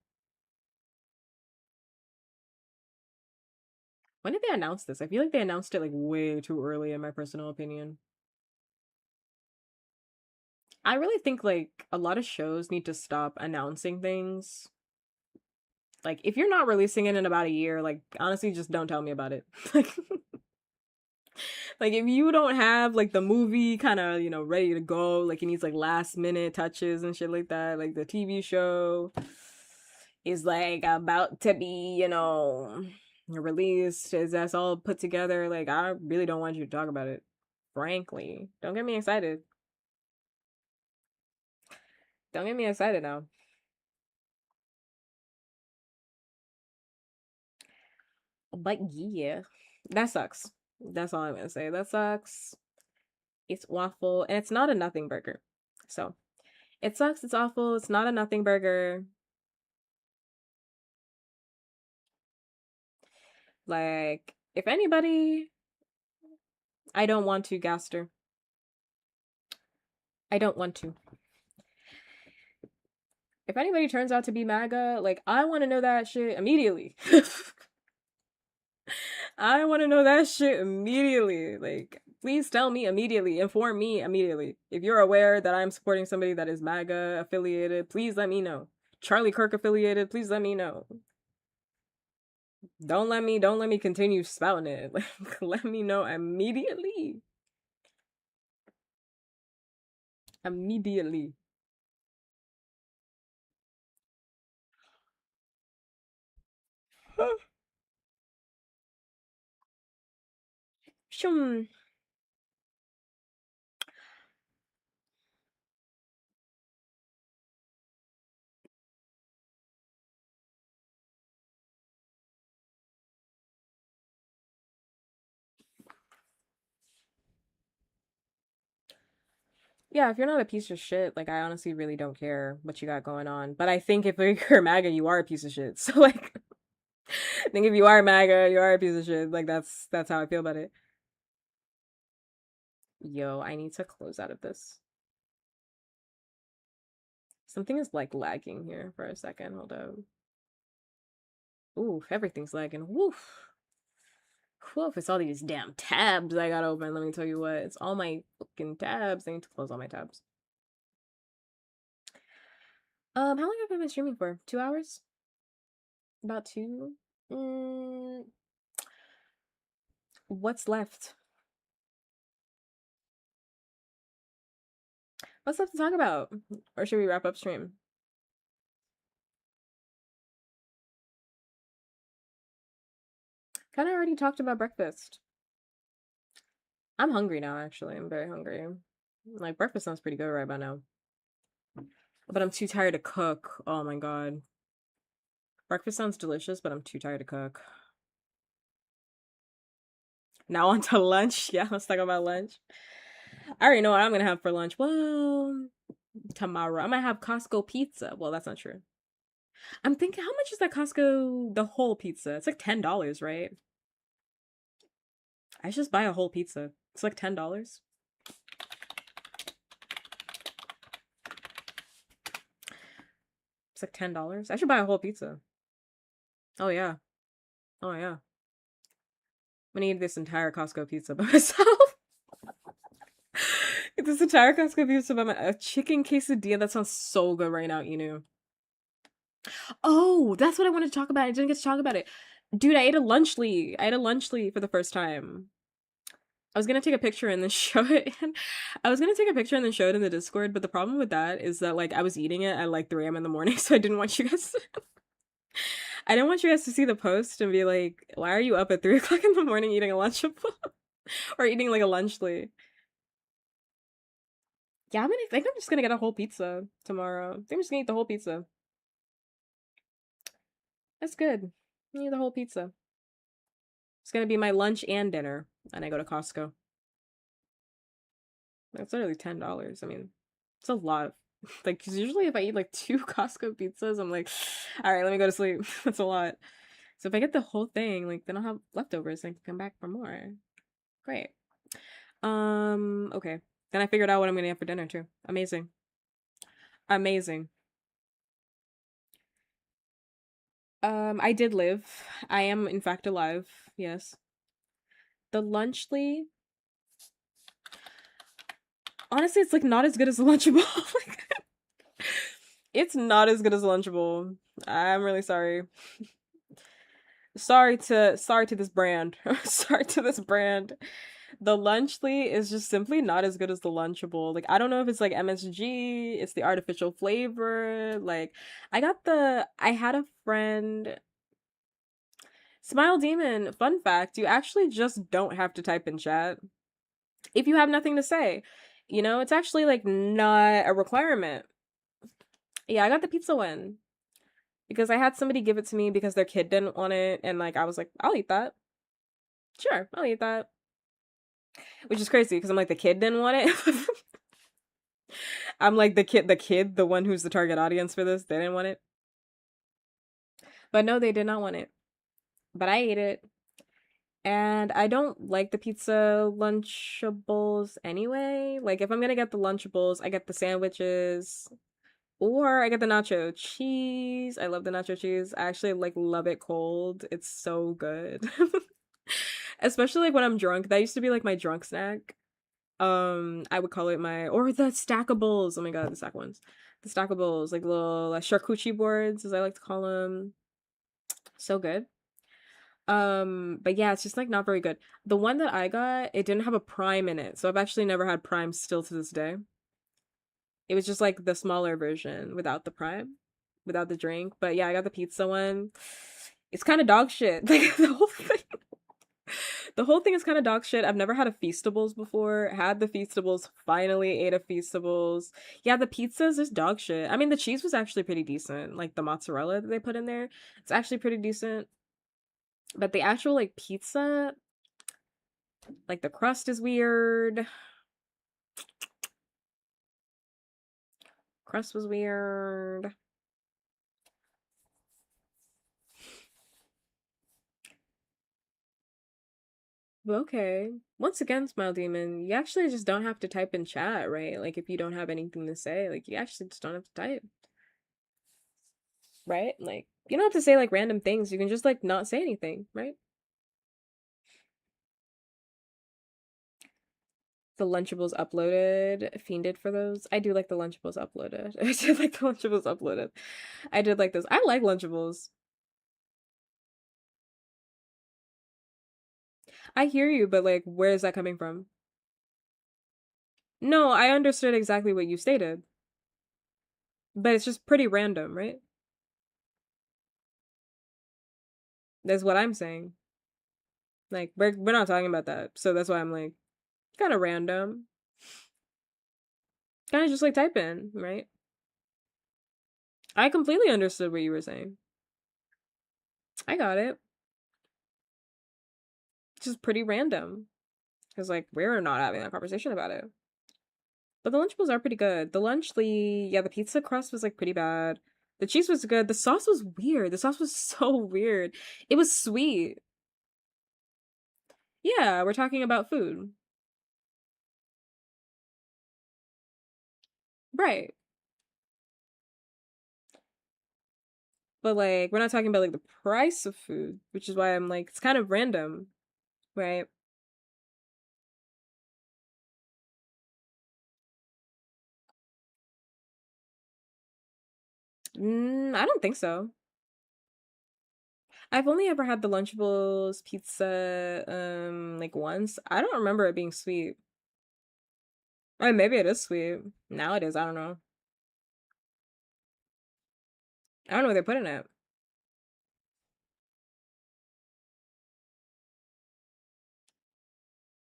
When did they announce this? I feel like they announced it like way too early, in my personal opinion. I really think like a lot of shows need to stop announcing things. Like if you're not releasing it in about a year, like honestly, just don't tell me about it. Like like if you don't have like the movie kind of ready to go, like it needs like last minute touches and shit like that, like the TV show is like about to be released, is that's all put together, like I really don't want you to talk about it, frankly. Don't get me excited. Don't get me excited now. But yeah, that sucks. That's all I'm gonna say. That sucks. It's waffle and it's not a nothing burger. So it sucks, it's awful, it's not a nothing burger. Like, if anybody, I don't want to, Gaster. I don't want to. If anybody turns out to be MAGA, like, I want to know that shit immediately. I want to know that shit immediately. Like, please tell me immediately. Inform me immediately. If you're aware that I'm supporting somebody that is MAGA affiliated, please let me know. Charlie Kirk affiliated, please let me know. Don't let me continue spouting it. Like, let me know immediately. Immediately. Shum. Yeah, if you're not a piece of shit, like I honestly really don't care what you got going on. But I think if you're MAGA, you are a piece of shit. So like, I think if you are MAGA, you are a piece of shit. Like that's how I feel about it. Yo, I need to close out of this. Something is like lagging here for a second. Hold on. Ooh, everything's lagging. Woof. Woof, it's all these damn tabs I got open. Let me tell you what. It's all my fucking tabs. I need to close all my tabs. How long have I been streaming for? 2 hours? About two? Mm, what's left? What's up to talk about? Or should we wrap up stream? Kind of already talked about breakfast. I'm hungry now, actually. I'm very hungry. Like, breakfast sounds pretty good right by now. But I'm too tired to cook. Oh my god. Breakfast sounds delicious, but I'm too tired to cook. Now on to lunch. Yeah, let's talk about lunch. I already know what I'm gonna have for lunch. Well, tomorrow. I might have Costco pizza. Well, that's not true. I'm thinking, how much is that Costco, the whole pizza? It's like $10, right? I should just buy a whole pizza. It's like $10. It's like $10. I should buy a whole pizza. Oh yeah. Oh yeah. I'm gonna eat this entire Costco pizza by myself. Eat this entire Costco pizza by my a chicken quesadilla. That sounds so good right now, Inu. Oh, that's what I wanted to talk about. I didn't get to talk about it. Dude, I ate a lunchly. I ate a lunchly for the first time. I was gonna take a picture and then show it. I was gonna take a picture and then show it in the Discord, but the problem with that is that like I was eating it at like 3 a.m. in the morning, so I didn't want you guys to I didn't want you guys to see the post and be like, why are you up at 3 o'clock in the morning eating a lunchable? Or eating like a lunchly? Yeah, I think I'm just gonna get a whole pizza tomorrow. I think I'm just gonna eat the whole pizza. That's good. I eat the whole pizza. It's gonna be my lunch and dinner, and I go to Costco. That's literally $10. I mean, it's a lot. Like, 'cause usually if I eat like two Costco pizzas, I'm like, all right, let me go to sleep. That's a lot. So if I get the whole thing, like, then I'll have leftovers and I can come back for more. Great. Okay. Then I figured out what I'm gonna have for dinner too. Amazing. Amazing. I did live. I am in fact alive. Yes. The lunchly, honestly, it's like not as good as the Lunchable. Like, it's not as good as Lunchable. I'm really sorry. Sorry to this brand. Sorry to this brand. The Lunchly is just simply not as good as the Lunchable. Like I don't know if it's like MSG, it's the artificial flavor. Like I had a friend Smile Demon, fun fact, you actually just don't have to type in chat if you have nothing to say. You know, it's actually like not a requirement. Yeah, I got the pizza one because I had somebody give it to me because their kid didn't want it and like I was like, I'll eat that. Sure, I'll eat that. Which is crazy because I'm like the kid didn't want it. I'm like the one who's the target audience for this, they didn't want it. But no, they did not want it. But I ate it. And I don't like the pizza Lunchables anyway. Like if I'm gonna get the Lunchables, I get the sandwiches or I get the nacho cheese. I love the nacho cheese. I actually like love it cold. It's so good. Especially like when I'm drunk. That used to be like my drunk snack. I would call it my or the stackables. Oh my god, the stack ones. The stackables, like little like charcuterie boards, as I like to call them. So good. But yeah, it's just like not very good. The one that I got, it didn't have a prime in it, so I've actually never had prime still to this day. It was just like the smaller version without the prime, without the drink. But yeah, I got the pizza one. It's kind of dog shit. Like the whole thing is kind of dog shit. I've never had a Feastables before. Had the Feastables, finally ate a Feastables. Yeah, the pizza's just dog shit. I mean, the cheese was actually pretty decent. Like the mozzarella that they put in there, it's actually pretty decent. But the actual like pizza, like the crust is weird. Crust was weird. But okay. Once again, Smile Demon, you actually just don't have to type in chat, right? Like if you don't have anything to say, like you actually just don't have to type. Right? Like you don't have to say like random things. You can just like not say anything, right? The Lunchables uploaded. Fiended for those. I do like the Lunchables uploaded. I did like the Lunchables uploaded. I did like those. I like Lunchables. I hear you, but like, where is that coming from? No, I understood exactly what you stated, but it's just pretty random, right? That's what I'm saying. Like we're not talking about that, so that's why I'm like kind of random, kind of just like type in, right? I completely understood what you were saying. I got it. Just pretty random because like we're not having that conversation about it. But the Lunchables are pretty good. The pizza crust was like pretty bad. The cheese was good. The sauce was weird. The sauce was so weird. It was sweet. Yeah, we're talking about food. Right. But like we're not talking about like the price of food, which is why I'm like it's kind of random, right? I don't think so. I've only ever had the Lunchables pizza like once. I don't remember it being sweet. Or maybe it is sweet. Now it is, I don't know. I don't know what they put in it.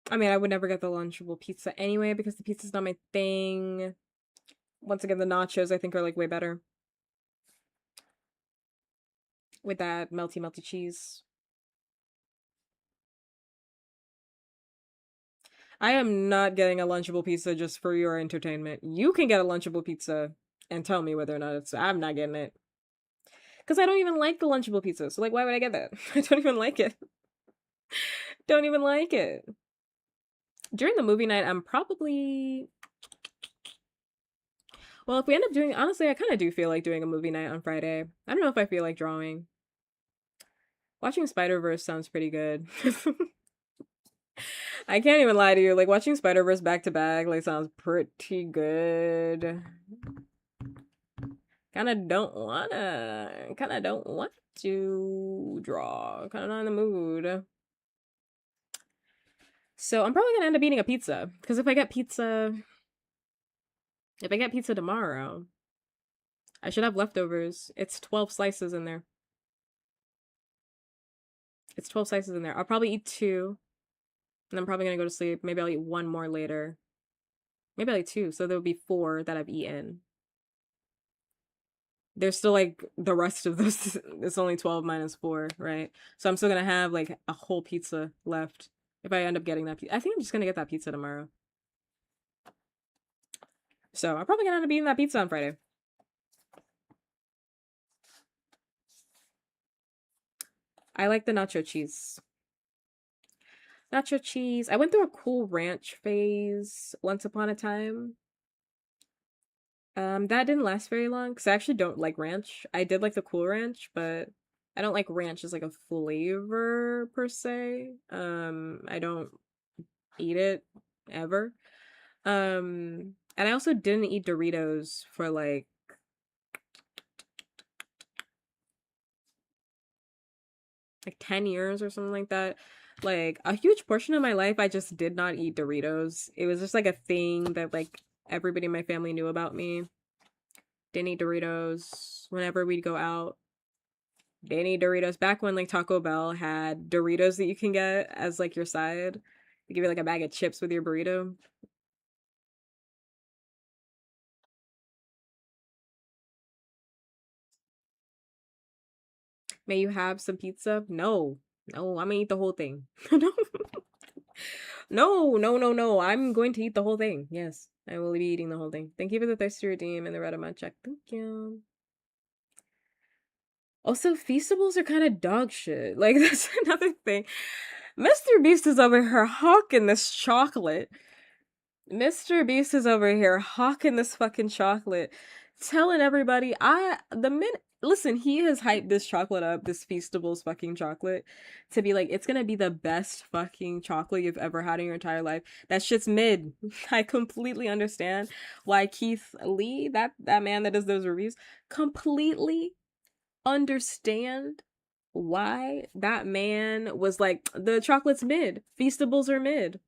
I mean, I would never get the Lunchable pizza anyway because the pizza's not my thing. Once again, the nachos I think are like way better with that melty melty cheese. I am not getting a Lunchable pizza just for your entertainment. You can get a Lunchable pizza and tell me whether or not it's. I'm not getting it because I don't even like the Lunchable pizza. So like, why would I get that? I don't even like it. Don't even like it. During the movie night, I'm probably. Well, if we end up doing, honestly, I kind of do feel like doing a movie night on Friday. I don't know if I feel like drawing. Watching Spider-Verse sounds pretty good. I can't even lie to you. Like watching Spider-Verse back to back like sounds pretty good. Kind of don't want to draw. Kind of not in the mood. So I'm probably gonna end up eating a pizza because if I get pizza tomorrow, I should have leftovers. It's 12 slices in there. It's 12 slices in there. I'll probably eat two, and I'm probably gonna go to sleep. Maybe I'll eat one more later. Maybe I'll eat two, so there'll be four that I've eaten. There's still like the rest of this. It's only 12 minus four, right? So I'm still gonna have like a whole pizza left if I end up getting that pizza. I think I'm just gonna get that pizza tomorrow. So I'm probably gonna end up eating that pizza on Friday. I like the nacho cheese. Nacho cheese. I went through a cool ranch phase once upon a time. That didn't last very long because I actually don't like ranch. I did like the cool ranch, but I don't like ranch as like a flavor per se. I don't eat it ever. And I also didn't eat Doritos for like 10 years or something like that. Like a huge portion of my life I just did not eat Doritos. It was just like a thing that like everybody in my family knew about me. Didn't eat Doritos whenever we'd go out. Didn't eat Doritos back when like Taco Bell had Doritos that you can get as like your side. They give you like a bag of chips with your burrito. May you have some pizza? No. No, I'm gonna eat the whole thing. No. No, no, no, no. I'm going to eat the whole thing. Yes, I will be eating the whole thing. Thank you for the thirsty redeem and the red amount check. Thank you. Also, Feastables are kind of dog shit. Like, that's another thing. Mr. Beast is over here hawking this chocolate. Mr. Beast is over here hawking this fucking chocolate, telling everybody the minute listen, he has hyped this chocolate up, this Feastables fucking chocolate, to be like, it's gonna be the best fucking chocolate you've ever had in your entire life. That shit's mid. I completely understand why Keith Lee, that man that does those reviews, completely understand why that man was like, the chocolate's mid. Feastables are mid.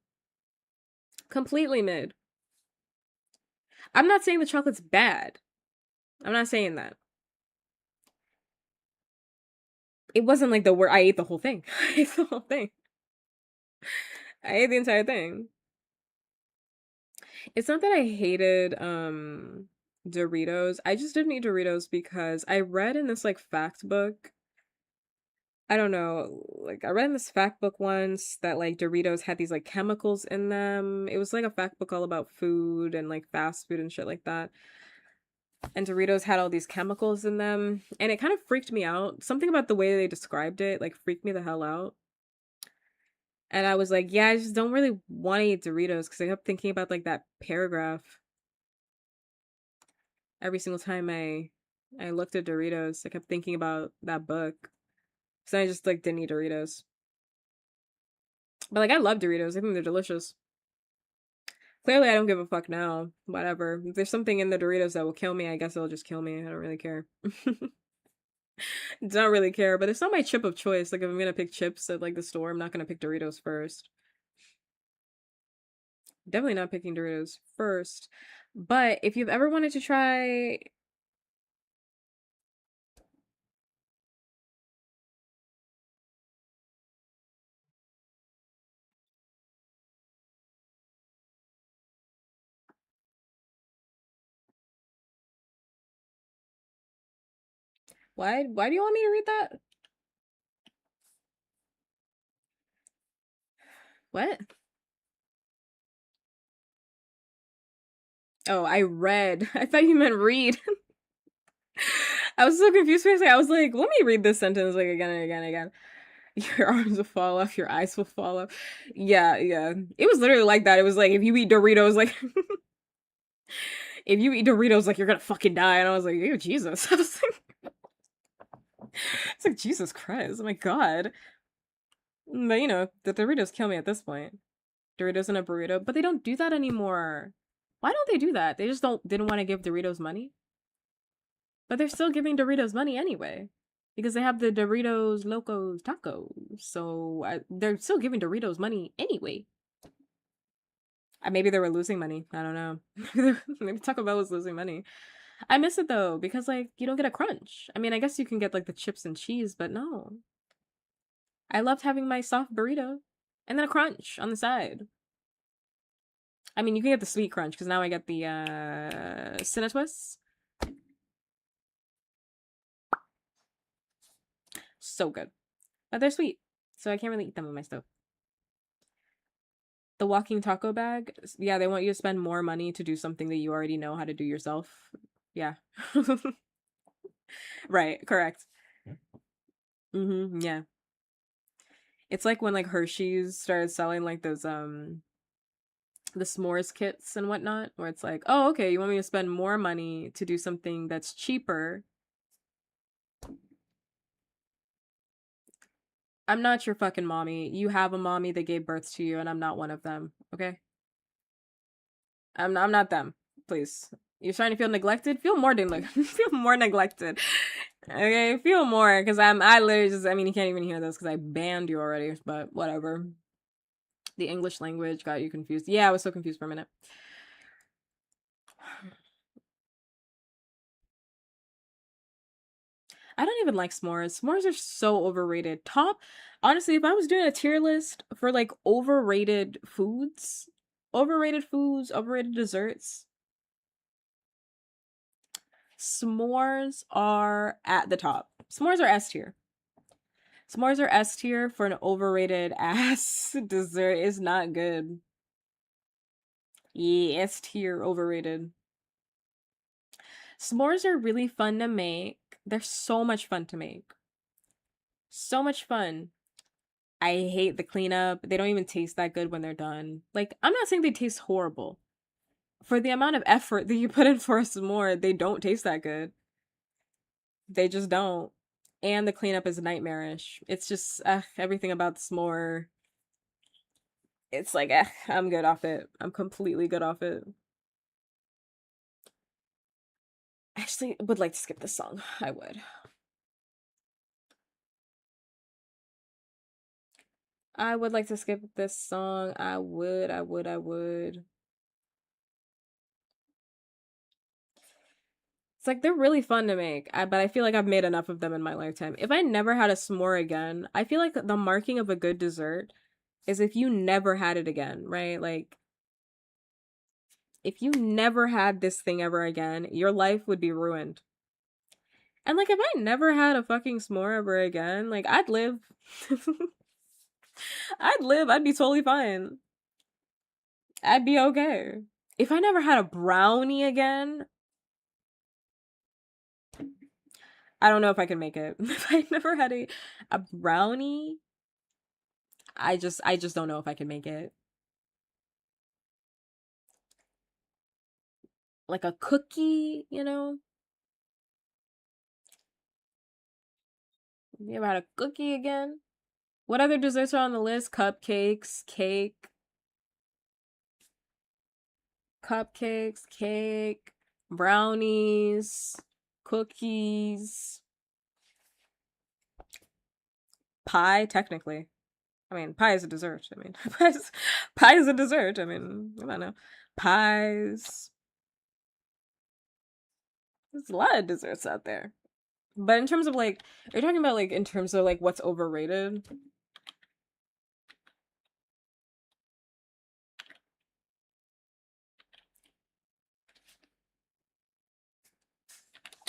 Completely mid. I'm not saying the chocolate's bad. I'm not saying that. It wasn't like the word I ate the whole thing. I ate the whole thing. I ate the entire thing. It's not that I hated Doritos. I just didn't eat Doritos because I read in this like fact book. I don't know, like I read in this fact book once that like Doritos had these like chemicals in them. It was like a fact book all about food and like fast food and shit like that. And Doritos had all these chemicals in them, and it kind of freaked me out. Something about the way they described it like freaked me the hell out. And I was like, yeah, I just don't really want to eat Doritos because I kept thinking about like that paragraph every single time I looked at Doritos. I kept thinking about that book. So I just like didn't eat Doritos. But like I love Doritos. I think they're delicious. Clearly I don't give a fuck now. Whatever. If there's something in the Doritos that will kill me, I guess it'll just kill me. I don't really care. Don't really care. But it's not my chip of choice. Like if I'm gonna pick chips at like the store, I'm not gonna pick Doritos first. Definitely not picking Doritos first. But if you've ever wanted to try, why do you want me to read that? What? Oh, I read. I thought you meant read. I was so confused for a second. I was like, let me read this sentence like again and again and again. Your arms will fall off, your eyes will fall off. Yeah, yeah. It was literally like that. It was like if you eat Doritos, like if you eat Doritos, like you're gonna fucking die. And I was like, ew, Jesus. I was like, it's like Jesus Christ. Oh my God. But you know, the Doritos kill me at this point. Doritos in a burrito, but they don't do that anymore. Why don't they do that? They just don't didn't want to give Doritos money, but they're still giving Doritos money anyway because they have the Doritos Locos Tacos. So they're still giving Doritos money anyway. Maybe they were losing money. I don't know. Maybe Taco Bell was losing money. I miss it though because like you don't get a crunch. I mean, I guess you can get like the chips and cheese, but no. I loved having my soft burrito and then a crunch on the side. I mean, you can get the sweet crunch because now I get the Cinetwists. So good. But they're sweet. So I can't really eat them with my stove. The walking taco bag, yeah, they want you to spend more money to do something that you already know how to do yourself. Yeah. Right, correct. Yeah. It's like when like Hershey's started selling like those the s'mores kits and whatnot, where it's like, oh, okay, you want me to spend more money to do something that's cheaper. I'm not your fucking mommy. You have a mommy that gave birth to you, and I'm not one of them. Okay? I'm not them. Please. You're starting to feel neglected? Feel more feel more neglected. Okay, feel more, because I literally just, I mean, you can't even hear this because I banned you already, but whatever. The English language got you confused. Yeah, I was so confused for a minute. I don't even like s'mores. S'mores are so overrated. Honestly, if I was doing a tier list for like overrated foods, overrated desserts, s'mores are at the top. S'mores are S tier. S'mores are S tier for an overrated ass dessert. Is not good. Yeah, S tier overrated. S'mores are really fun to make. They're so much fun to make. So much fun. I hate the cleanup. They don't even taste that good when they're done. Like, I'm not saying they taste horrible. For the amount of effort that you put in for a s'more, they don't taste that good. They just don't. And the cleanup is nightmarish. It's just everything about the s'more. It's like, I'm good off it. I'm completely good off it. I actually would like to skip this song. I would. I would like to skip this song. I would. It's like they're really fun to make, but I feel like I've made enough of them in my lifetime. If I never had a s'more again, I feel like the marking of a good dessert is if you never had it again, right? Like if you never had this thing ever again, your life would be ruined. And like if I never had a fucking s'more ever again, like I'd live. I'd live. I'd be totally fine. I'd be okay. If I never had a brownie again, I don't know if I can make it. If I never had a brownie, I just don't know if I can make it. Like a cookie, you know? You ever had a cookie again? What other desserts are on the list? Cupcakes, cake, brownies, cookies, pie, technically. I mean, pie is a dessert. I mean, pie is a dessert. I mean, I don't know. Pies. There's a lot of desserts out there. But in terms of like, are you talking about like in terms of like what's overrated?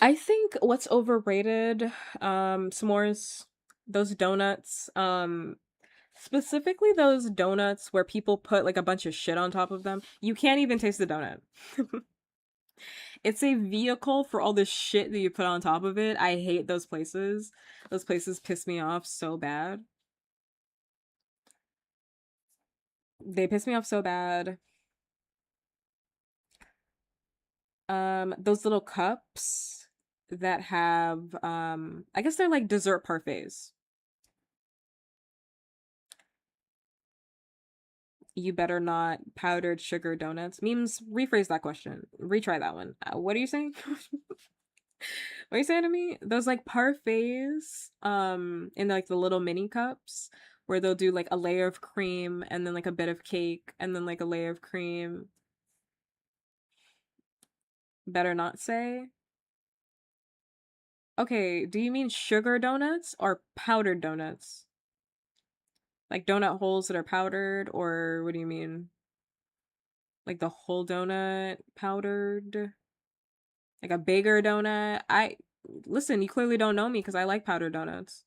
I think what's overrated, s'mores, those donuts, specifically those donuts where people put like a bunch of shit on top of them. You can't even taste the donut. It's a vehicle for all the shit that you put on top of it. I hate those places. Those places piss me off so bad. They piss me off so bad. Those little cups that have I guess they're like dessert parfaits. You better not powdered sugar donuts. Memes, rephrase that question. Retry that one. What are you saying? What are you saying to me? Those like parfaits, in like the little mini cups where they'll do like a layer of cream and then like a bit of cake and then like a layer of cream. Better not say. Okay, do you mean sugar donuts or powdered donuts? Like donut holes that are powdered, or what do you mean? Like the whole donut powdered? Like a bigger donut? I listen, you clearly don't know me because I like powdered donuts.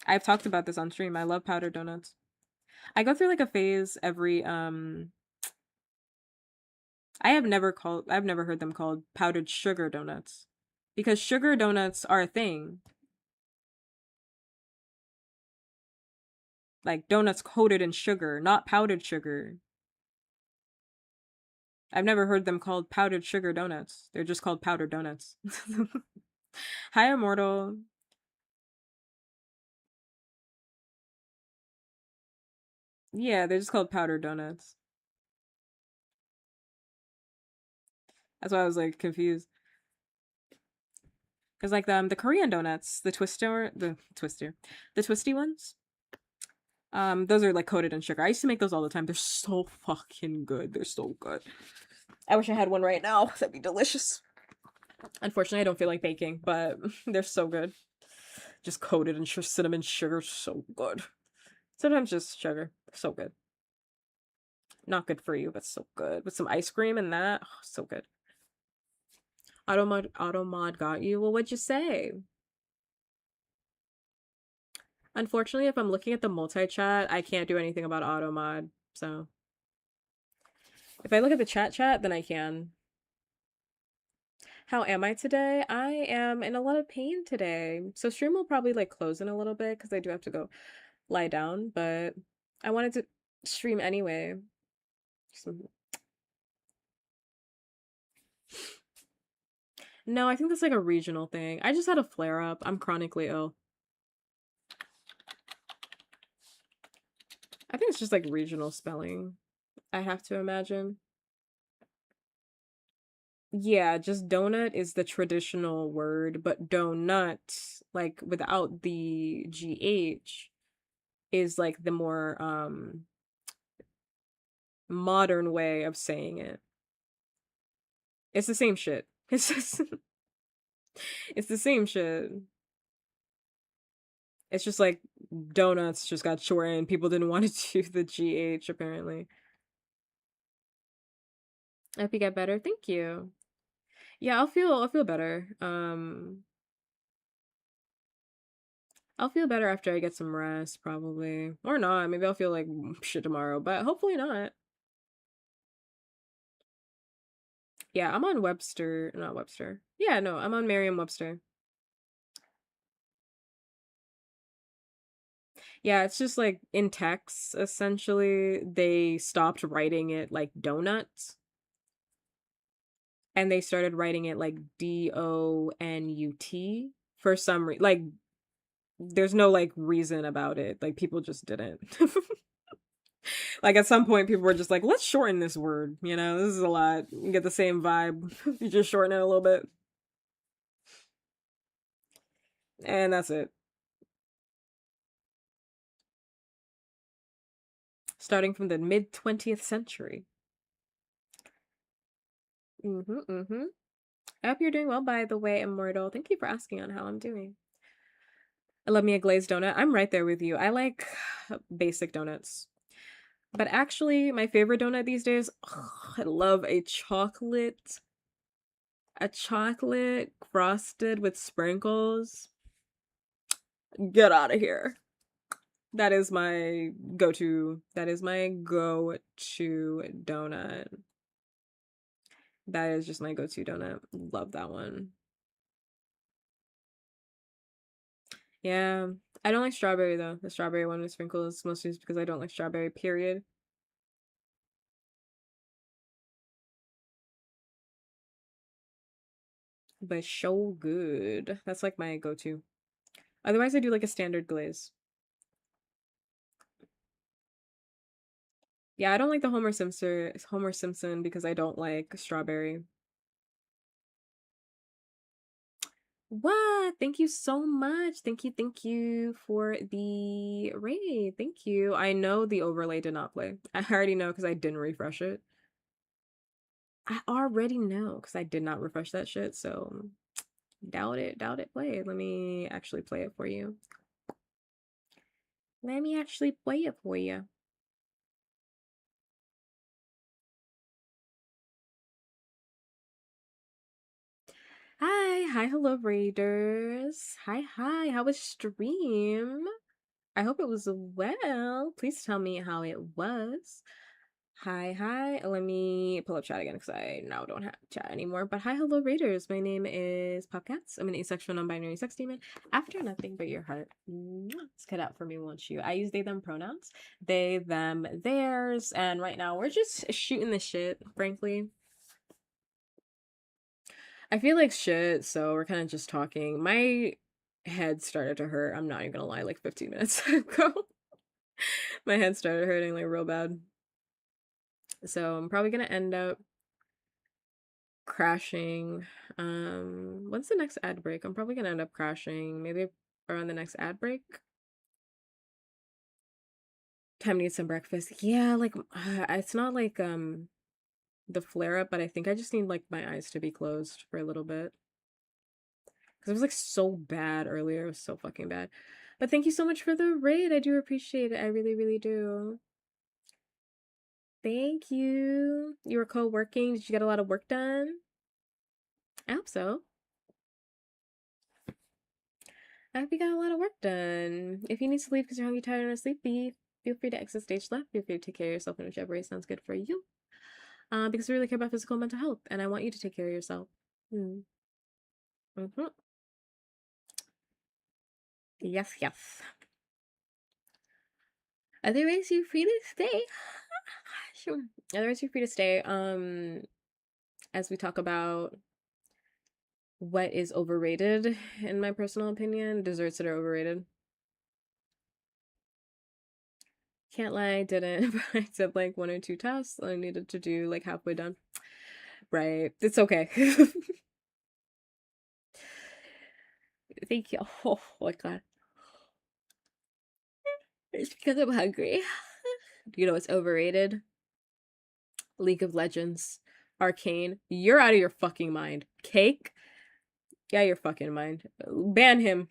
I've talked about this on stream. I love powdered donuts. I go through like a phase every I've never heard them called powdered sugar donuts. Because sugar donuts are a thing. Like donuts coated in sugar, not powdered sugar. I've never heard them called powdered sugar donuts. They're just called powdered donuts. Hi, Immortal. Yeah, they're just called powdered donuts. That's why I was like confused. Cause like the Korean donuts, the twisty ones. Those are like coated in sugar. I used to make those all the time. They're so fucking good. They're so good. I wish I had one right now. That'd be delicious. Unfortunately, I don't feel like baking, but they're so good. Just coated in cinnamon sugar, so good. Sometimes just sugar, so good. Not good for you, but so good. With some ice cream and that, oh, so good. Automod got you. Well, what'd you say? Unfortunately, if I'm looking at the multi-chat, I can't do anything about Automod. So if I look at the chat, then I can. How am I today? I am in a lot of pain today. So stream will probably like close in a little bit because I do have to go lie down, but I wanted to stream anyway. No, I think that's like a regional thing. I just had a flare up. I'm chronically ill. I think it's just like regional spelling. I have to imagine. Yeah, just donut is the traditional word, but donut, like without the GH, is like the more modern way of saying it. It's the same shit. It's just it's the same shit. It's just like donuts just got shortened. People didn't want to do the GH apparently. I hope you get better. Thank you. Yeah, I'll feel better. I'll feel better after I get some rest, probably. Or not. Maybe I'll feel like shit tomorrow, but hopefully not. Yeah, I'm on Webster, not Webster. Yeah, no, I'm on Merriam-Webster. Yeah, it's just like in text, essentially, they stopped writing it like donuts and they started writing it like DONUT for some reason. Like, there's no like reason about it. Like, people just didn't. Like, at some point, people were just like, let's shorten this word. You know, this is a lot. You get the same vibe. You just shorten it a little bit. And that's it. Starting from the mid 20th century. Mm-hmm. I hope you're doing well, by the way, Immortal. Thank you for asking on how I'm doing. I love me a glazed donut. I'm right there with you. I like basic donuts. But actually, my favorite donut these days, I love a chocolate frosted with sprinkles. Get out of here. That is my go-to. That is my go-to donut. That is just my go-to donut. Love that one. Yeah. I don't like strawberry though. The strawberry one with sprinkles mostly is because I don't like strawberry, period. But so good. That's like my go-to. Otherwise, I do like a standard glaze. Yeah, I don't like the Homer Simpson because I don't like strawberry. What? Thank you so much. Thank you for the raid. Thank you. I know the overlay did not play. I already know because I didn't refresh it. I already know because I did not refresh that shit, so doubt it played. Let me actually play it for you. Let me actually play it for you. Hello, Raiders. Hi, how was stream? I hope it was well. Please tell me how it was. Hi. Let me pull up chat again because I now don't have chat anymore. But hi, hello, Raiders. My name is puppkats. I'm an asexual, non-binary sex demon. After nothing but your heart. It's cut out for me, won't you? I use they, them pronouns. They, them, theirs. And right now we're just shooting the shit, frankly. I feel like shit, so we're kind of just talking. My head started to hurt. I'm not even gonna lie, like 15 minutes ago. My head started hurting like real bad. So I'm probably gonna end up crashing. When's the next ad break? I'm probably gonna end up crashing maybe around the next ad break. Time to get some breakfast. Yeah, like it's not like the flare up, but I think I just need like my eyes to be closed for a little bit. Because it was like so bad earlier. It was so fucking bad. But thank you so much for the raid. I do appreciate it. I really, really do. Thank you. You were co-working. Did you get a lot of work done? I hope so. I hope you got a lot of work done. If you need to leave because you're hungry, tired, or sleepy, feel free to exit stage left. Feel free to take care of yourself in whichever way sounds good for you. Because we really care about physical and mental health, and I want you to take care of yourself. Mm. Mm-hmm. Yes. Otherwise, you're free to stay. Sure. Otherwise, you're free to stay. As we talk about what is overrated, in my personal opinion, desserts that are overrated. Can't lie, I didn't. But I did like one or two tasks I needed to do like halfway done. Right. It's okay. Thank you. Oh my god. It's because I'm hungry. You know what's overrated? League of Legends. Arcane, you're out of your fucking mind. Cake, yeah, your fucking mind. Ban him.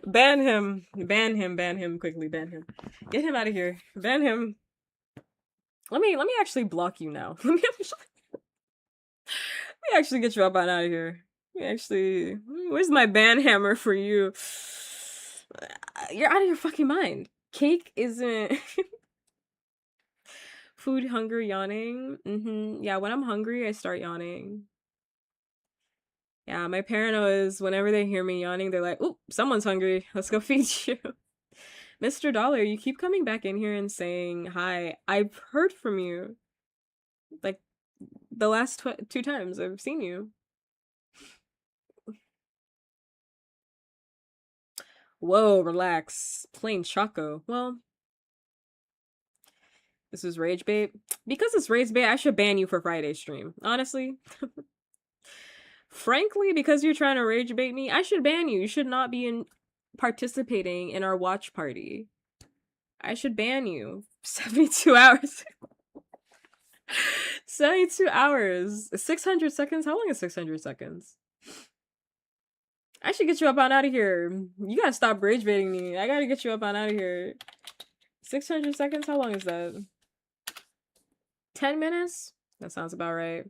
Ban him. Ban him. Ban him quickly. Ban him. Get him out of here. Ban him. Let me actually block you now. Let me actually get you up and out of here. Let me actually, where's my ban hammer for you? You're out of your fucking mind. Cake isn't food, hunger, yawning. Yeah, when I'm hungry, I start yawning. Yeah, my parano is whenever they hear me yawning, they're like, "Oop, someone's hungry. Let's go feed you." Mr. Dollar, you keep coming back in here and saying hi. I've heard from you. Like the last two times I've seen you. Whoa, relax. Plain Choco. Well, this is rage bait. Because it's rage bait, I should ban you for Friday stream. Honestly. Frankly, because you're trying to rage bait me, I should ban you. You should not be participating in our watch party. I should ban you. 72 hours. 72 hours. 600 seconds? How long is 600 seconds? I should get you up on out of here. You gotta stop rage baiting me. I gotta get you up on out of here. 600 seconds? How long is that? 10 minutes? That sounds about right.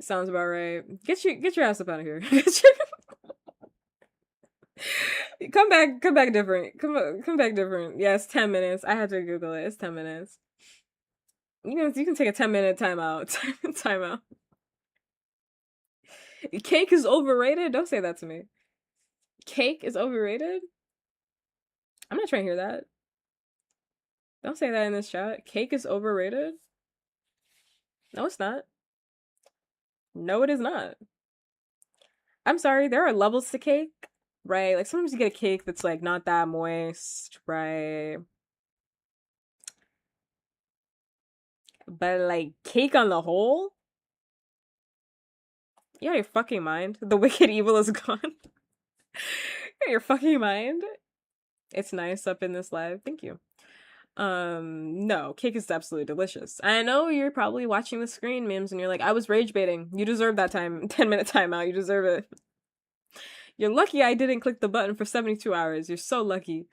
Sounds about right. Get your ass up out of here. Come back different. Come back different. Yeah, it's 10 minutes. I had to Google it. It's 10 minutes. You can take a 10-minute timeout. Timeout. Cake is overrated? Don't say that to me. Cake is overrated? I'm not trying to hear that. Don't say that in this chat. Cake is overrated? No, it's not. No, it is not. I'm sorry, there are levels to cake, right? Like sometimes you get a cake that's like not that moist, right? But like cake on the whole? You out of your fucking mind. The wicked evil is gone. You out of your fucking mind. It's nice up in this live. Thank you. No, cake is absolutely delicious. I know you're probably watching the screen memes and you're like, I was rage baiting. You deserve that 10-minute timeout. You deserve it. You're lucky I didn't click the button for 72 hours. You're so lucky.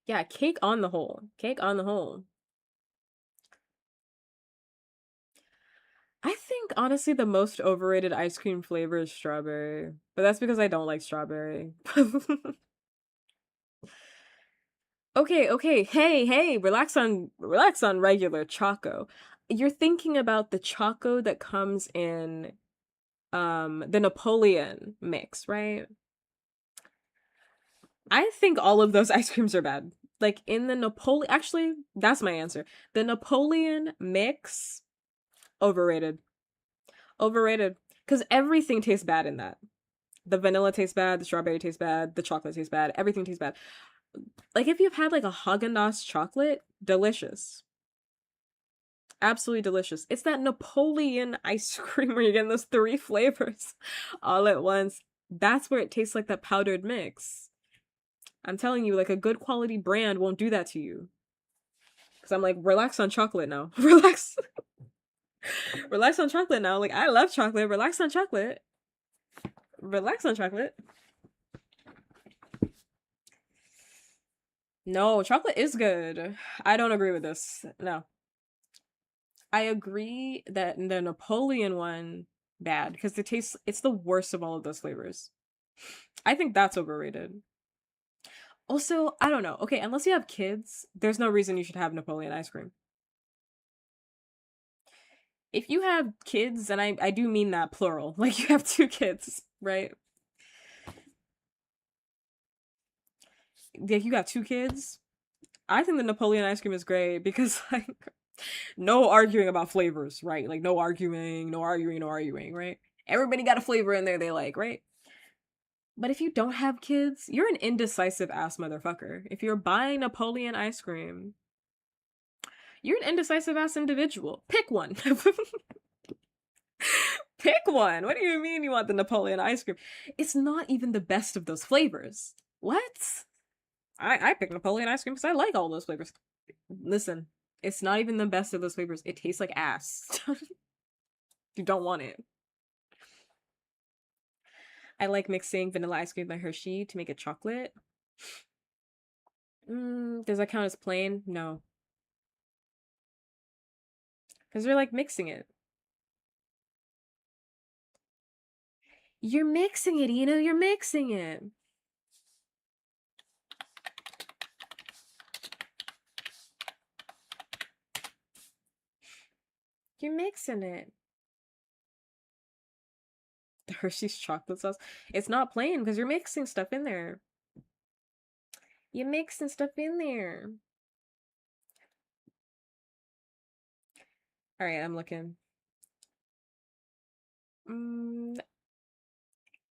Yeah, cake on the whole. Cake on the whole. I think honestly the most overrated ice cream flavor is strawberry, but that's because I don't like strawberry. Okay. Hey, relax on regular Choco. You're thinking about the Choco that comes in the Napoleon mix, right? I think all of those ice creams are bad. Like in the Napoleon, actually, that's my answer. The Napoleon mix, overrated. Overrated. Because everything tastes bad in that. The vanilla tastes bad, the strawberry tastes bad, the chocolate tastes bad, everything tastes bad. Like if you've had like a Haagen-Dazs chocolate, delicious. Absolutely delicious. It's that Napoleon ice cream where you're getting those 3 flavors all at once. That's where it tastes like that powdered mix. I'm telling you, like a good quality brand won't do that to you. Cause I'm like, relax on chocolate now. Relax. Relax on chocolate now. Like I love chocolate. Relax on chocolate. Relax on chocolate. No, chocolate is good. I don't agree with this. No. I agree that the Napoleon one bad because it's the worst of all of those flavors. I think that's overrated. Also, I don't know. Okay, unless you have kids, there's no reason you should have Napoleon ice cream. If you have kids, and I do mean that plural, like you have 2 kids, right? Like you got 2 kids, I think the Napoleon ice cream is great because like no arguing about flavors, right? Like no arguing, right? Everybody got a flavor in there they like, right? But if you don't have kids, you're an indecisive ass motherfucker. If you're buying Napoleon ice cream, you're an indecisive ass individual. Pick one. Pick one. What do you mean you want the Napoleon ice cream? It's not even the best of those flavors. What? I picked Napoleon ice cream because I like all those flavors. Listen, it's not even the best of those flavors. It tastes like ass. You don't want it. I like mixing vanilla ice cream with Hershey to make it chocolate. Does that count as plain? No, because we're like mixing it. You're mixing it, You're mixing it. You're mixing it. The Hershey's chocolate sauce. It's not plain because you're mixing stuff in there. You're mixing stuff in there. All right, I'm looking. Mm,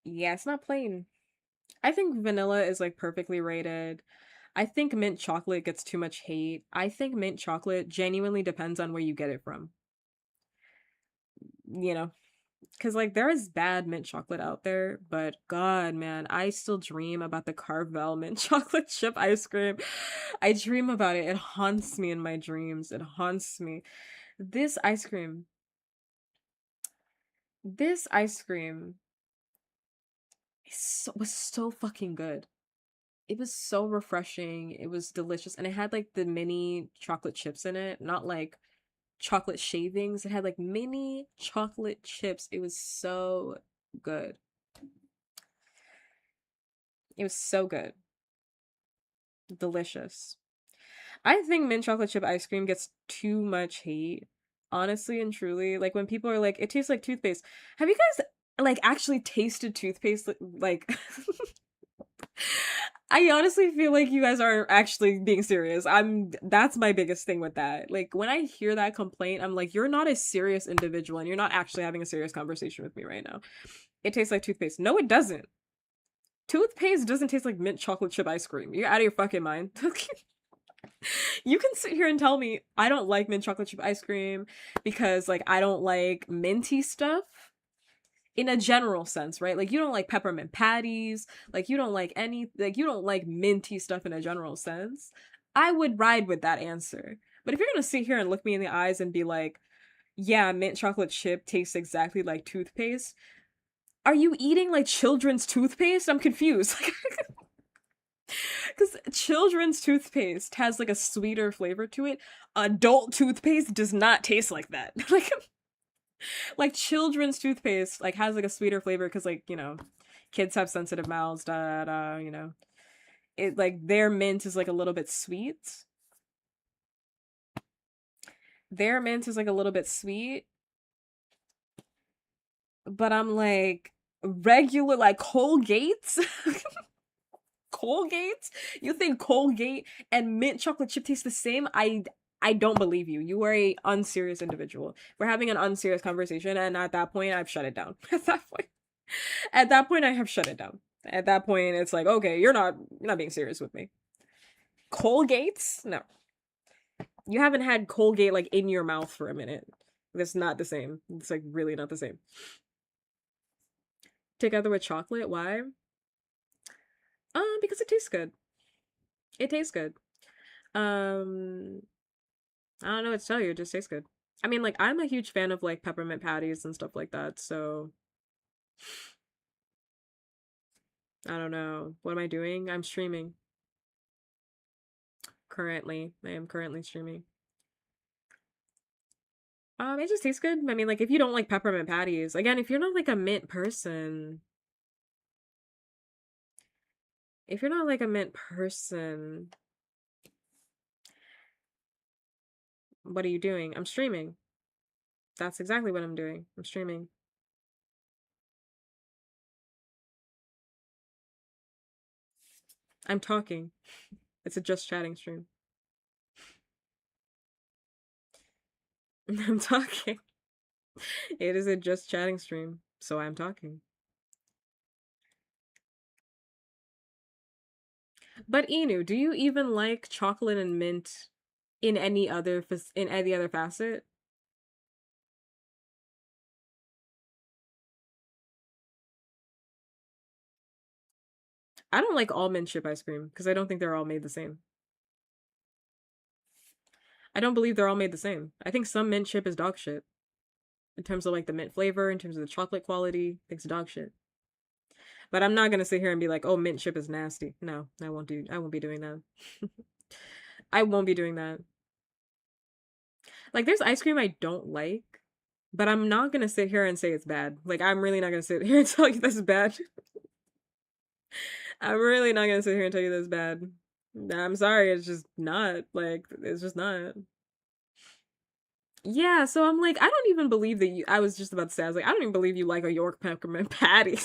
yeah, it's not plain. I think vanilla is like perfectly rated. I think mint chocolate gets too much hate. I think mint chocolate genuinely depends on where you get it from. You know, because like there is bad mint chocolate out there, but God, man, I still dream about the Carvel mint chocolate chip ice cream. I dream about it. It haunts me in my dreams. It haunts me. This ice cream, this ice cream was so fucking good. It was so refreshing. It was delicious. And it had like the mini chocolate chips in it, not like chocolate shavings. It had like mini chocolate chips. It was so good. It was so good. Delicious. I think mint chocolate chip ice cream gets too much hate. Honestly and truly, like when people are like, it tastes like toothpaste. Have you guys like actually tasted toothpaste? Like, I honestly feel like you guys are actually being serious. That's my biggest thing with that. Like when I hear that complaint, I'm like, you're not a serious individual and you're not actually having a serious conversation with me right now. It tastes like toothpaste. No, it doesn't. Toothpaste doesn't taste like mint chocolate chip ice cream. You're out of your fucking mind. You can sit here and tell me I don't like mint chocolate chip ice cream because like I don't like minty stuff in a general sense, right? Like you don't like peppermint patties, like you don't like you don't like minty stuff in a general sense. I would ride with that answer. But if you're going to sit here and look me in the eyes and be like, "Yeah, mint chocolate chip tastes exactly like toothpaste." Are you eating like children's toothpaste? I'm confused. Because children's toothpaste has like a sweeter flavor to it. Adult toothpaste does not taste like that. Like children's toothpaste like has like a sweeter flavor because like kids have sensitive mouths. Da da da. It like their mint is like a little bit sweet. Their mint is like a little bit sweet, but I'm like regular like Colgate's. Colgate? You think Colgate and mint chocolate chip taste the same? I don't believe you. You are a unserious individual. We're having an unserious conversation, and at that point, I've shut it down. At that point, I have shut it down. At that point, it's like, okay, you're not being serious with me. Colgate's? No, you haven't had Colgate like in your mouth for a minute. That's not the same. It's like really not the same. Together with chocolate, why? Because it tastes good. It tastes good. Um, I don't know what to tell you. It just tastes good. I mean, like, I'm a huge fan of like peppermint patties and stuff like that. So I don't know. What am I doing? I'm streaming currently. I am currently streaming. It just tastes good. I mean, like, if you don't like peppermint patties, again, if you're not like a mint person, if you're not like a mint person, what are you doing? I'm streaming. That's exactly what I'm doing. I'm streaming. I'm talking. It's a just chatting stream. I'm talking. It is a just chatting stream, so I'm talking. But Inu, do you even like chocolate and mint in any other facet? I don't like almond chip ice cream because I don't think they're all made the same. I don't believe they're all made the same. I think some mint chip is dog shit in terms of like the mint flavor, in terms of the chocolate quality. It's dog shit. But I'm not gonna sit here and be like, oh, mint chip is nasty. No, I won't do. I won't be doing that. I won't be doing that. Like, there's ice cream I don't like, but I'm not gonna sit here and say it's bad. Like, I'm really not gonna sit here and tell you this is bad. I'm really not gonna sit here and tell you this is bad. I'm sorry, it's just not. Like, it's just not. Yeah, so I'm like, I don't even believe that you. I was just about to say, I was like, I don't even believe you like a York peppermint patty.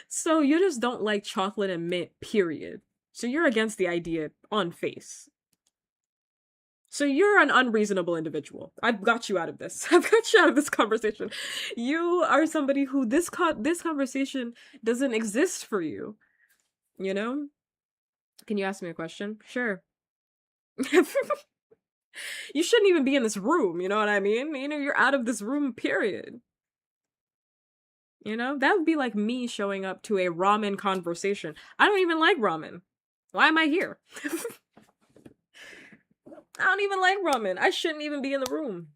So you just don't like chocolate and mint, period. So you're against the idea on face. So you're an unreasonable individual. I've got you out of this. I've got you out of this conversation. You are somebody who this conversation doesn't exist for you. You know? Can you ask me a question? Sure. You shouldn't even be in this room, you know what I mean? You know, you're out of this room, period. You know? That would be like me showing up to a ramen conversation. I don't even like ramen. Why am I here? I don't even like ramen. I shouldn't even be in the room.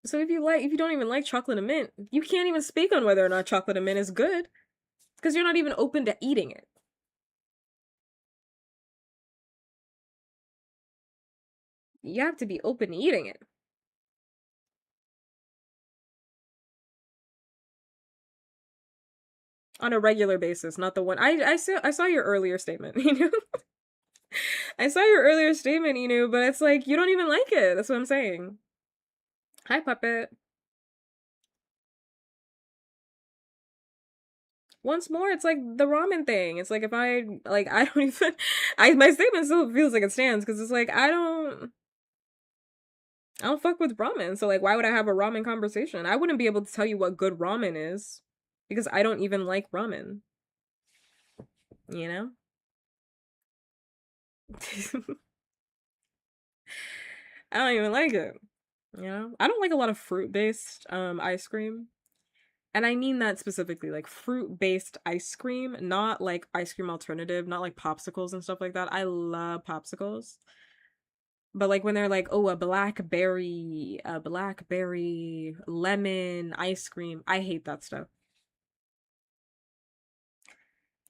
So if you don't even like chocolate and mint, you can't even speak on whether or not chocolate and mint is good because you're not even open to eating it. You have to be open to eating it on a regular basis, not the one I saw your earlier statement, you know? I saw your earlier statement, you know, but it's like you don't even like it. That's what I'm saying. Hi, puppet. Once more, it's like the ramen thing. It's like if I like I don't even I my statement still feels like it stands because it's like I don't fuck with ramen. So like why would I have a ramen conversation? I wouldn't be able to tell you what good ramen is because I don't even like ramen, you know? I don't even like it. You know? I don't like a lot of fruit-based ice cream. And I mean that specifically, like fruit-based ice cream, not like ice cream alternative, not like popsicles and stuff like that. I love popsicles. But like when they're like, oh, a blackberry lemon ice cream, I hate that stuff.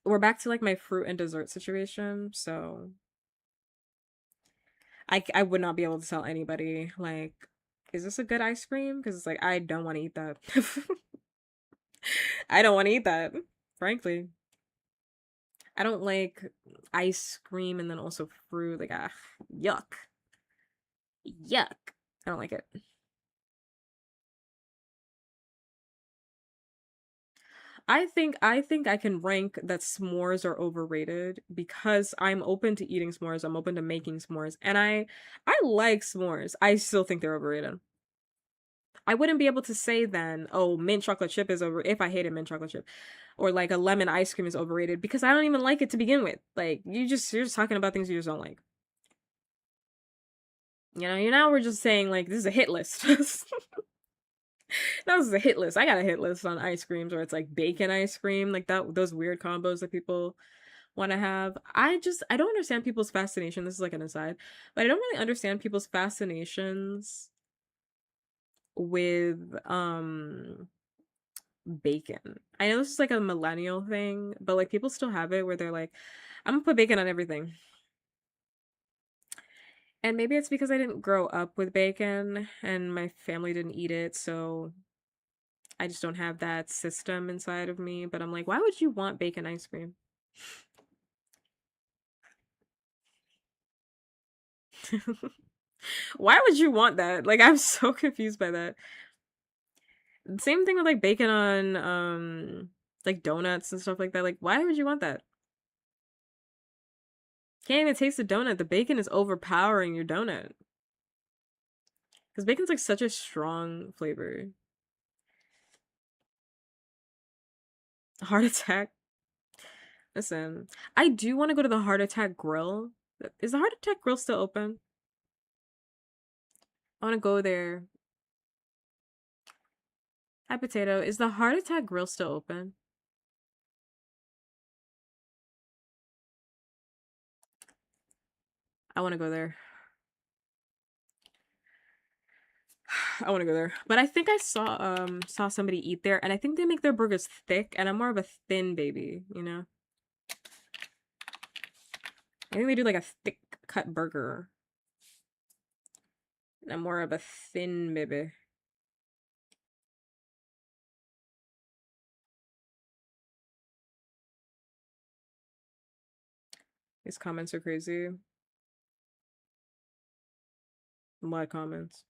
We're back to like my fruit and dessert situation, so I would not be able to tell anybody like, is this a good ice cream? Because it's like I don't want to eat that. I don't want to eat that, frankly. I don't like ice cream and then also fruit. Like, ah, yuck, yuck. I don't like it. I think I can rank that s'mores are overrated because I'm open to eating s'mores. I'm open to making s'mores, and I like s'mores. I still think they're overrated. I wouldn't be able to say then, oh, mint chocolate chip is over if I hated mint chocolate chip, or like a lemon ice cream is overrated because I don't even like it to begin with. Like you're just talking about things you just don't like. You know, you now we're just saying like this is a hit list. That was a hit list. I got a hit list on ice creams where it's like bacon ice cream, like that those weird combos that people want to have. I don't understand people's fascination. This is like an aside, but I don't really understand people's fascinations with bacon. I know this is like a millennial thing, but like people still have it where they're like, I'm gonna put bacon on everything. And maybe it's because I didn't grow up with bacon and my family didn't eat it, so I just don't have that system inside of me. But I'm like, why would you want bacon ice cream? Why would you want that? Like, I'm so confused by that. Same thing with like bacon on like donuts and stuff like that. Like, why would you want that? Can't even taste the donut. The bacon is overpowering your donut. Because bacon's like such a strong flavor. Heart attack. Listen, I do want to go to the Heart Attack Grill. Is the Heart Attack Grill still open? I want to go there. Hi, Potato. Is the Heart Attack Grill still open? I want to go there. I want to go there. But I think I saw somebody eat there, and I think they make their burgers thick, and I'm more of a thin baby, you know? I think they do like a thick cut burger. And I'm more of a thin baby. These comments are crazy. A lot of comments.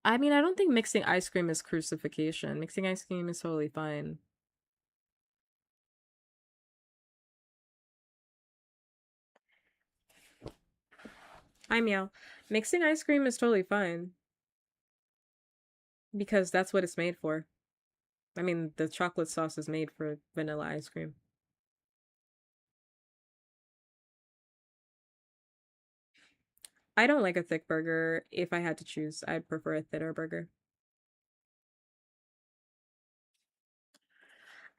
I mean, I don't think mixing ice cream is crucifixion. Mixing ice cream is totally fine. Hi, Meow. Mixing ice cream is totally fine. Because that's what it's made for. I mean, the chocolate sauce is made for vanilla ice cream. I don't like a thick burger. If I had to choose, I'd prefer a thinner burger.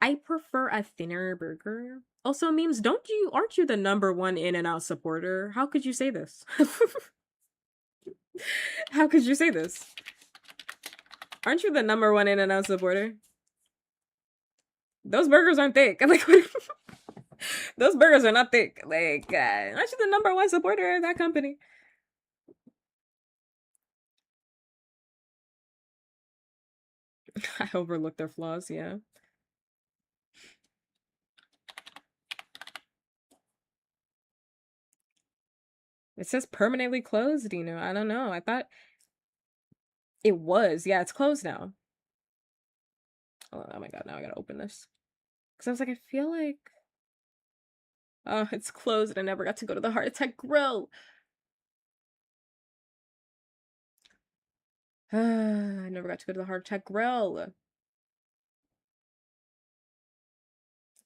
I prefer a thinner burger. Also, memes, aren't you the #1 In-N-Out supporter? How could you say this? How could you say this? Aren't you the #1 In-N-Out supporter? Those burgers aren't thick. Like, those burgers are not thick. Like, aren't you the #1 supporter of that company? I overlooked their flaws, yeah. It says permanently closed, Dino. I don't know. I thought it was. Yeah, it's closed now. Oh my god, now I gotta open this. Because I was like, I feel like... Oh, it's closed. I never got to go to the Heart Attack Grill. I never got to go to the Heart Attack Grill.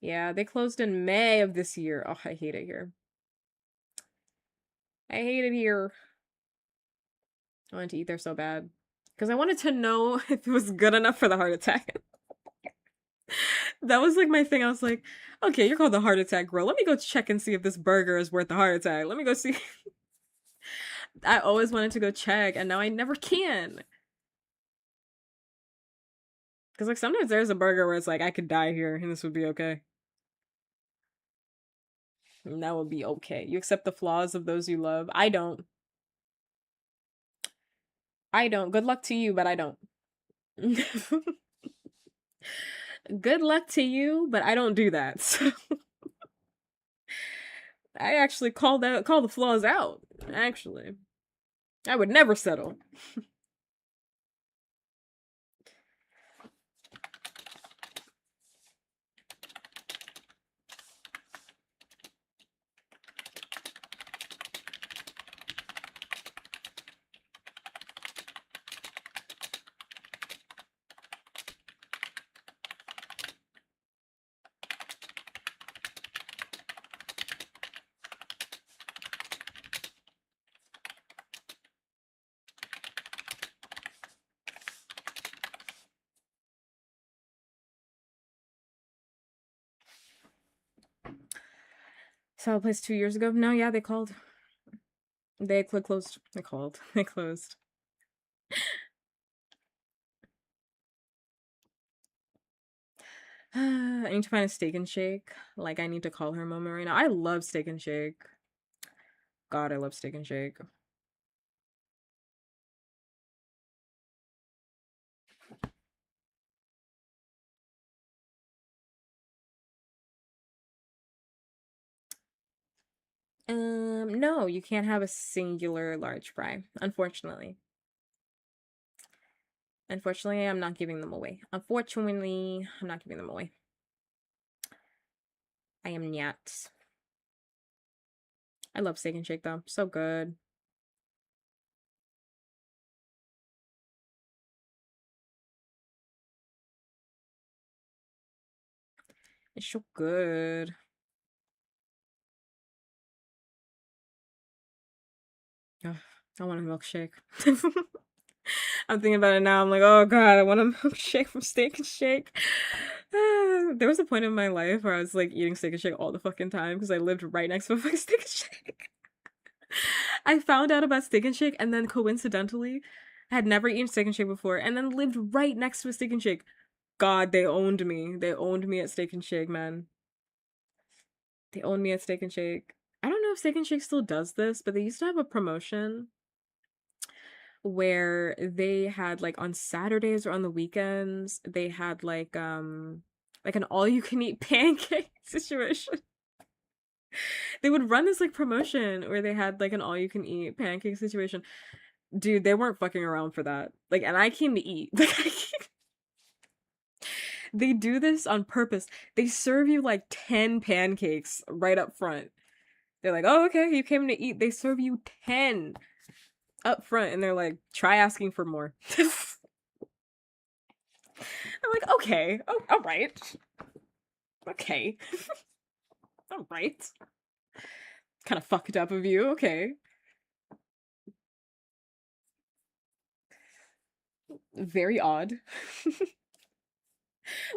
Yeah, they closed in May of this year. Oh, I hate it here. I hate it here. I wanted to eat there so bad. Because I wanted to know if it was good enough for the heart attack. That was like my thing. I was like, okay, you're called the Heart Attack Grill. Let me go check and see if this burger is worth the heart attack. Let me go see. I always wanted to go check, and now I never can. Because, like, sometimes there's a burger where it's like, I could die here, and this would be okay. And that would be okay. You accept the flaws of those you love. I don't. I don't. Good luck to you, but I don't. Good luck to you, but I don't do that. So I actually call the flaws out. Actually, I would never settle. Saw a place 2 years ago. No, yeah, they called. They closed. They called. They closed. I need to find a Steak and Shake. Like, I need to call her moment right now. I love Steak and Shake. God, I love Steak and Shake. No, you can't have a singular large fry, unfortunately. Unfortunately, I'm not giving them away. Unfortunately, I'm not giving them away. I am not. I love Steak and Shake though. So good. It's so good. Ugh, I want a milkshake. I'm thinking about it now. I'm like, oh god, I want a milkshake from Steak and Shake. There was a point in my life where I was like eating Steak and Shake all the fucking time because I lived right next to a fucking Steak and Shake. I found out about Steak and Shake and then coincidentally, I had never eaten Steak and Shake before and then lived right next to a Steak and Shake. God, they owned me. They owned me at Steak and Shake, man. They owned me at Steak and Shake. I don't know if Steak and Shake still does this, but they used to have a promotion where they had like on Saturdays or on the weekends, they had like an all you can eat pancake situation. They would run this like promotion where they had like an all you can eat pancake situation. Dude, they weren't fucking around for that. Like, and I came to eat. Like, they do this on purpose. They serve you like 10 pancakes right up front. They're like, oh, okay, you came to eat. They serve you 10 up front and they're like, try asking for more. I'm like, okay, oh, all right. Okay. All right. Kind of fucked up of you. Okay. Very odd.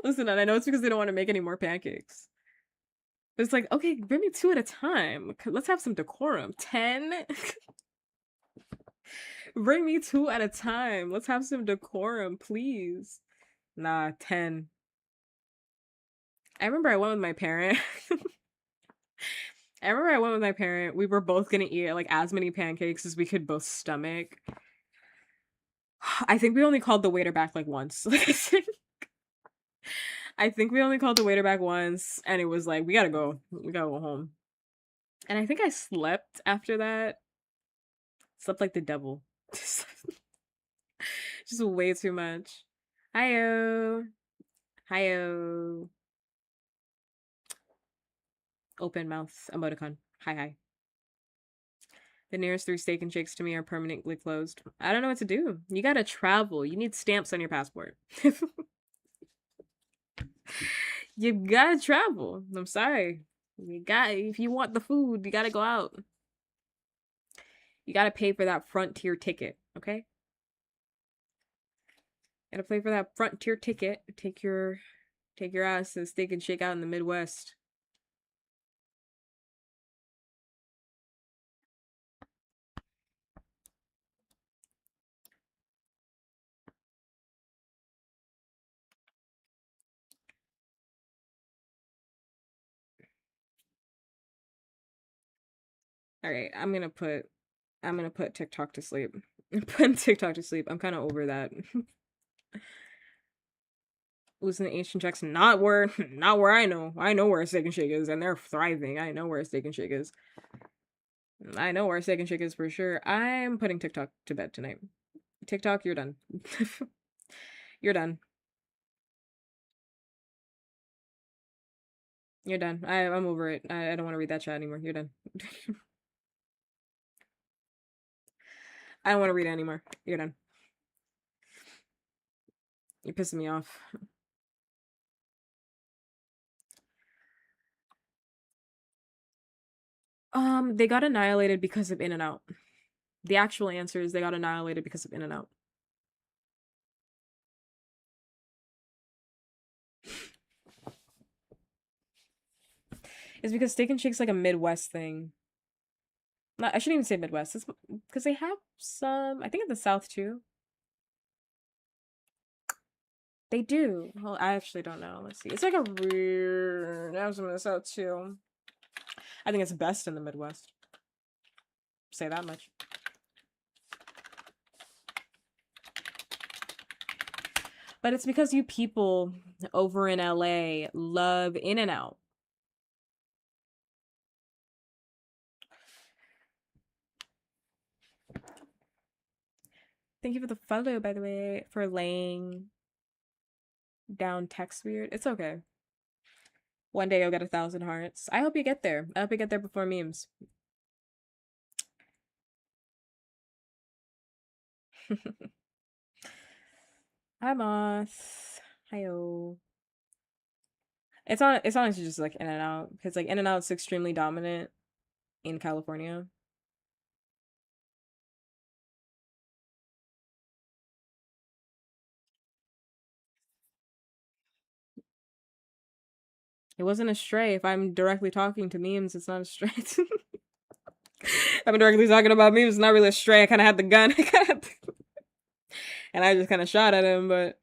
Listen, and I know it's because they don't want to make any more pancakes. But it's like, okay, bring me two at a time. Let's have some decorum. 10? Bring me two at a time. Let's have some decorum, please. Nah, 10. I remember I went with my parent. I remember I went with my parent. We were both gonna eat like as many pancakes as we could both stomach. I think we only called the waiter back like once. I think we only called the waiter back once, and it was like, we gotta go. We gotta go home. And I think I slept after that. Slept like the devil. Just way too much. Hiyo. Hiyo. Open mouth emoticon. Hi hi. The nearest three Steak and Shakes to me are permanently closed. I don't know what to do. You gotta travel. You need stamps on your passport. You gotta travel. I'm sorry. If you want the food, you gotta go out. You gotta pay for that frontier ticket, okay? You gotta pay for that frontier ticket. Take your ass to Steak and Shake out in the Midwest. All right, I'm gonna put TikTok to sleep. I'm putting TikTok to sleep. I'm kind of over that. Losing the ancient checks, not where I know. I know where Steak and Shake is, and they're thriving. I know where Steak and Shake is. I know where Steak and Shake is for sure. I'm putting TikTok to bed tonight. TikTok, you're done. You're done. You're done. I'm over it. I don't want to read that chat anymore. You're done. I don't want to read it anymore. You're done. You're pissing me off. They got annihilated because of In and Out. The actual answer is they got annihilated because of In and Out. It's because Steak and Shake's like a Midwest thing. Not, I shouldn't even say Midwest. It's because they have some, I think in the South too. They do. Well, I actually don't know. Let's see. It's like a weird. I have some in the South too. I think it's best in the Midwest. Say that much. But it's because you people over in LA love In and Out. Thank you for the follow, by the way, for laying down text weird. It's okay. One day you'll get 1,000 hearts. I hope you get there. I hope you get there before memes. Hi, Moth. Hiyo. It's honestly just like In and Out because like In and Out's extremely dominant in California. It wasn't a stray. If I'm directly talking to memes, it's not a stray. I'm directly talking about memes. It's not really a stray. I kind of had the gun, and I just kind of shot at him. But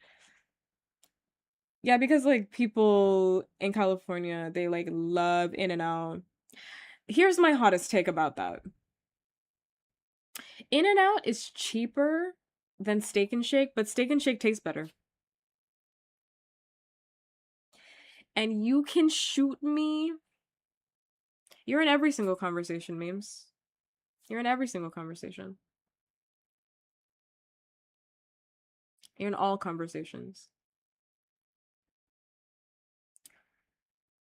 yeah, because like people in California, they like love In and Out. Here's my hottest take about that. In and Out is cheaper than Steak and Shake, but Steak and Shake tastes better. And you can shoot me. You're in every single conversation, memes. You're in every single conversation. You're in all conversations.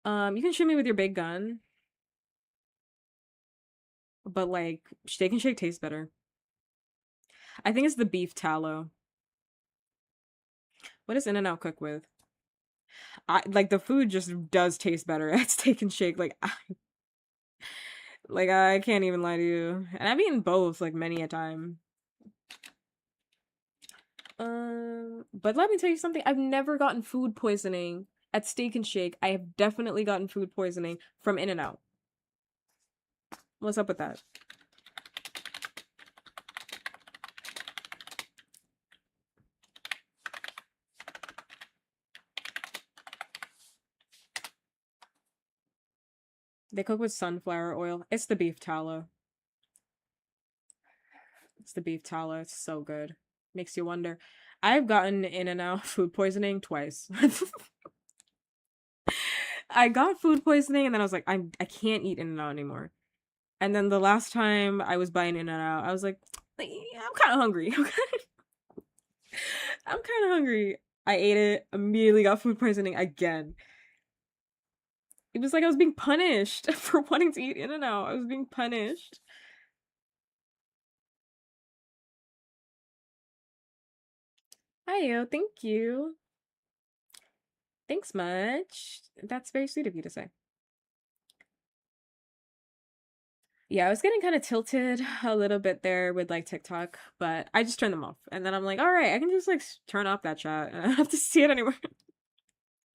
You can shoot me with your big gun, but like Steak and Shake tastes better. I think it's the beef tallow. What does In and Out cook with? I like the food just does taste better at Steak and Shake. Like I can't even lie to you. And I've eaten both like many a time. But let me tell you something. I've never gotten food poisoning at Steak and Shake. I have definitely gotten food poisoning from In and Out. What's up with that? They cook with sunflower oil. It's the beef tallow. It's the beef tallow. It's so good. Makes you wonder. I've gotten In and Out food poisoning twice. I got food poisoning and then I was like, I can't eat In and Out anymore. And then the last time I was buying In and Out, I was like, yeah, I'm kind of hungry. I'm kind of hungry. I ate it, immediately got food poisoning again. It was like I was being punished for wanting to eat In and Out. I was being punished. Hiyo, thank you. Thanks much. That's very sweet of you to say. Yeah, I was getting kind of tilted a little bit there with like TikTok, but I just turned them off. And then I'm like, all right, I can just like turn off that chat and I don't have to see it anymore.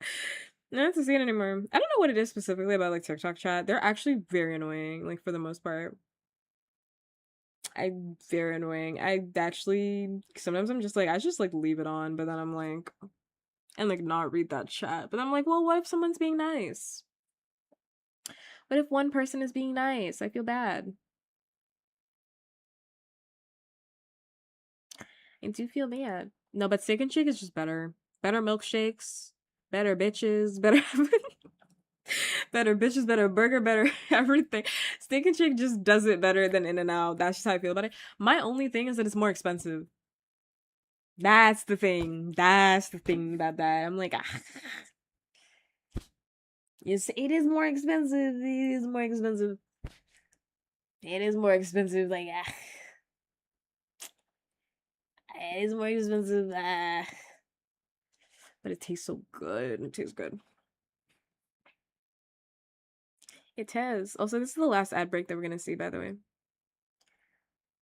I don't have to see it anymore. I don't know what it is specifically about like TikTok chat. They're actually very annoying, like for the most part. I very annoying. I actually sometimes I'm just like I just like leave it on, but then I'm like and like not read that chat. But I'm like, well, what if someone's being nice? What if one person is being nice? I feel bad. I do feel bad. No, but Steak and Shake is just better. Better milkshakes, better bitches, better better bitches, better burger, better everything. Steak and Shake just does it better than In and Out. That's just how I feel about it. My only thing is that it's more expensive. That's the thing. That's the thing about that. I'm like, ah. Yes, it is more expensive. It is more expensive. It is more expensive. Like, ah. It is more expensive. Ah. But it tastes so good. It tastes good. It has. Also, this is the last ad break that we're gonna see, by the way.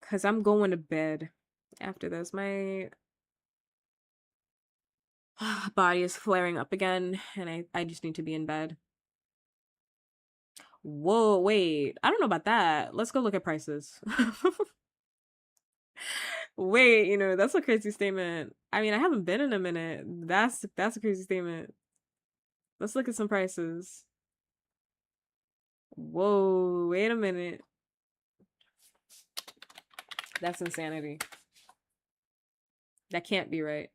Cause I'm going to bed after this. My body is flaring up again, and I just need to be in bed. Whoa, wait. I don't know about that. Let's go look at prices. Wait, that's a crazy statement. I mean, I haven't been in a minute. That's a crazy statement. Let's look at some prices. Whoa, wait a minute. That's insanity. That can't be right.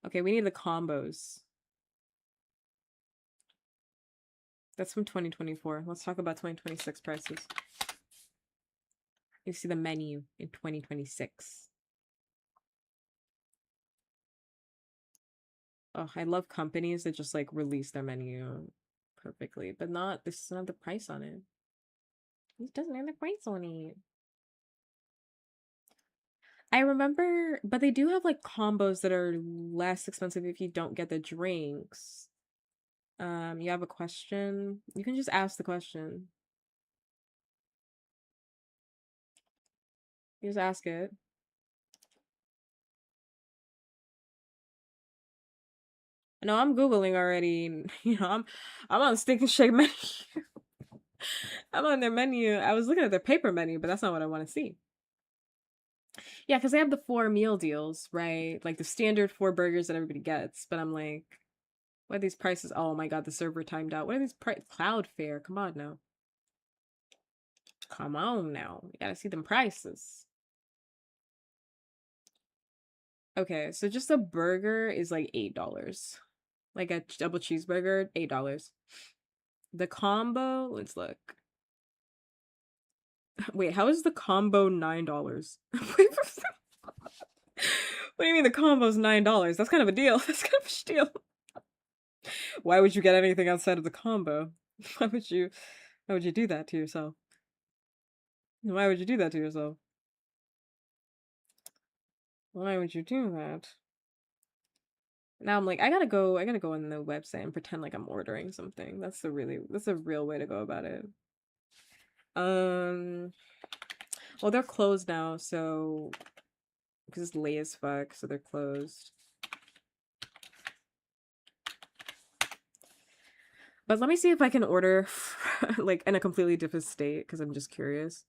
Okay, we need the combos. That's from 2024. Let's talk about 2026 prices. You see the menu in 2026. Oh, I love companies that just like release their menu perfectly, but this is not the price on it. It doesn't have the price on it. I remember, but they do have like combos that are less expensive if you don't get the drinks. You have a question? You can just ask the question. You just ask it. No, I'm Googling already. I'm on the Steak and Shake menu. I'm on their menu. I was looking at their paper menu, but that's not what I want to see. Yeah, because they have the 4 meal deals, right? Like the standard 4 burgers that everybody gets. But I'm like, what are these prices? Oh my god, the server timed out. What are these price? Cloudflare. Come on now. Come on now. You gotta see them prices. Okay, so just a burger is like $8. Like a double cheeseburger, $8. The combo, let's look. Wait, how is the combo $9? Wait, what do you mean the combo's $9? That's kind of a deal. That's kind of a steal. Why would you get anything outside of the combo? Why would you why would you do that to yourself? Why would you do that to yourself? Why would you do that? Now I'm like, I gotta go on the website and pretend like I'm ordering something. That's a real way to go about it. Um, well, they're closed now, so because it's late as fuck, so they're closed. But let me see if I can order like in a completely different state because I'm just curious.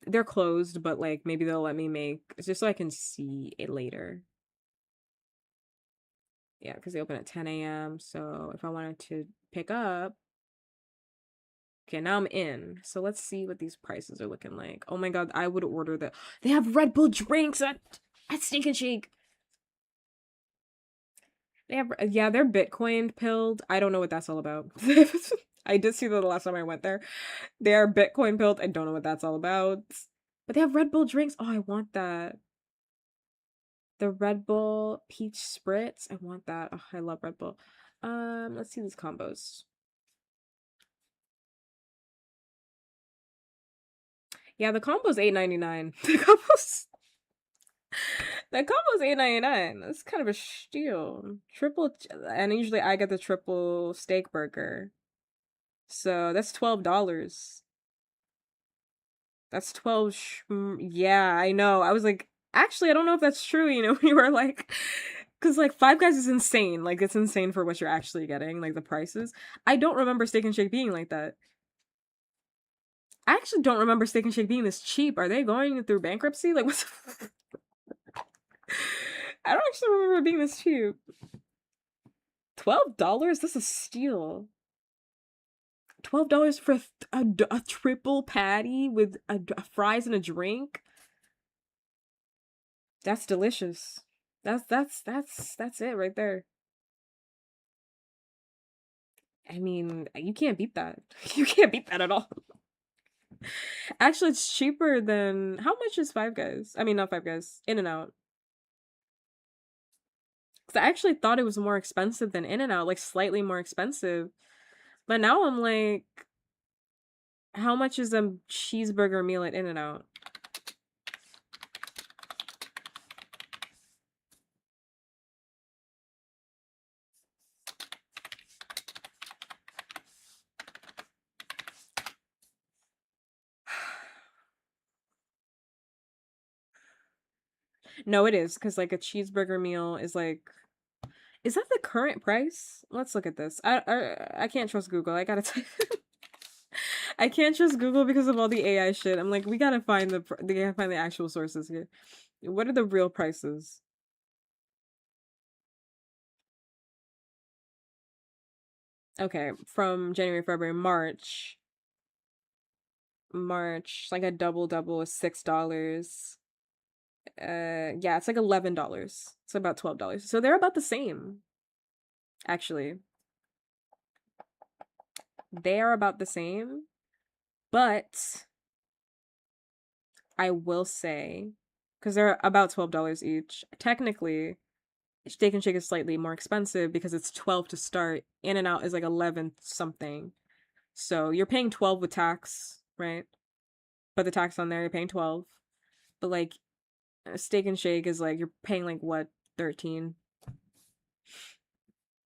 They're closed, but like maybe they'll let me make it's just so I can see it later. Yeah, because they open at 10 a.m. So if I wanted to pick up, okay, now I'm in. So let's see what these prices are looking like. Oh my god, I would order that. They have Red Bull drinks at Stink and Shake. They have yeah, they're Bitcoin pilled. I don't know what that's all about. I did see that the last time I went there. They are Bitcoin pilled. I don't know what that's all about. But they have Red Bull drinks. Oh, I want that. The Red Bull peach spritz. I want that. Oh, I love Red Bull. Let's see these combos. Yeah, the combo's $8.99. The combo's $8.99. That's kind of a steal. And usually I get the triple steak burger. So that's $12. That's 12 yeah, I know. I was like, actually, I don't know if that's true, when you were like cuz like Five Guys is insane. Like it's insane for what you're actually getting, like the prices. I don't remember Steak and Shake being like that. I actually don't remember Steak and Shake being this cheap. Are they going through bankruptcy? Like what's I don't actually remember it being this cheap. $12? That's a steal. $12 for a triple patty with fries and a drink. That's delicious. That's it right there. I mean, you can't beat that. You can't beat that at all. Actually, it's cheaper than how much is Five Guys? I mean, not Five Guys, In-N-Out. Because I actually thought it was more expensive than In-N-Out, like slightly more expensive. But now I'm like, how much is a cheeseburger meal at In-N-Out? No, it is because like a cheeseburger meal is like, is that the current price? Let's look at this. I can't trust Google. I gotta type. I can't trust Google because of all the AI shit. I'm like, we gotta find they gotta find the actual sources here. What are the real prices? Okay, from January, February, March. March, like a double double is $6. Yeah, it's like $11. It's about $12. So they're about the same, actually. They are about the same, but I will say, because they're about $12 each, technically, Steak and Shake is slightly more expensive because it's 12 to start. In-N-Out is like 11 something. So you're paying 12 with tax, right? but the tax on there you're paying 12. But like a Steak and Shake is like you're paying like what, 13?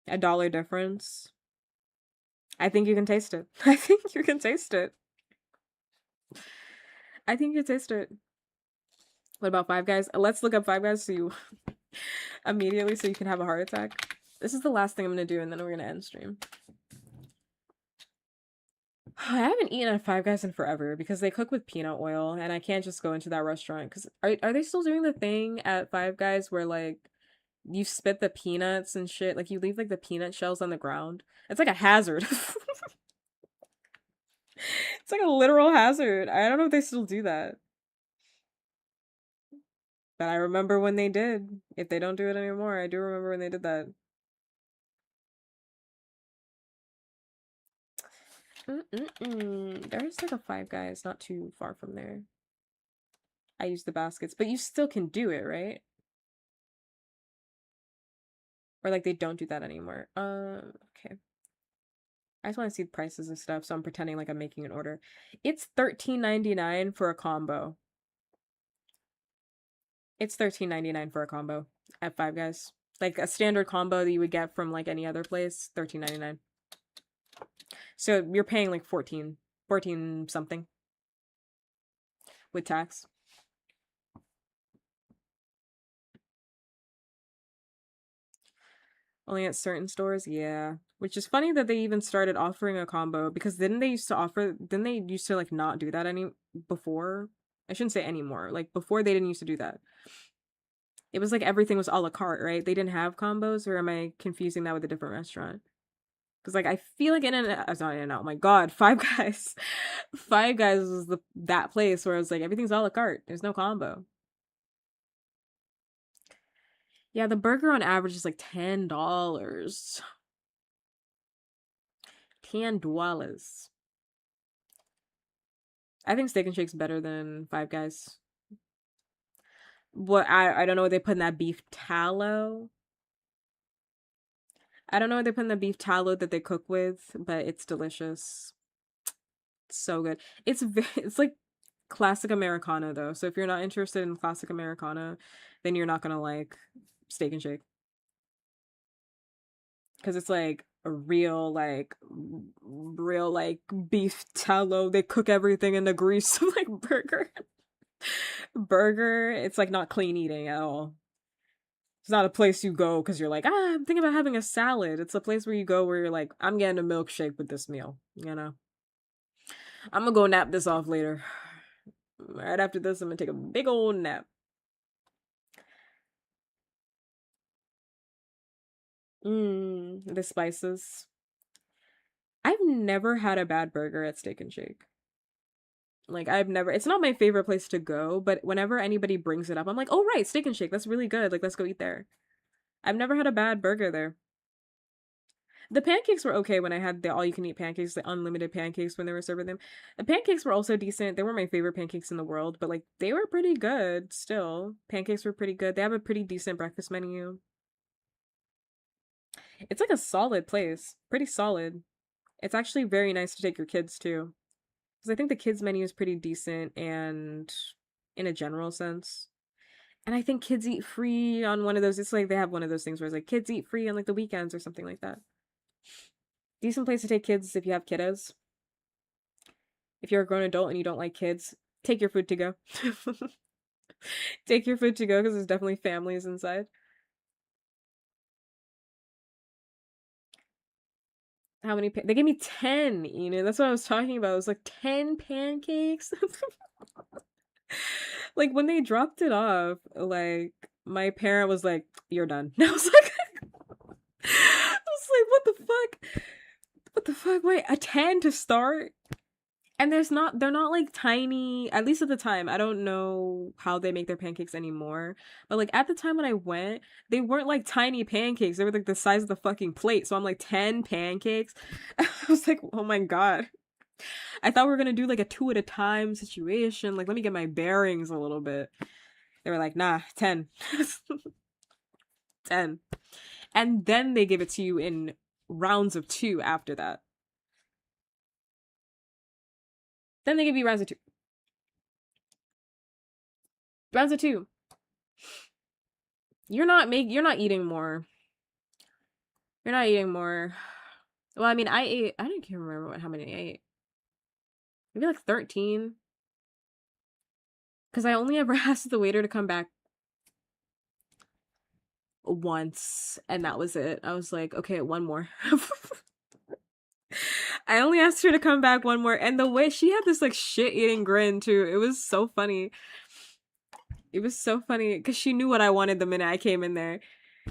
A dollar difference. I think you can taste it. I think you can taste it. I think you can taste it. What about Five Guys? Let's look up Five Guys so you immediately so you can have a heart attack. This is the last thing I'm gonna do, and then we're gonna end stream. I haven't eaten at Five Guys in forever because they cook with peanut oil, and I can't just go into that restaurant. Because are they still doing the thing at Five Guys where like you spit the peanuts and shit? Like you leave like the peanut shells on the ground. It's like a hazard. It's like a literal hazard. I don't know if they still do that. But I remember when they did. If they don't do it anymore, I do remember when they did that. There's like a Five Guys not too far from there. I use the baskets, but you still can do it, right? Or like they don't do that anymore. Okay. I just want to see the prices and stuff, so I'm pretending like I'm making an order. It's $13.99 for a combo. It's $13.99 for a combo at Five Guys. Like a standard combo that you would get from like any other place, $13.99. So you're paying like 14 something with tax. Only at certain stores, yeah. Which is funny that they even started offering a combo because didn't they used to like not do that any before? I shouldn't say anymore. Like before they didn't used to do that. It was like everything was a la carte, right? They didn't have combos, or am I confusing that with a different restaurant? Because like I feel like it's not In-N-Out. Oh my God, Five Guys, Five Guys was that place where I was like everything's a la carte. There's no combo. Yeah, the burger on average is like $10. $10. I think Steak and Shake's better than Five Guys. What I don't know what they put in that beef tallow. I don't know what they put in the beef tallow that they cook with, but it's delicious. It's so good. It's like classic Americana though. So if you're not interested in classic Americana, then you're not gonna like Steak and Shake because it's like a real like beef tallow. They cook everything in the grease like burger. It's like not clean eating at all. It's not a place you go because you're like, I'm thinking about having a salad. It's a place where you go where you're like, I'm getting a milkshake with this meal, you know? I'm gonna go nap this off later. Right after this, I'm gonna take a big old nap. The spices. I've never had a bad burger at Steak and Shake. Like, it's not my favorite place to go, but whenever anybody brings it up, I'm like, oh, right, Steak and Shake, that's really good. Like, let's go eat there. I've never had a bad burger there. The pancakes were okay when I had the all you can eat pancakes, the unlimited pancakes when they were serving them. The pancakes were also decent. They weren't my favorite pancakes in the world, but like they were pretty good still. Pancakes were pretty good. They have a pretty decent breakfast menu. It's like a solid place. Pretty solid. It's actually very nice to take your kids to. Because I think the kids menu is pretty decent and in a general sense. And I think kids eat free on one of those. It's like they have one of those things where it's like kids eat free on like the weekends or something like that. Decent place to take kids if you have kiddos. If you're a grown adult and you don't like kids, take your food to go. Take your food to go because there's definitely families inside. How many? They gave me 10. You know, that's what I was talking about. It was like 10 pancakes. Like when they dropped it off, like my parent was like, "You're done." And I was like, "What the fuck? What the fuck? Wait, a 10 to start?" And they're not like tiny, at least at the time. I don't know how they make their pancakes anymore. But like at the time when I went, they weren't like tiny pancakes. They were like the size of the fucking plate. So I'm like 10 pancakes. I was like, oh my God. I thought we were gonna do like a two at a time situation. Like, let me get my bearings a little bit. They were like, nah, 10. 10. And then they give it to you in rounds of two after that. Then they give you rounds of two. Round of two. You're not eating more. You're not eating more. Well, I mean, I don't even remember how many I ate. Maybe like 13. Because I only ever asked the waiter to come back once, and that was it. I was like, okay, one more. I only asked her to come back one more, and the way she had this like shit eating grin too, it was so funny. It was so funny because she knew what I wanted the minute I came in there.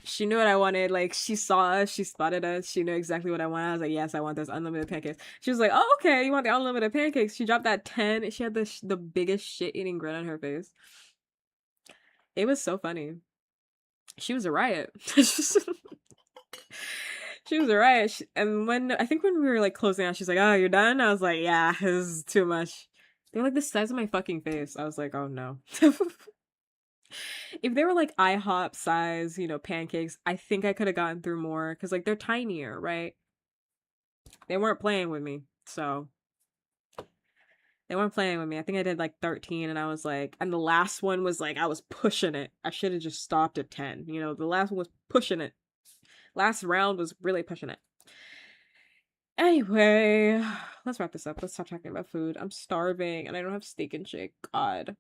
She knew what I wanted. Like she saw us, she spotted us. She knew exactly what I wanted. I was like, yes, I want those unlimited pancakes. She was like, oh, okay, you want the unlimited pancakes? She dropped that 10. She had the biggest shit eating grin on her face. It was so funny. She was a riot. She was a riot. And when I think when we were like closing out, she's like, "Oh, you're done." I was like, "Yeah, this is too much." They're like the size of my fucking face. I was like, "Oh no." If they were like IHOP size, pancakes, I think I could have gotten through more because like they're tinier, right? They weren't playing with me, so they weren't playing with me. I think I did like 13, and I was like, and the last one was like I was pushing it. I should have just stopped at 10. The last one was pushing it. Last round was really pushing it. Anyway, let's wrap this up. Let's stop talking about food. I'm starving and I don't have steak and shake. God.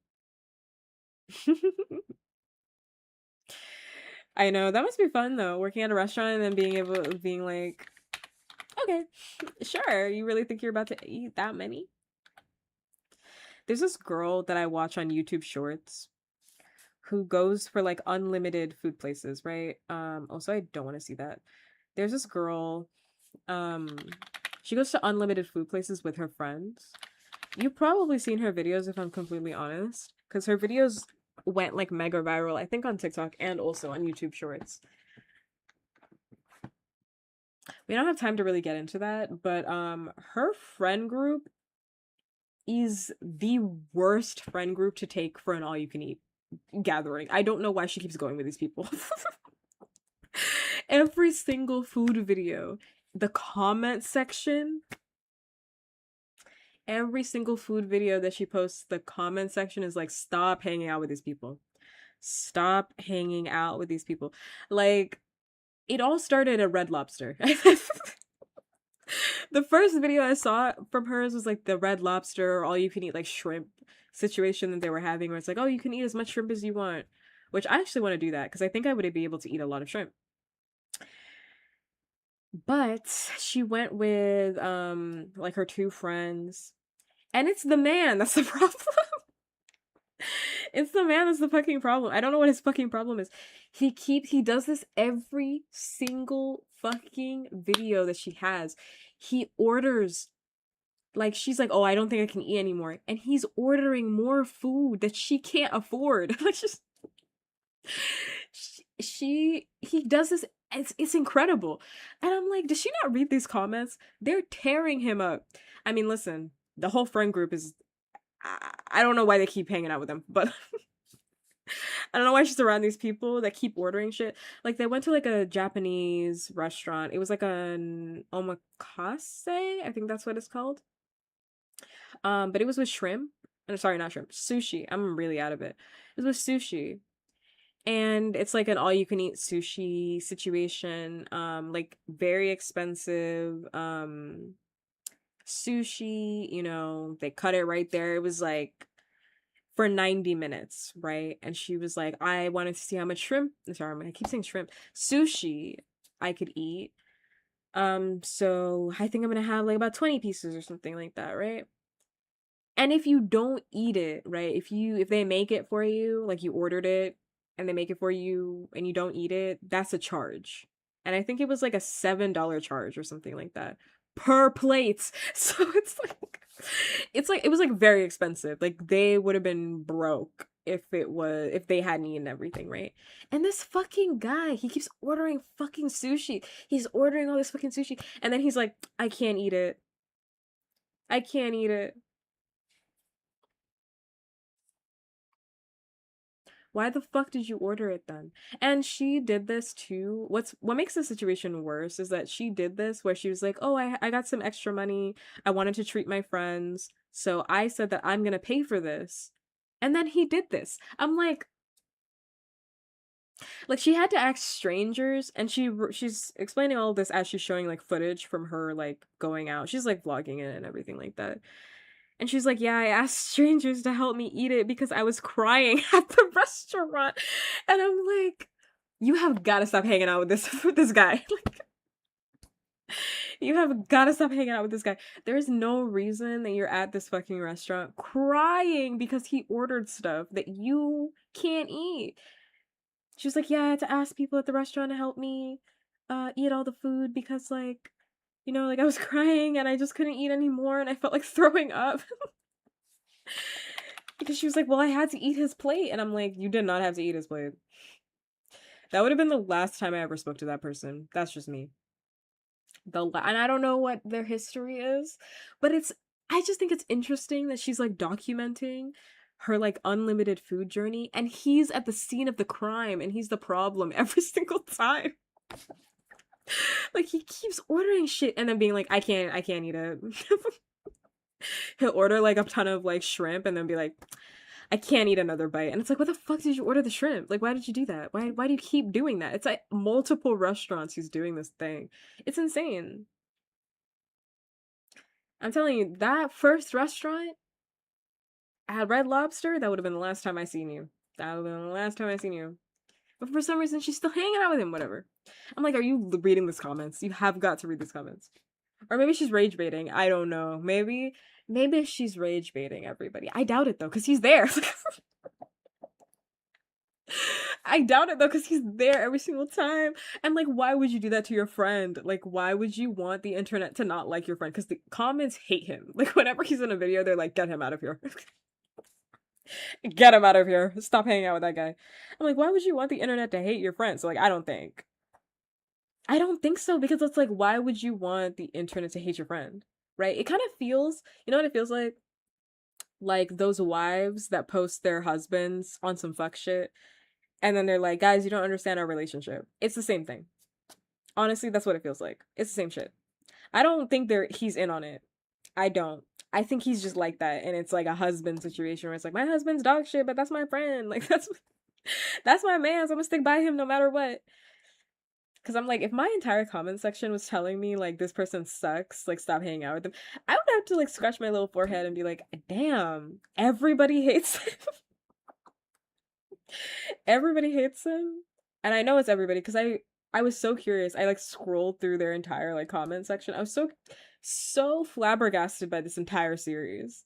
I know. That must be fun though, working at a restaurant and then being like, okay, sure. You really think you're about to eat that many? There's this girl that I watch on YouTube Shorts who goes for like unlimited food places, right? Also I don't want to see that. There's this girl, um, she goes to unlimited food places with her friends. You've probably seen her videos if I'm completely honest, because her videos went like mega viral, I think on TikTok and also on YouTube Shorts. We don't have time to really get into that, but her friend group is the worst friend group to take for an all you can eat gathering. I don't know why she keeps going with these people. Every single food video, the comment section, every single food video that she posts, the comment section is like, stop hanging out with these people. Stop hanging out with these people. Like, it all started at Red Lobster. The first video I saw from hers was like the Red Lobster, all you can eat like shrimp situation that they were having, where it's like, oh, you can eat as much shrimp as you want. Which I actually want to do that because I think I would be able to eat a lot of shrimp. But she went with like her two friends. And it's the man that's the problem. It's the man that's the fucking problem. I don't know what his fucking problem is. He does this every single fucking video that she has. He orders, like, she's like, "Oh, I don't think I can eat anymore." And he's ordering more food that she can't afford. Like, just he does this, it's incredible. And I'm like, does she not read these comments? They're tearing him up. I mean, listen, the whole friend group is, I don't know why they keep hanging out with him, but I don't know why she's around these people that keep ordering shit. Like they went to like a Japanese restaurant. It was like an omakase, I think that's what it's called. But it was with shrimp. Sorry, not shrimp, sushi. I'm really out of it. It was with sushi. And it's like an all you can eat sushi situation. Like very expensive. Sushi, they cut it right there. It was like for 90 minutes, right? And she was like, I wanted to see how much shrimp, sorry, I keep saying shrimp, sushi I could eat. So I think I'm gonna have like about 20 pieces or something like that, right? And if you don't eat it, right? If they make it for you, like you ordered it and they make it for you and you don't eat it, that's a charge. And I think it was like a $7 charge or something like that per plate. So it was like very expensive. Like they would have been broke if they hadn't eaten everything, right? And this fucking guy, he keeps ordering fucking sushi. He's ordering all this fucking sushi and then he's like, I can't eat it. I can't eat it. Why the fuck did you order it then? And she did this too. What makes the situation worse is that she did this where she was like, "Oh, I got some extra money. I wanted to treat my friends. So I said that I'm going to pay for this." And then he did this. I'm like she had to ask strangers, and she's explaining all of this as she's showing like footage from her like going out. She's like vlogging it and everything like that. And she's like, "Yeah, I asked strangers to help me eat it because I was crying at the restaurant." And I'm like, "You have got to stop hanging out with this with this guy. Like, you have got to stop hanging out with this guy. There's no reason that you're at this fucking restaurant crying because he ordered stuff that you can't eat." She was like, "Yeah, I had to ask people at the restaurant to help me eat all the food because like, like I was crying and I just couldn't eat anymore and I felt like throwing up." Because she was like, "Well, I had to eat his plate." And I'm like, "You did not have to eat his plate." That would have been the last time I ever spoke to that person. That's just me. And I don't know what their history is, but I just think it's interesting that she's like documenting her like unlimited food journey, and he's at the scene of the crime and he's the problem every single time. Like he keeps ordering shit and then being like, I can't eat it." He'll order like a ton of like shrimp and then be like, "I can't eat another bite." And it's like, what the fuck did you order the shrimp? Like, why did you do that? Why do you keep doing that? It's like multiple restaurants he's doing this thing. It's insane. I'm telling you, that first restaurant at Red Lobster, that would have been the last time I seen you. That would have been the last time I seen you. But for some reason, she's still hanging out with him, whatever. I'm like, are you reading these comments? You have got to read these comments. Or maybe she's rage baiting. I don't know. Maybe she's rage baiting everybody. I doubt it though, because he's there. I doubt it though, because he's there every single time. And like, why would you do that to your friend? Like, why would you want the internet to not like your friend? Because the comments hate him. Like, whenever he's in a video, they're like, "Get him out of here." "Get him out of here. Stop hanging out with that guy." I'm like, why would you want the internet to hate your friend? So like, I don't think. I don't think so, because it's like, why would you want the internet to hate your friend? Right? It kind of feels, you know what it feels like? Like those wives that post their husbands on some fuck shit. And then they're like, "Guys, you don't understand our relationship." It's the same thing. Honestly, that's what it feels like. It's the same shit. I don't think he's in on it. I don't. I think he's just like that, and it's like a husband situation where it's like, my husband's dog shit, but that's my friend. Like that's my man. So I'm gonna stick by him no matter what. Because I'm like, if my entire comment section was telling me like this person sucks, like stop hanging out with them, I would have to like scratch my little forehead and be like, damn, everybody hates him. Everybody hates him. And I know it's everybody because I was so curious. I like scrolled through their entire like comment section. I was so flabbergasted by this entire series.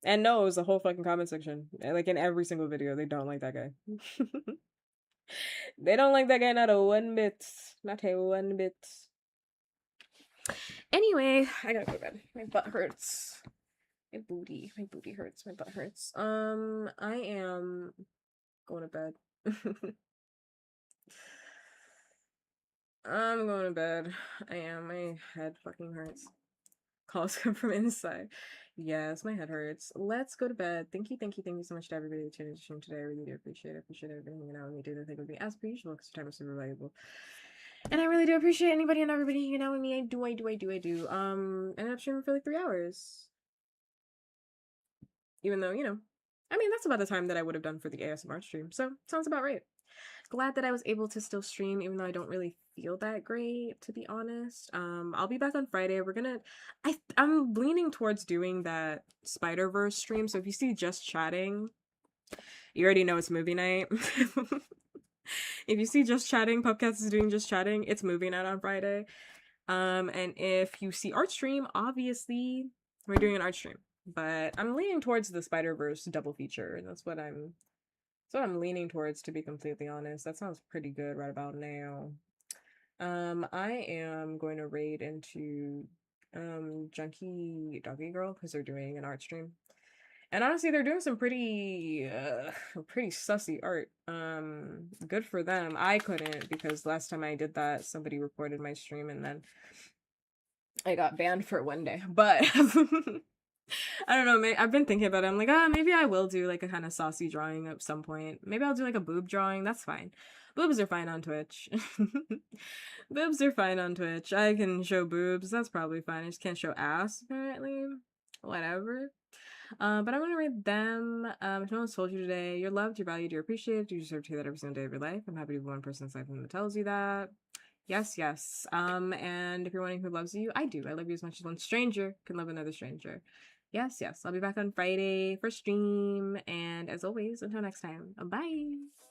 And no, it was the whole fucking comment section. Like in every single video, they don't like that guy. They don't like that guy not a one bit. Not a one bit. Anyway, I gotta go to bed. My butt hurts. My booty hurts. My butt hurts. I am going to bed. I'm going to bed. I am. My head fucking hurts. Calls come from inside. Yes, my head hurts. Let's go to bed. Thank you so much to everybody who tuned in to stream today. I really do appreciate it. Appreciate everybody hanging out with me. Do the thing with me as per usual because your time is super valuable. And I really do appreciate anybody and everybody hanging out with me. I do. Ended up streaming for like 3 hours. Even though, I mean, that's about the time that I would have done for the ASMR stream. So, sounds about right. Glad that I was able to still stream, even though I don't really feel that great, to be honest. I'll be back on Friday. I'm leaning towards doing that Spider-Verse stream. So if you see Just Chatting, you already know it's movie night. If you see Just Chatting, Puppkats is doing Just Chatting, it's movie night on Friday. And if you see Art Stream, obviously we're doing an art stream. But I'm leaning towards the Spider-Verse double feature, and that's what I'm leaning towards, to be completely honest. That sounds pretty good right about now. I am going to raid into Junkie Doggy Girl because they're doing an art stream. And honestly, they're doing some pretty sussy art. Good for them. I couldn't, because last time I did that, somebody reported my stream and then I got banned for one day. But I don't know. I've been thinking about it. I'm like, maybe I will do like a kind of saucy drawing at some point. Maybe I'll do like a boob drawing. That's fine. Boobs are fine on Twitch. Boobs are fine on Twitch. I can show boobs. That's probably fine. I just can't show ass, apparently. Whatever. But I'm gonna read them. If no one's told you today, you're loved, you're valued, you're appreciated, you deserve to hear that every single day of your life. I'm happy to be one person aside from them that tells you that. Yes, yes. And if you're wondering who loves you, I do. I love you as much as one stranger can love another stranger. Yes, yes. I'll be back on Friday for stream. And as always, until next time, bye.